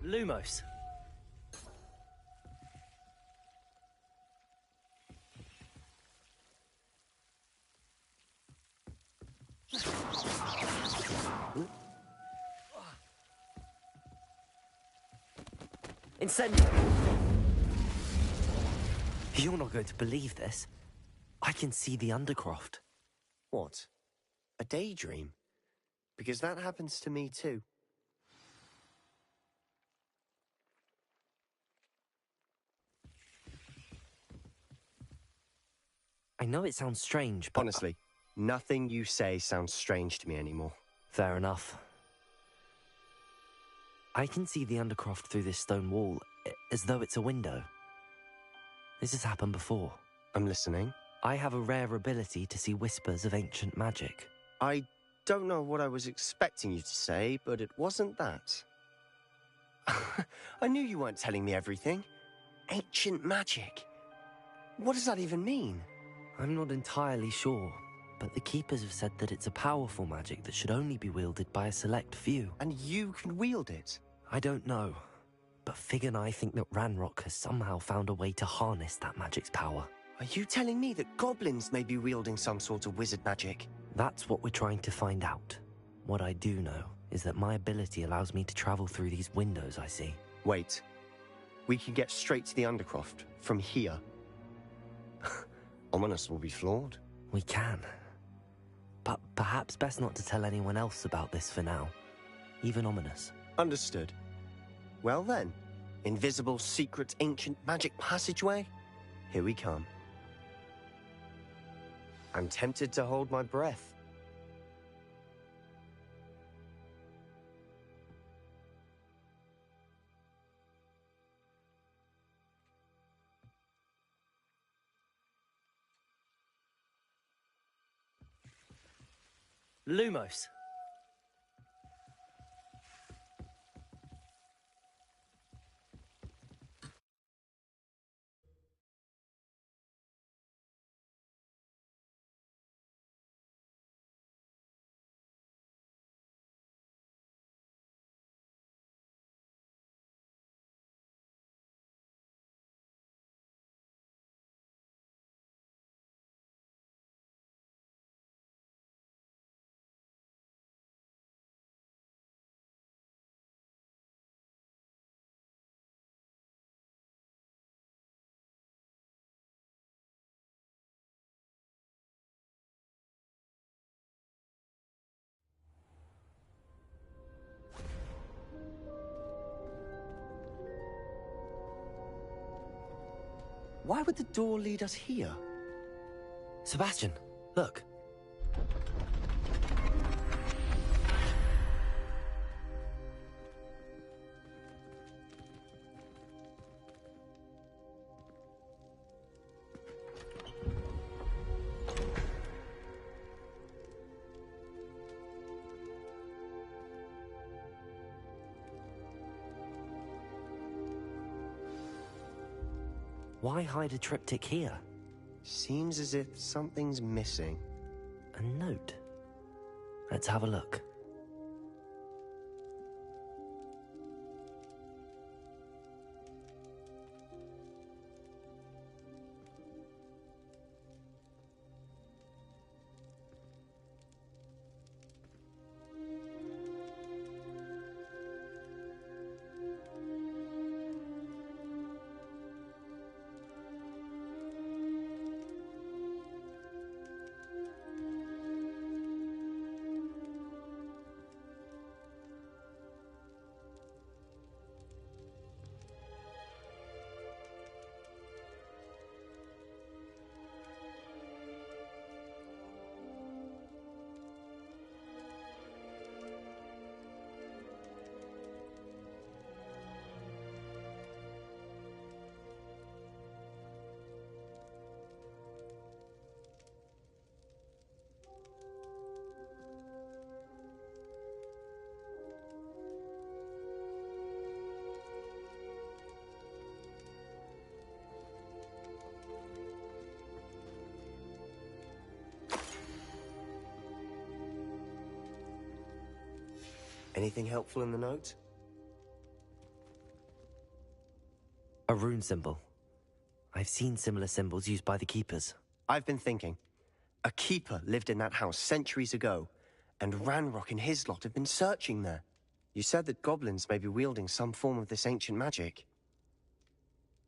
Lumos. Incendio! You're not going to believe this. I can see the Undercroft. What? A daydream? Because that happens to me too. I know it sounds strange, but... Honestly, nothing you say sounds strange to me anymore. Fair enough. I can see the Undercroft through this stone wall, as though it's a window. This has happened before. I'm listening. I have a rare ability to see whispers of ancient magic. I don't know what I was expecting you to say, but it wasn't that. I knew you weren't telling me everything. Ancient magic. What does that even mean? I'm not entirely sure, but the Keepers have said that it's a powerful magic that should only be wielded by a select few. And you can wield it? I don't know, but Fig and I think that Ranrock has somehow found a way to harness that magic's power. Are you telling me that goblins may be wielding some sort of wizard magic? That's what we're trying to find out. What I do know is that my ability allows me to travel through these windows I see. Wait. We can get straight to the Undercroft from here. Ominous will be flawed. We can. But perhaps best not to tell anyone else about this for now. Even Ominous. Understood. Well then, invisible, secret, ancient magic passageway? Here we come. I'm tempted to hold my breath. Lumos. Why would the door lead us here? Sebastian, look. Why hide a triptych here? Seems as if something's missing. A note. Let's have a look. Anything helpful in the note? A rune symbol. I've seen similar symbols used by the keepers. I've been thinking. A keeper lived in that house centuries ago, and Ranrock and his lot have been searching there. You said that goblins may be wielding some form of this ancient magic.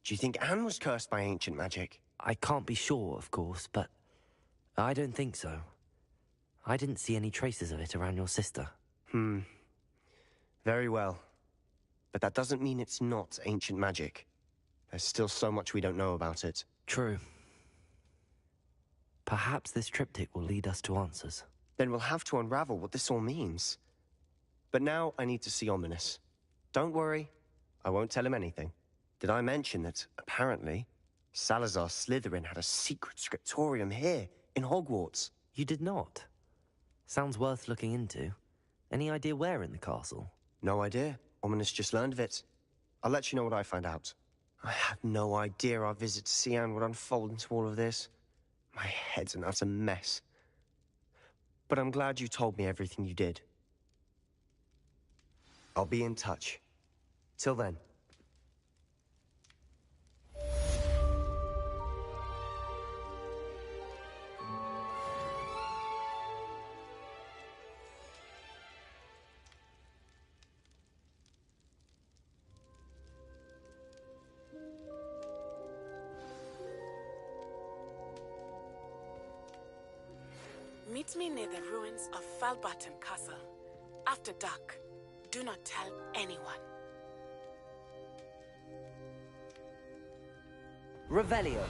Do you think Anne was cursed by ancient magic? I can't be sure, of course, but I don't think so. I didn't see any traces of it around your sister. Very well. But that doesn't mean it's not ancient magic. There's still so much we don't know about it. True. Perhaps this triptych will lead us to answers. Then we'll have to unravel what this all means. But now I need to see Ominous. Don't worry, I won't tell him anything. Did I mention that, apparently, Salazar Slytherin had a secret scriptorium here, in Hogwarts? You did not? Sounds worth looking into. Any idea where in the castle? No idea. Ominous just learned of it. I'll let you know what I find out. I had no idea our visit to Cian would unfold into all of this. My head's an utter mess. But I'm glad you told me everything you did. I'll be in touch. Till then. Meet me near the ruins of Falbarton Castle. After dark. Do not tell anyone. Revelio.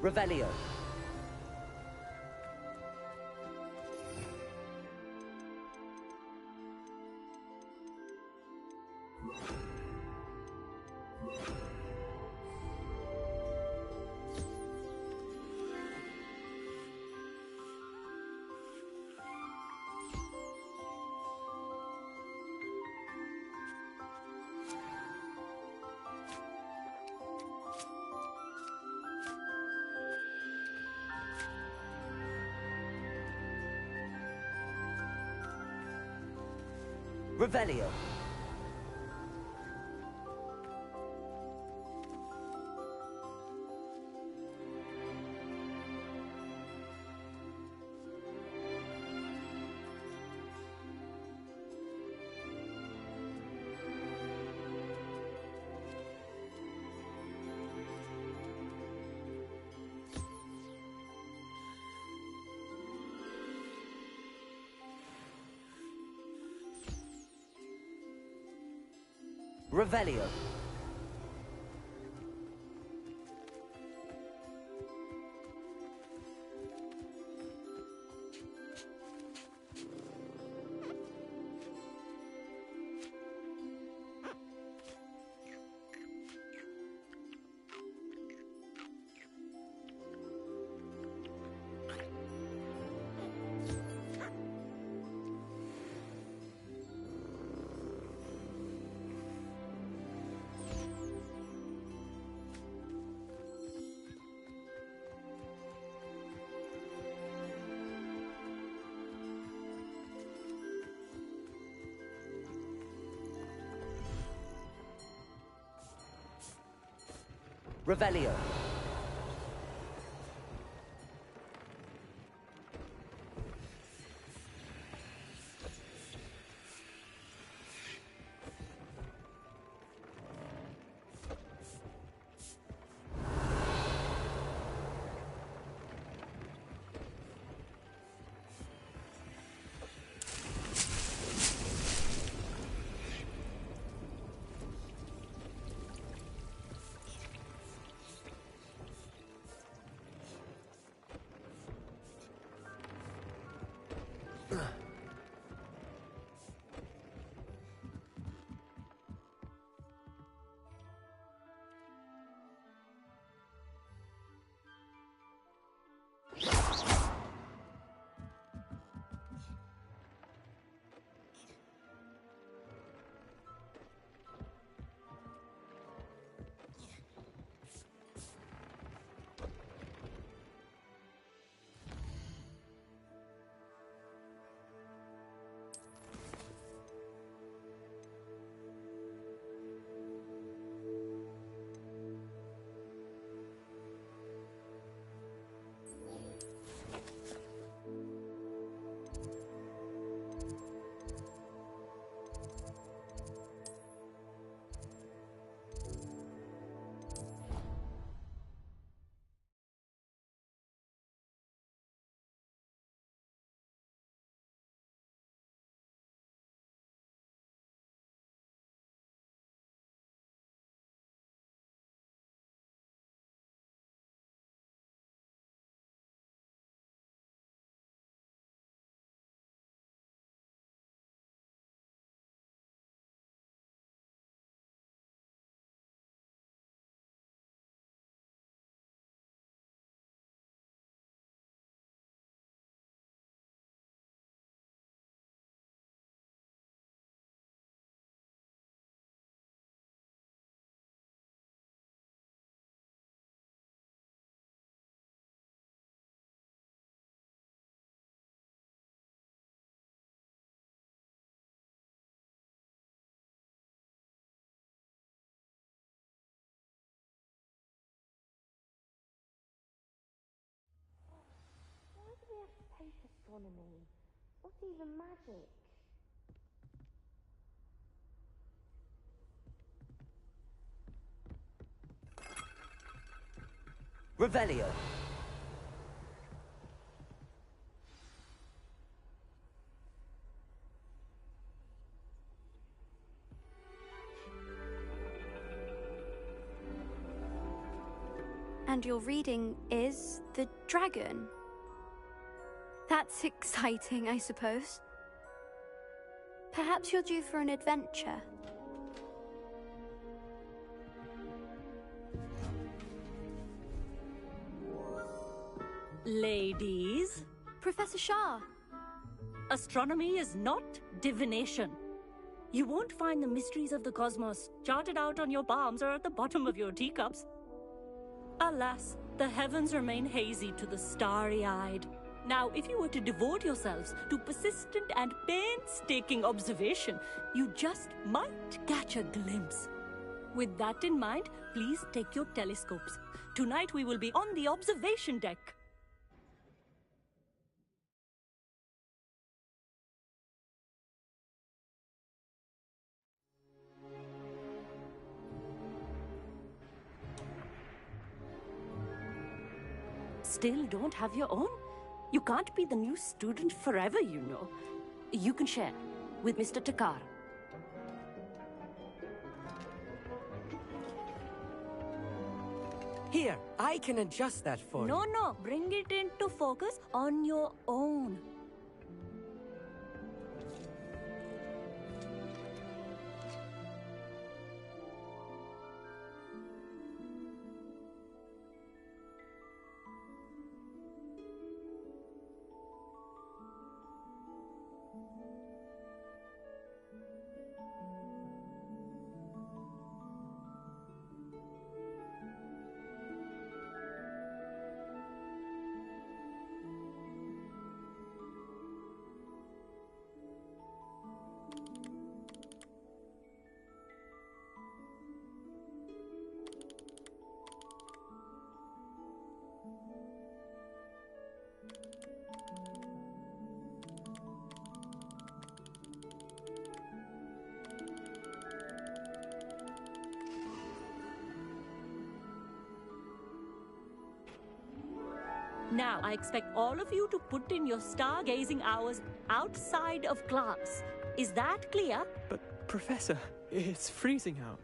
Revelio. Revelio. Revelio. Revelio. Astronomy. What's even magic? Revelio. Andrew you're reading is the dragon. That's exciting, I suppose. Perhaps you're due for an adventure. Ladies. Professor Shah. Astronomy is not divination. You won't find the mysteries of the cosmos charted out on your palms or at the bottom of your teacups. Alas, the heavens remain hazy to the starry-eyed. Now, if you were to devote yourselves to persistent and painstaking observation, you just might catch a glimpse. With that in mind, please take your telescopes. Tonight we will be on the observation deck. Still don't have your own? You can't be the new student forever, you know. You can share with Mr. Takar. Here, I can adjust that for you. No, bring it into focus on your own. Now, I expect all of you to put in your stargazing hours outside of class. Is that clear? But, Professor, it's freezing out.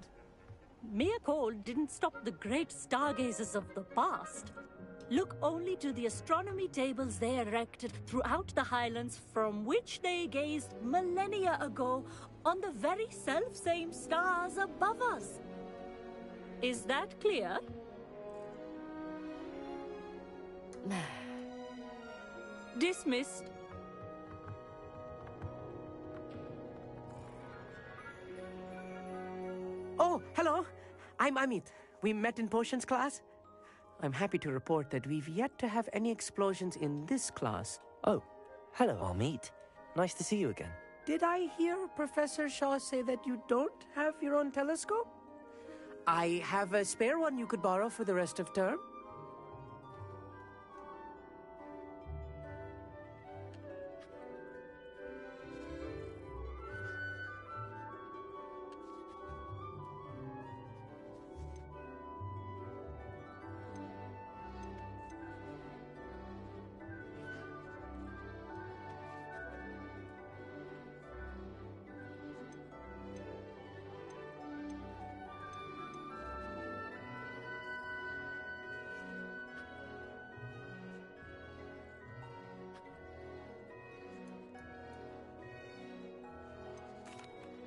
Mere cold didn't stop the great stargazers of the past. Look only to the astronomy tables they erected throughout the highlands from which they gazed millennia ago on the very self-same stars above us. Is that clear? Dismissed. Oh, hello. I'm Amit. We met in potions class. I'm happy to report that we've yet to have any explosions in this class. Oh, hello, Amit. Nice to see you again. Did I hear Professor Shaw say that you don't have your own telescope? I have a spare one you could borrow for the rest of term.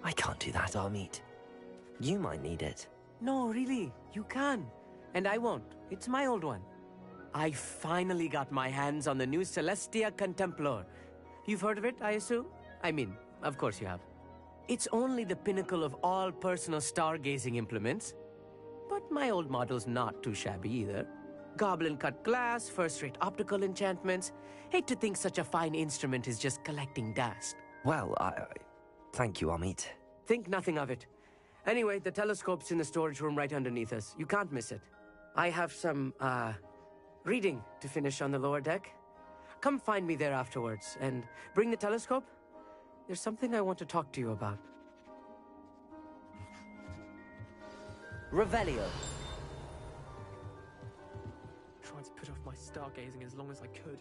I can't do that, Amit. You might need it. No, really, you can. And I won't. It's my old one. I finally got my hands on the new Celestia Contemplar. You've heard of it, I assume? I mean, of course you have. It's only the pinnacle of all personal stargazing implements. But my old model's not too shabby either. Goblin-cut glass, first-rate optical enchantments. Hate to think such a fine instrument is just collecting dust. Well, thank you, Amit. Think nothing of it. Anyway, the telescope's in the storage room right underneath us. You can't miss it. I have some, reading to finish on the lower deck. Come find me there afterwards, and bring the telescope. There's something I want to talk to you about. Revelio. Tried to put off my stargazing as long as I could.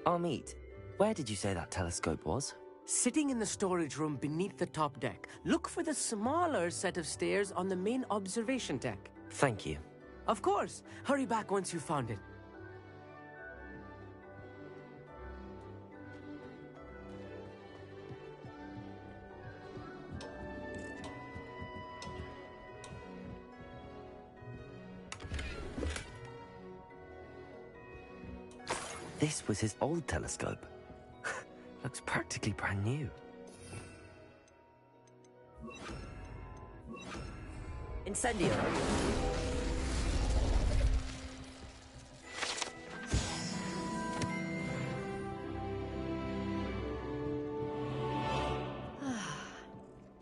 Amit, where did you say that telescope was? Sitting in the storage room beneath the top deck. Look for the smaller set of stairs on the main observation deck. Thank you. Of course. Hurry back once you've found it. This was his old telescope. Looks practically brand new. Incendio!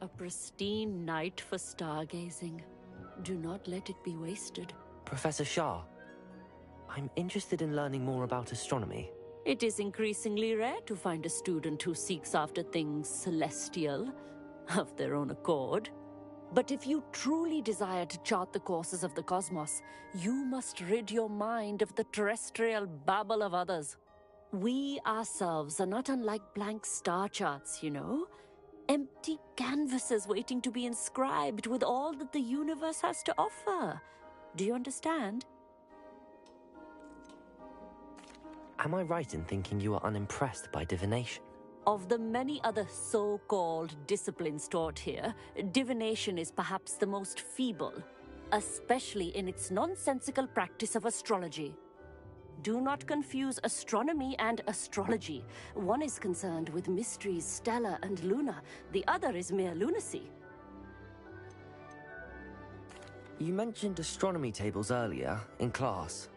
A pristine night for stargazing. Do not let it be wasted. Professor Shah, I'm interested in learning more about astronomy. It is increasingly rare to find a student who seeks after things celestial, of their own accord. But if you truly desire to chart the courses of the cosmos, you must rid your mind of the terrestrial babble of others. We ourselves are not unlike blank star charts, you know? Empty canvases waiting to be inscribed with all that the universe has to offer. Do you understand? Am I right in thinking you are unimpressed by divination? Of the many other so-called disciplines taught here, divination is perhaps the most feeble, especially in its nonsensical practice of astrology. Do not confuse astronomy and astrology. One is concerned with mysteries stellar and lunar, the other is mere lunacy. You mentioned astronomy tables earlier, in class.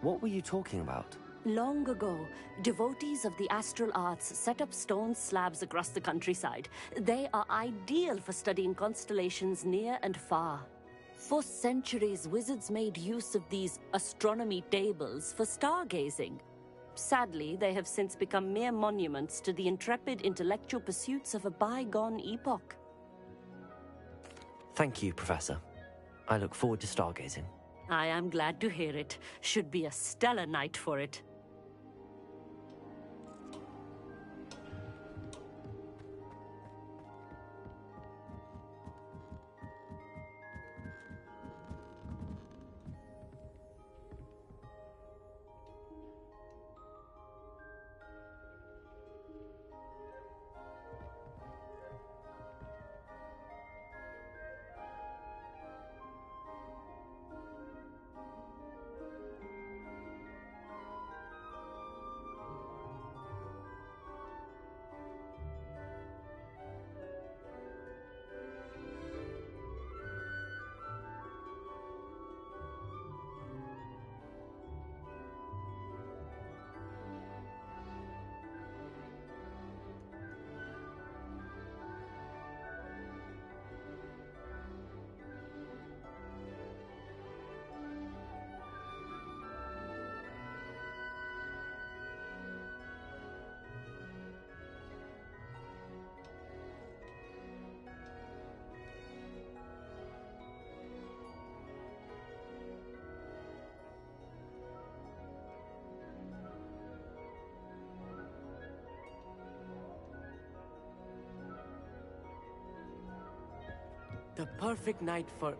What were you talking about? Long ago, devotees of the astral arts set up stone slabs across the countryside. They are ideal for studying constellations near and far. For centuries, wizards made use of these astronomy tables for stargazing. Sadly, they have since become mere monuments to the intrepid intellectual pursuits of a bygone epoch. Thank you, Professor. I look forward to stargazing. I am glad to hear it. Should be a stellar night for it. The perfect night for...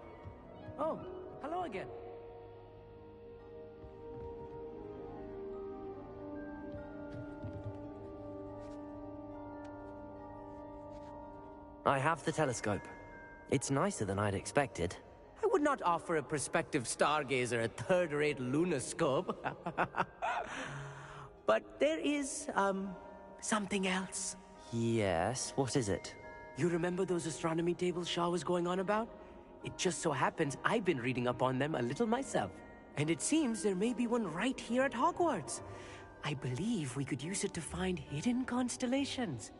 Oh, hello again. I have the telescope. It's nicer than I'd expected. I would not offer a prospective stargazer a third-rate lunoscope. But there is, something else. Yes, what is it? You remember those astronomy tables Shaw was going on about? It just so happens I've been reading up on them a little myself. And it seems there may be one right here at Hogwarts. I believe we could use it to find hidden constellations.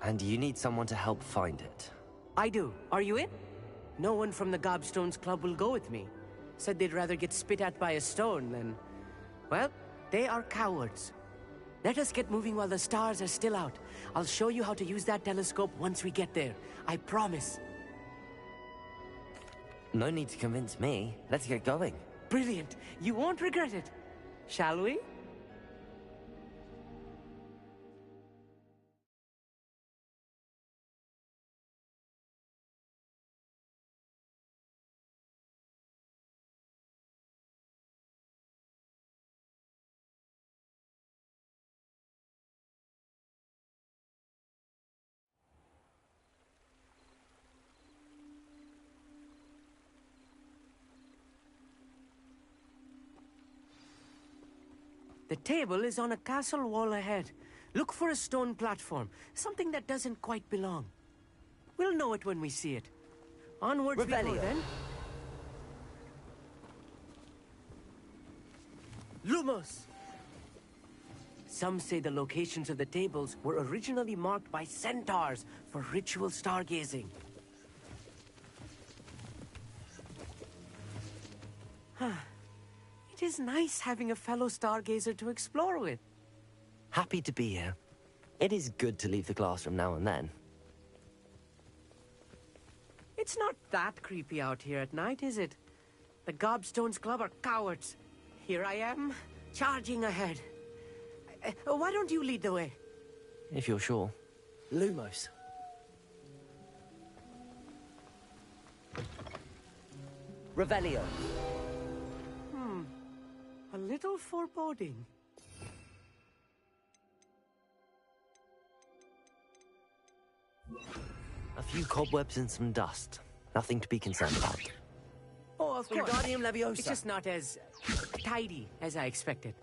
And you need someone to help find it. I do. Are you in? No one from the Gobstones Club will go with me. Said they'd rather get spit at by a stone than... Well, they are cowards. Let us get moving while the stars are still out. I'll show you how to use that telescope once we get there. I promise. No need to convince me. Let's get going. Brilliant. You won't regret it. Shall we? The table is on a castle wall ahead. Look for a stone platform, something that doesn't quite belong. We'll know it when we see it. Onwards we go then. Lumos! Some say the locations of the tables were originally marked by centaurs for ritual stargazing. It is nice having a fellow stargazer to explore with. Happy to be here. It is good to leave the classroom now and then. It's not that creepy out here at night, is it? The Gobstones Club are cowards. Here I am, charging ahead. Why don't you lead the way? If you're sure. Lumos. Revelio. A little foreboding. A few cobwebs and some dust. Nothing to be concerned about. Oh, of course. Wingardium Leviosa. It's just not as tidy as I expected.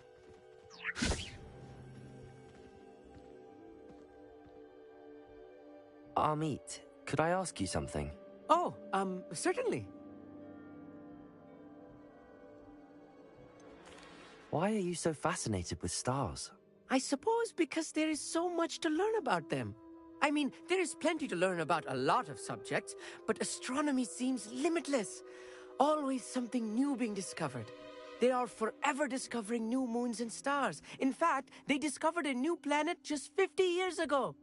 Amit, could I ask you something? Oh, certainly. Why are you so fascinated with stars? I suppose because there is so much to learn about them. I mean, there is plenty to learn about a lot of subjects, but astronomy seems limitless. Always something new being discovered. They are forever discovering new moons and stars. In fact, they discovered a new planet just 50 years ago.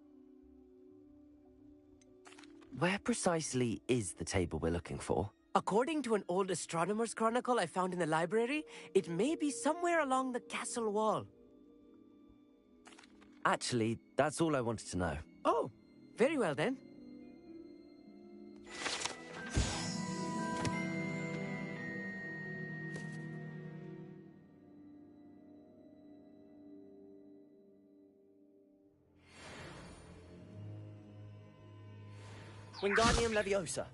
Where precisely is the table we're looking for? According to an old astronomer's chronicle I found in the library, it may be somewhere along the castle wall. Actually, that's all I wanted to know. Oh, very well then. Wingardium Leviosa.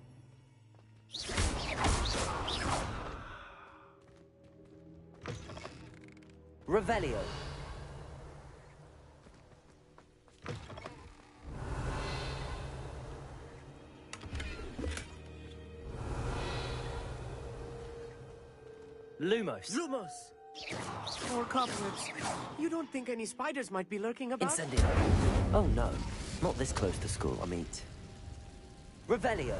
Revelio. Lumos. Lumos! Poor cobwebs. You don't think any spiders might be lurking about? Incendio. Oh no, not this close to school, Amit. Revelio.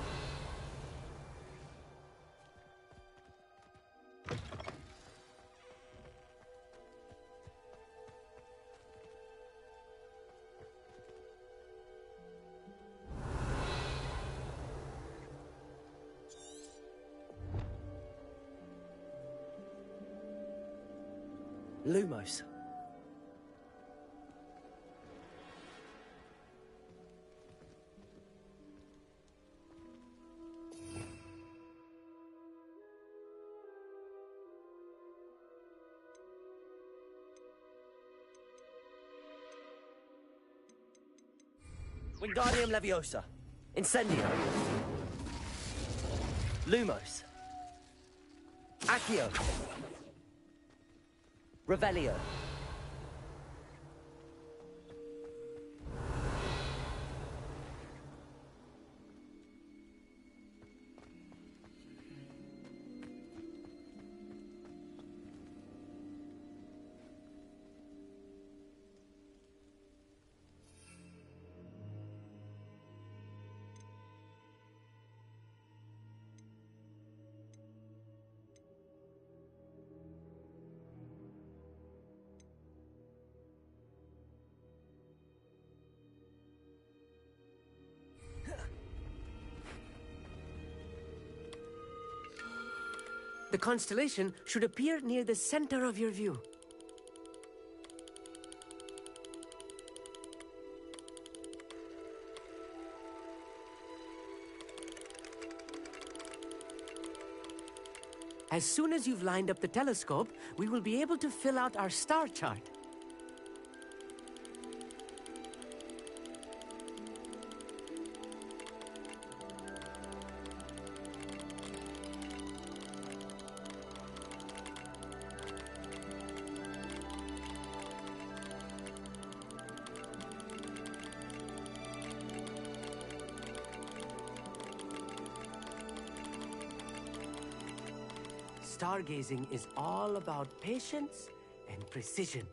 Lumos. Wingardium Leviosa. Incendio. Lumos. Accio. Revelio. The constellation should appear near the center of your view. As soon as you've lined up the telescope, we will be able to fill out our star chart. stargazing is all about patience and precision.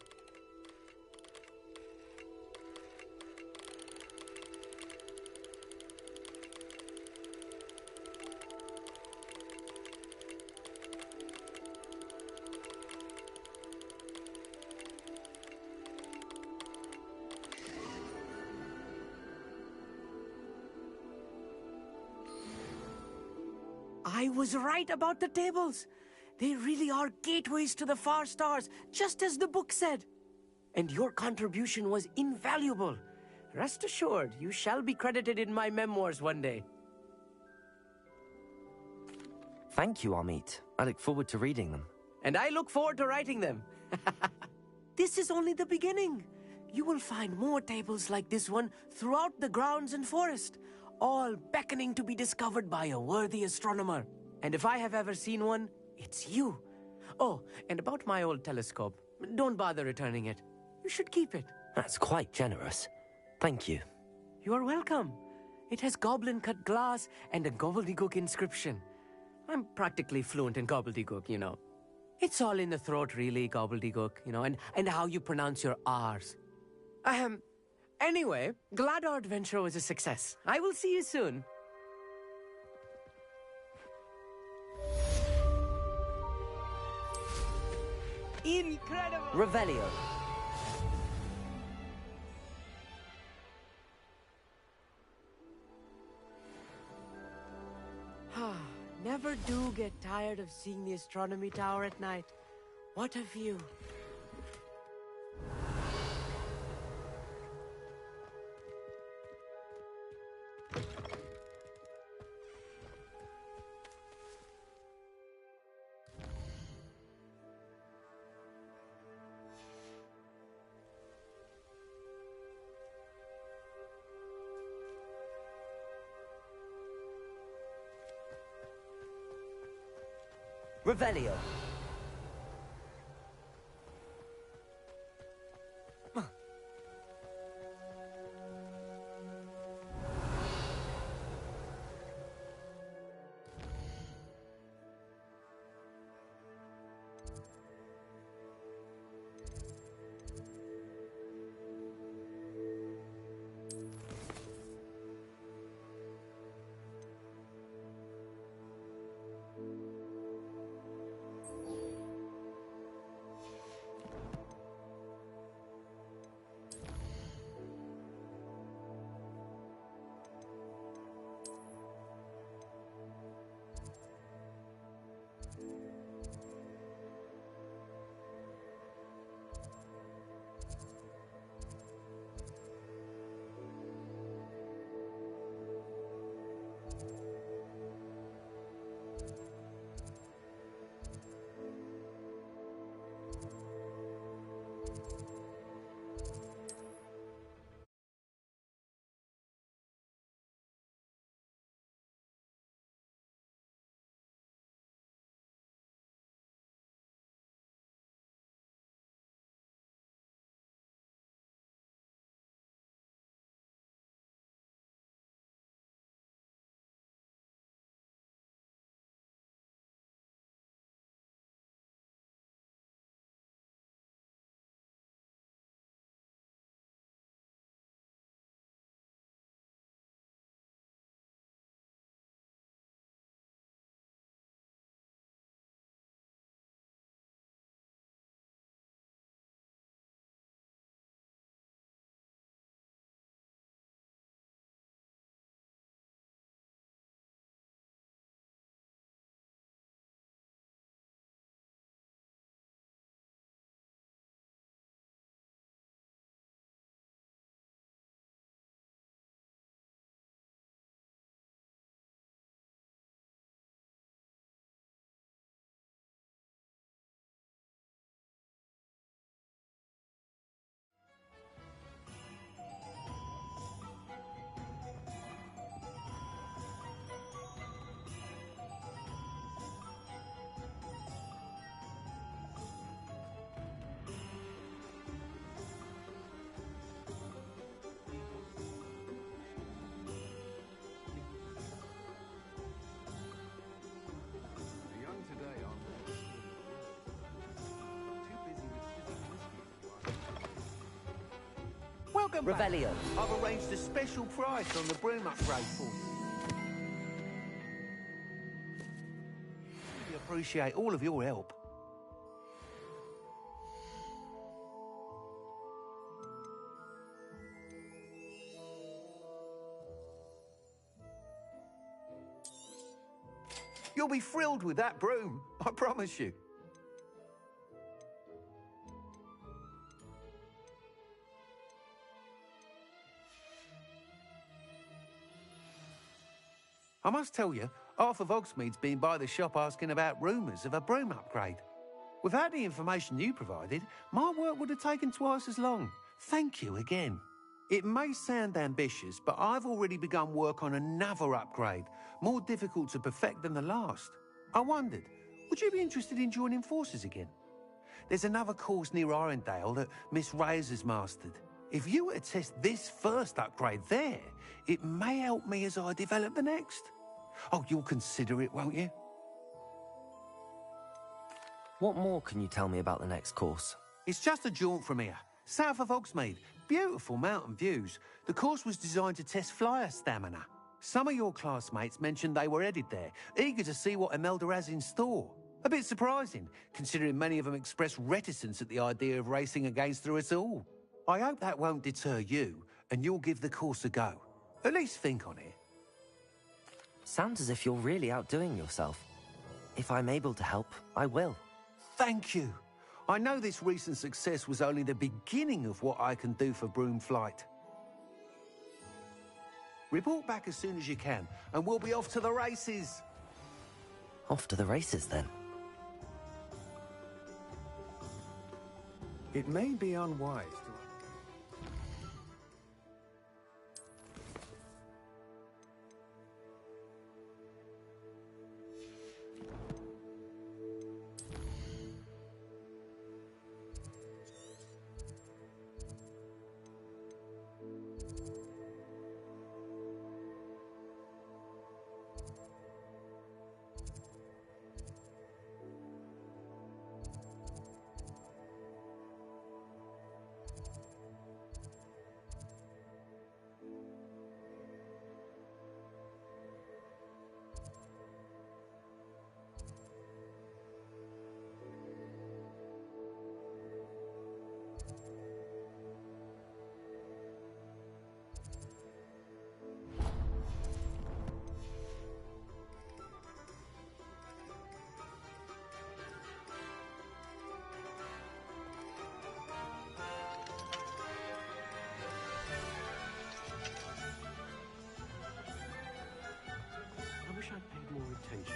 I was right about the tables. They really are gateways to the far stars, just as the book said. And your contribution was invaluable. Rest assured, you shall be credited in my memoirs one day. Thank you, Amit. I look forward to reading them. And I look forward to writing them. This is only the beginning. You will find more tables like this one throughout the grounds and forest, all beckoning to be discovered by a worthy astronomer. And if I have ever seen one, it's you. Oh, and about my old telescope, don't bother returning it. You should keep it. That's quite generous. Thank you. You are welcome. It has goblin-cut glass and a gobbledygook inscription. I'm practically fluent in gobbledygook, you know. It's all in the throat, really, gobbledygook, you know, and how you pronounce your R's. Anyway, glad our adventure was a success. I will see you soon. Incredible! Revelio. Never do get tired of seeing the astronomy tower at night. What a view. Revelio. Welcome back. Revelio. I've arranged a special price on the broom upgrade for you. We appreciate all of your help. You'll be thrilled with that broom, I promise you. I must tell you, half of Hogsmeade's been by the shop asking about rumours of a broom upgrade. Without the information you provided, my work would have taken twice as long. Thank you again. It may sound ambitious, but I've already begun work on another upgrade, more difficult to perfect than the last. I wondered, would you be interested in joining forces again? There's another course near Arendelle that Miss Reyes has mastered. If you were to test this first upgrade there, it may help me as I develop the next. Oh, you'll consider it, won't you? What more can you tell me about the next course? It's just a jaunt from here, south of Hogsmeade. Beautiful mountain views. The course was designed to test flyer stamina. Some of your classmates mentioned they were headed there, eager to see what Imelda has in store. A bit surprising, considering many of them expressed reticence at the idea of racing against her at all. I hope that won't deter you, and you'll give the course a go. At least think on it. Sounds as if you're really outdoing yourself. If I'm able to help, I will. Thank you. I know this recent success was only the beginning of what I can do for Broom Flight. Report back as soon as you can, and we'll be off to the races. Off to the races, then. It may be unwise to... I wish I'd paid more attention.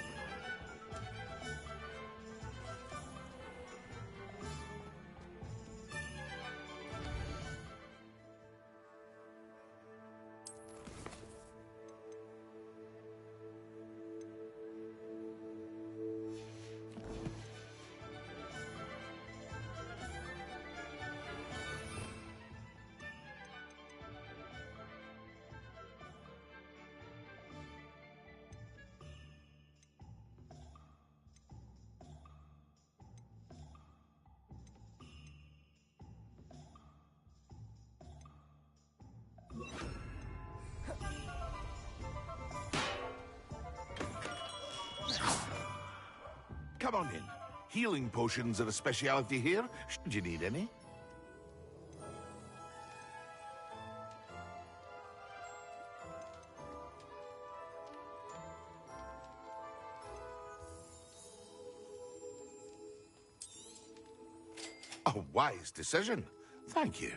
Come on in. Healing potions are a speciality here, should you need any. A wise decision. Thank you.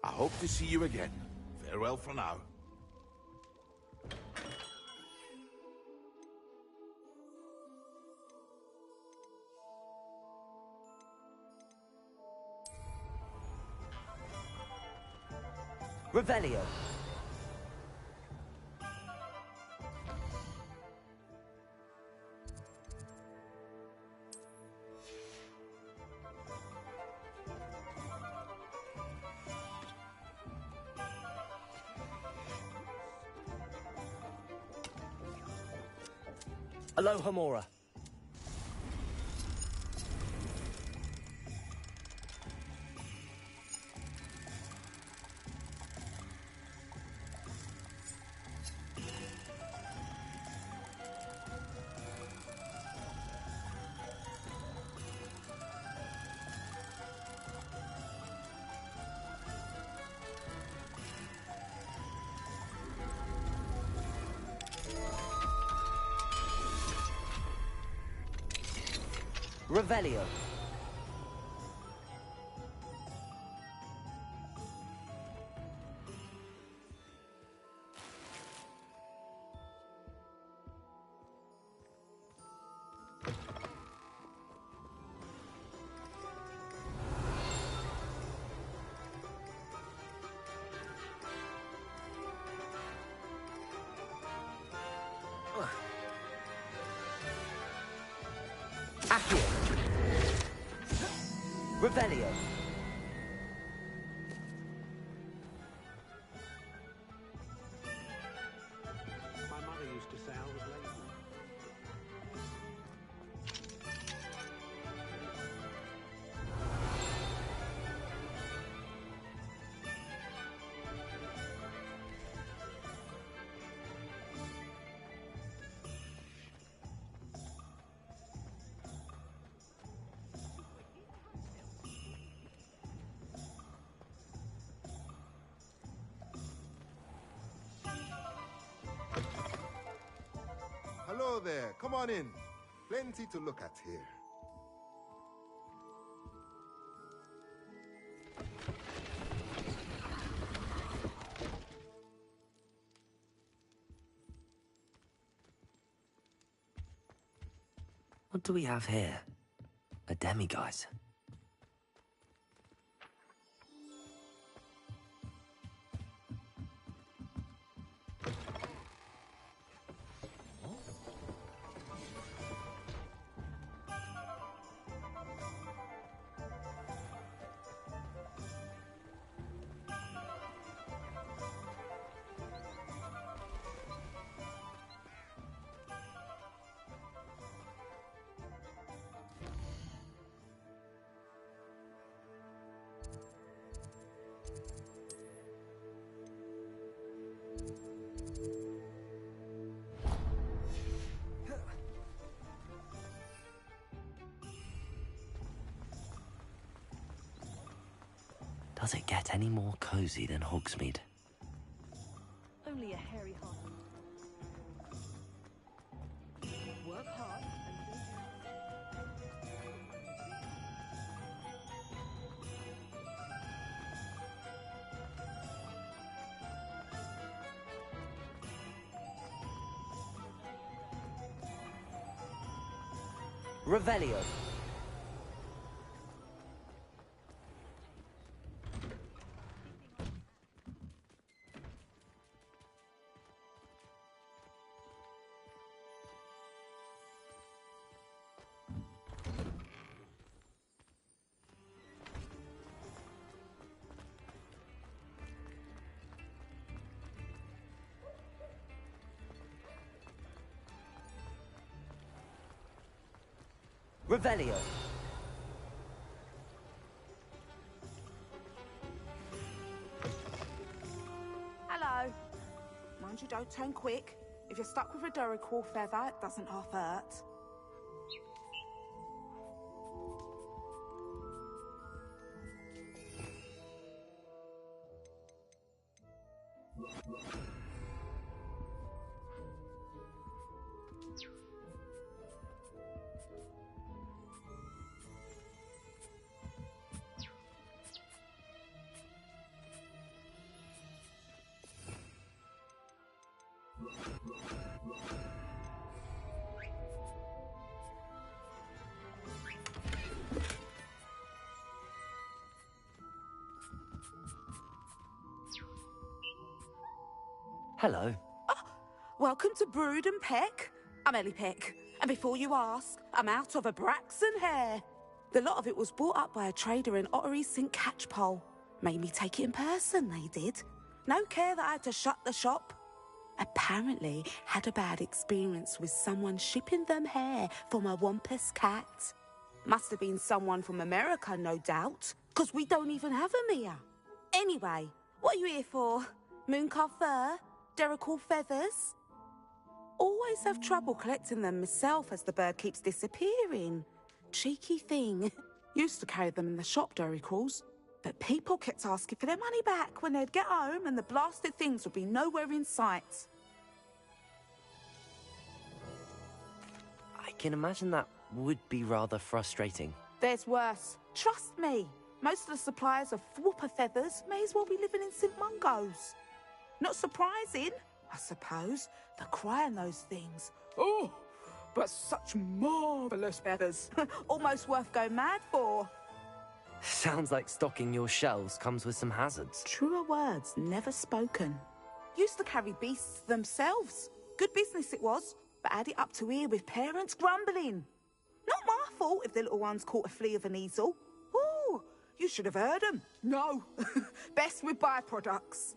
I hope to see you again. Farewell for now. Revelio. Aloha Mora. Revelio. Accio. Revelio. My mother used to say I was lazy. Hello there. Come on in. Plenty to look at here. What do we have here? A demiguise. Does it get any more cozy than Hogsmeade? Only a hairy heart. Work hard. Revelio. Revelio. Hello. Mind you don't turn quick. If you're stuck with a Duracell feather, it doesn't half hurt. Hello. Welcome to Brood and Peck. I'm Ellie Peck. And before you ask, I'm out of a Braxton hair. The lot of it was bought up by a trader in Ottery St. Catchpole. Made me take it in person, they did. No care that I had to shut the shop. apparently had a bad experience with someone shipping them hair from a Wampus cat. Must have been someone from America, no doubt, because we don't even have them here. Anyway, what are you here for? Mooncarved fur? Derrickle feathers? Always have trouble collecting them myself as the bird keeps disappearing. Cheeky thing. Used to carry them in the shop, Derricles, but people kept asking for their money back when they'd get home and the blasted things would be nowhere in sight. I can imagine that would be rather frustrating. There's worse. Trust me. Most of the suppliers of whooper feathers may as well be living in St. Mungo's. Not surprising, I suppose, the cry on those things. Oh, but such marvellous feathers. Almost worth going mad for. Sounds like stocking your shelves comes with some hazards. Truer words never spoken. Used to carry beasts themselves. Good business it was, but add it up to here with parents grumbling. Not my fault if the little ones caught a flea of an easel. Ooh, you should have heard them. No, best with byproducts.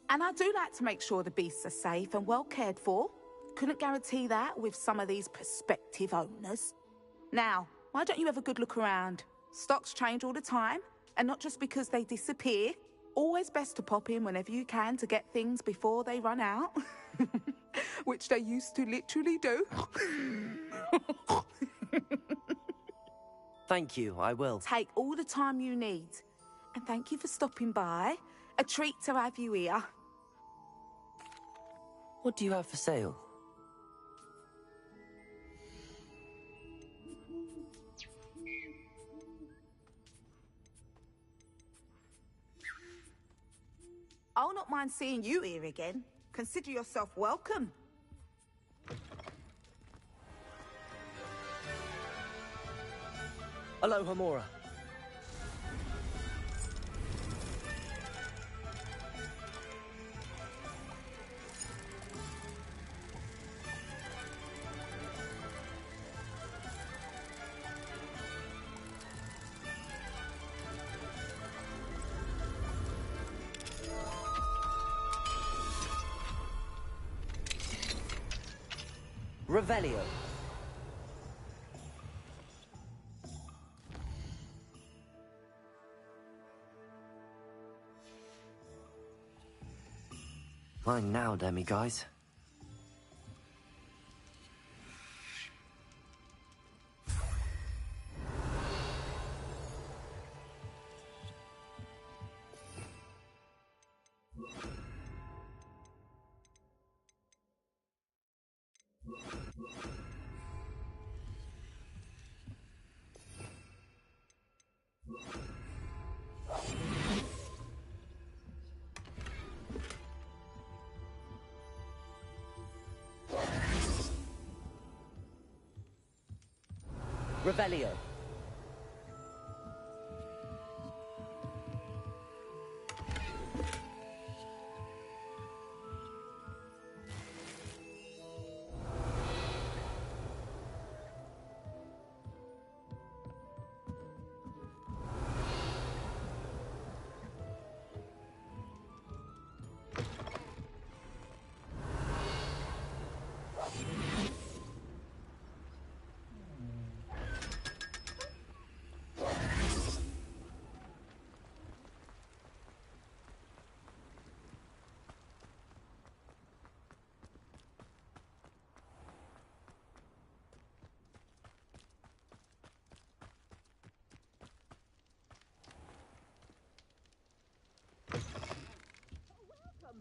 And I do like to make sure the beasts are safe and well cared for. Couldn't guarantee that with some of these prospective owners. Now, why don't you have a good look around? Stocks change all the time, and not just because they disappear. Always best to pop in whenever you can to get things before they run out. Which they used to literally do. Thank you, I will. Take all the time you need. And thank you for stopping by. A treat to have you here. What do you have for sale? I'll not mind seeing you here again. Consider yourself welcome. Aloha, Mora. Revelio. Fine now, demiguise. Revelio.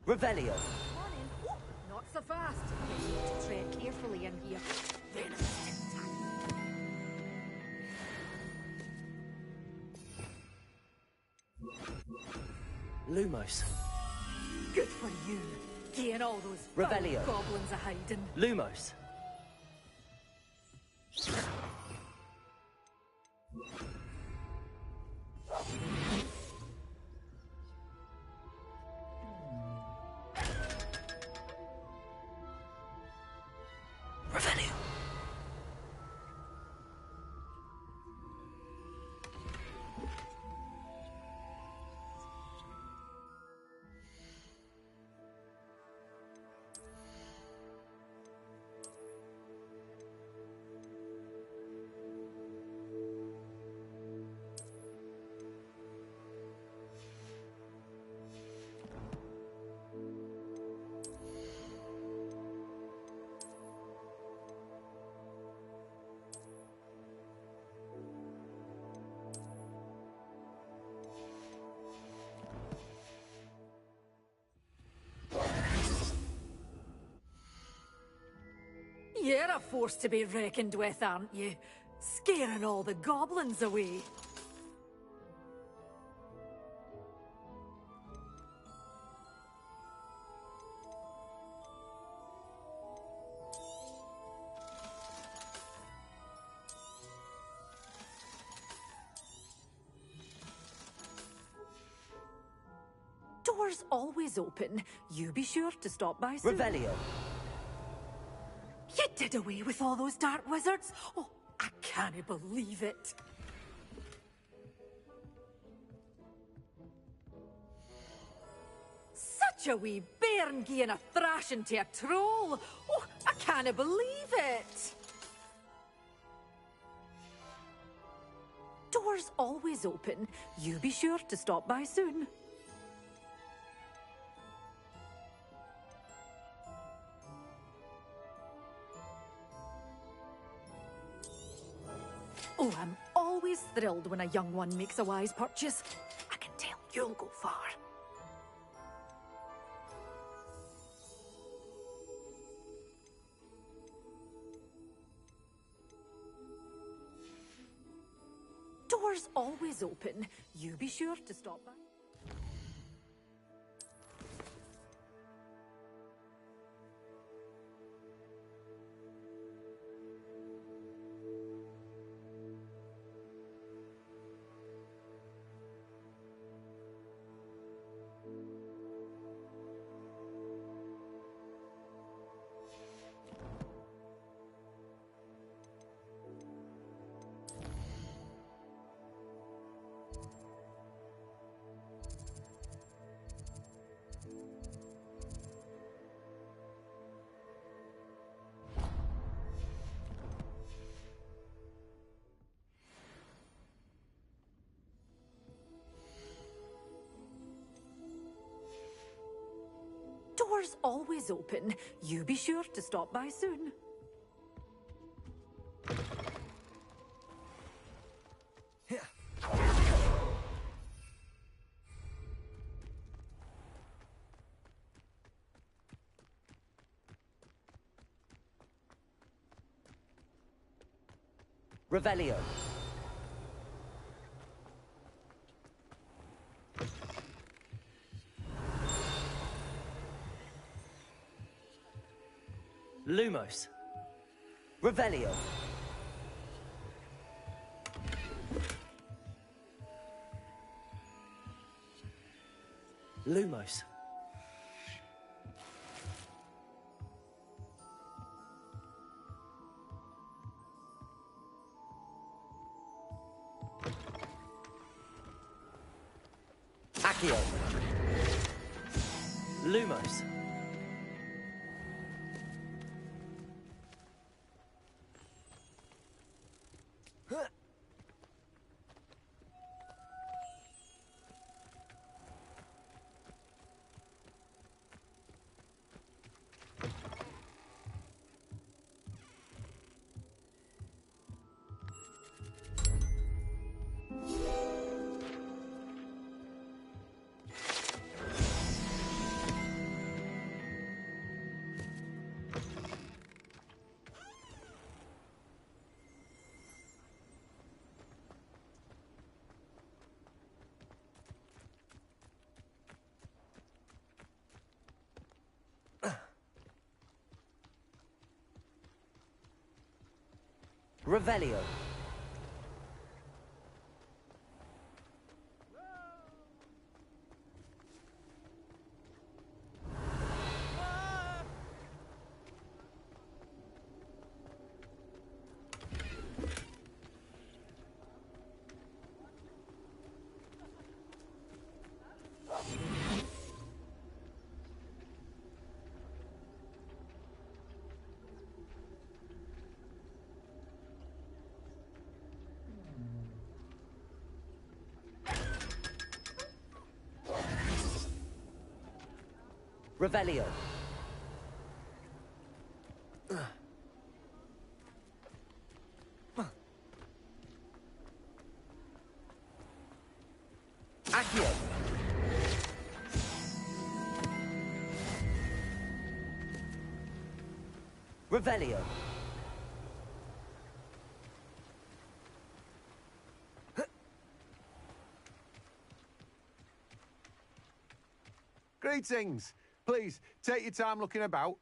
Revelio. Morning. Not so fast. You need to tread carefully in here. Lumos. Good for you. Getting all those Revelio. goblins a hiding. Lumos. Revelio. You're a force to be reckoned with, aren't you? Scaring all the goblins away. Doors always open. You be sure to stop by soon. Revelio. You did away with all those dark wizards? Oh, I can't believe it. Such a wee bairn gieing a thrashing to a troll. Oh, I can't believe it. Doors always open. You be sure to stop by soon. Oh, I'm always thrilled when a young one makes a wise purchase. I can tell you'll go far. Doors always open. You be sure to stop by. Doors always open. You be sure to stop by soon. Revelio. Lumos. Revelio. Lumos. Accio. Lumos. Revelio. Revelio. Accio. Revelio. Greetings. Please, take your time looking about.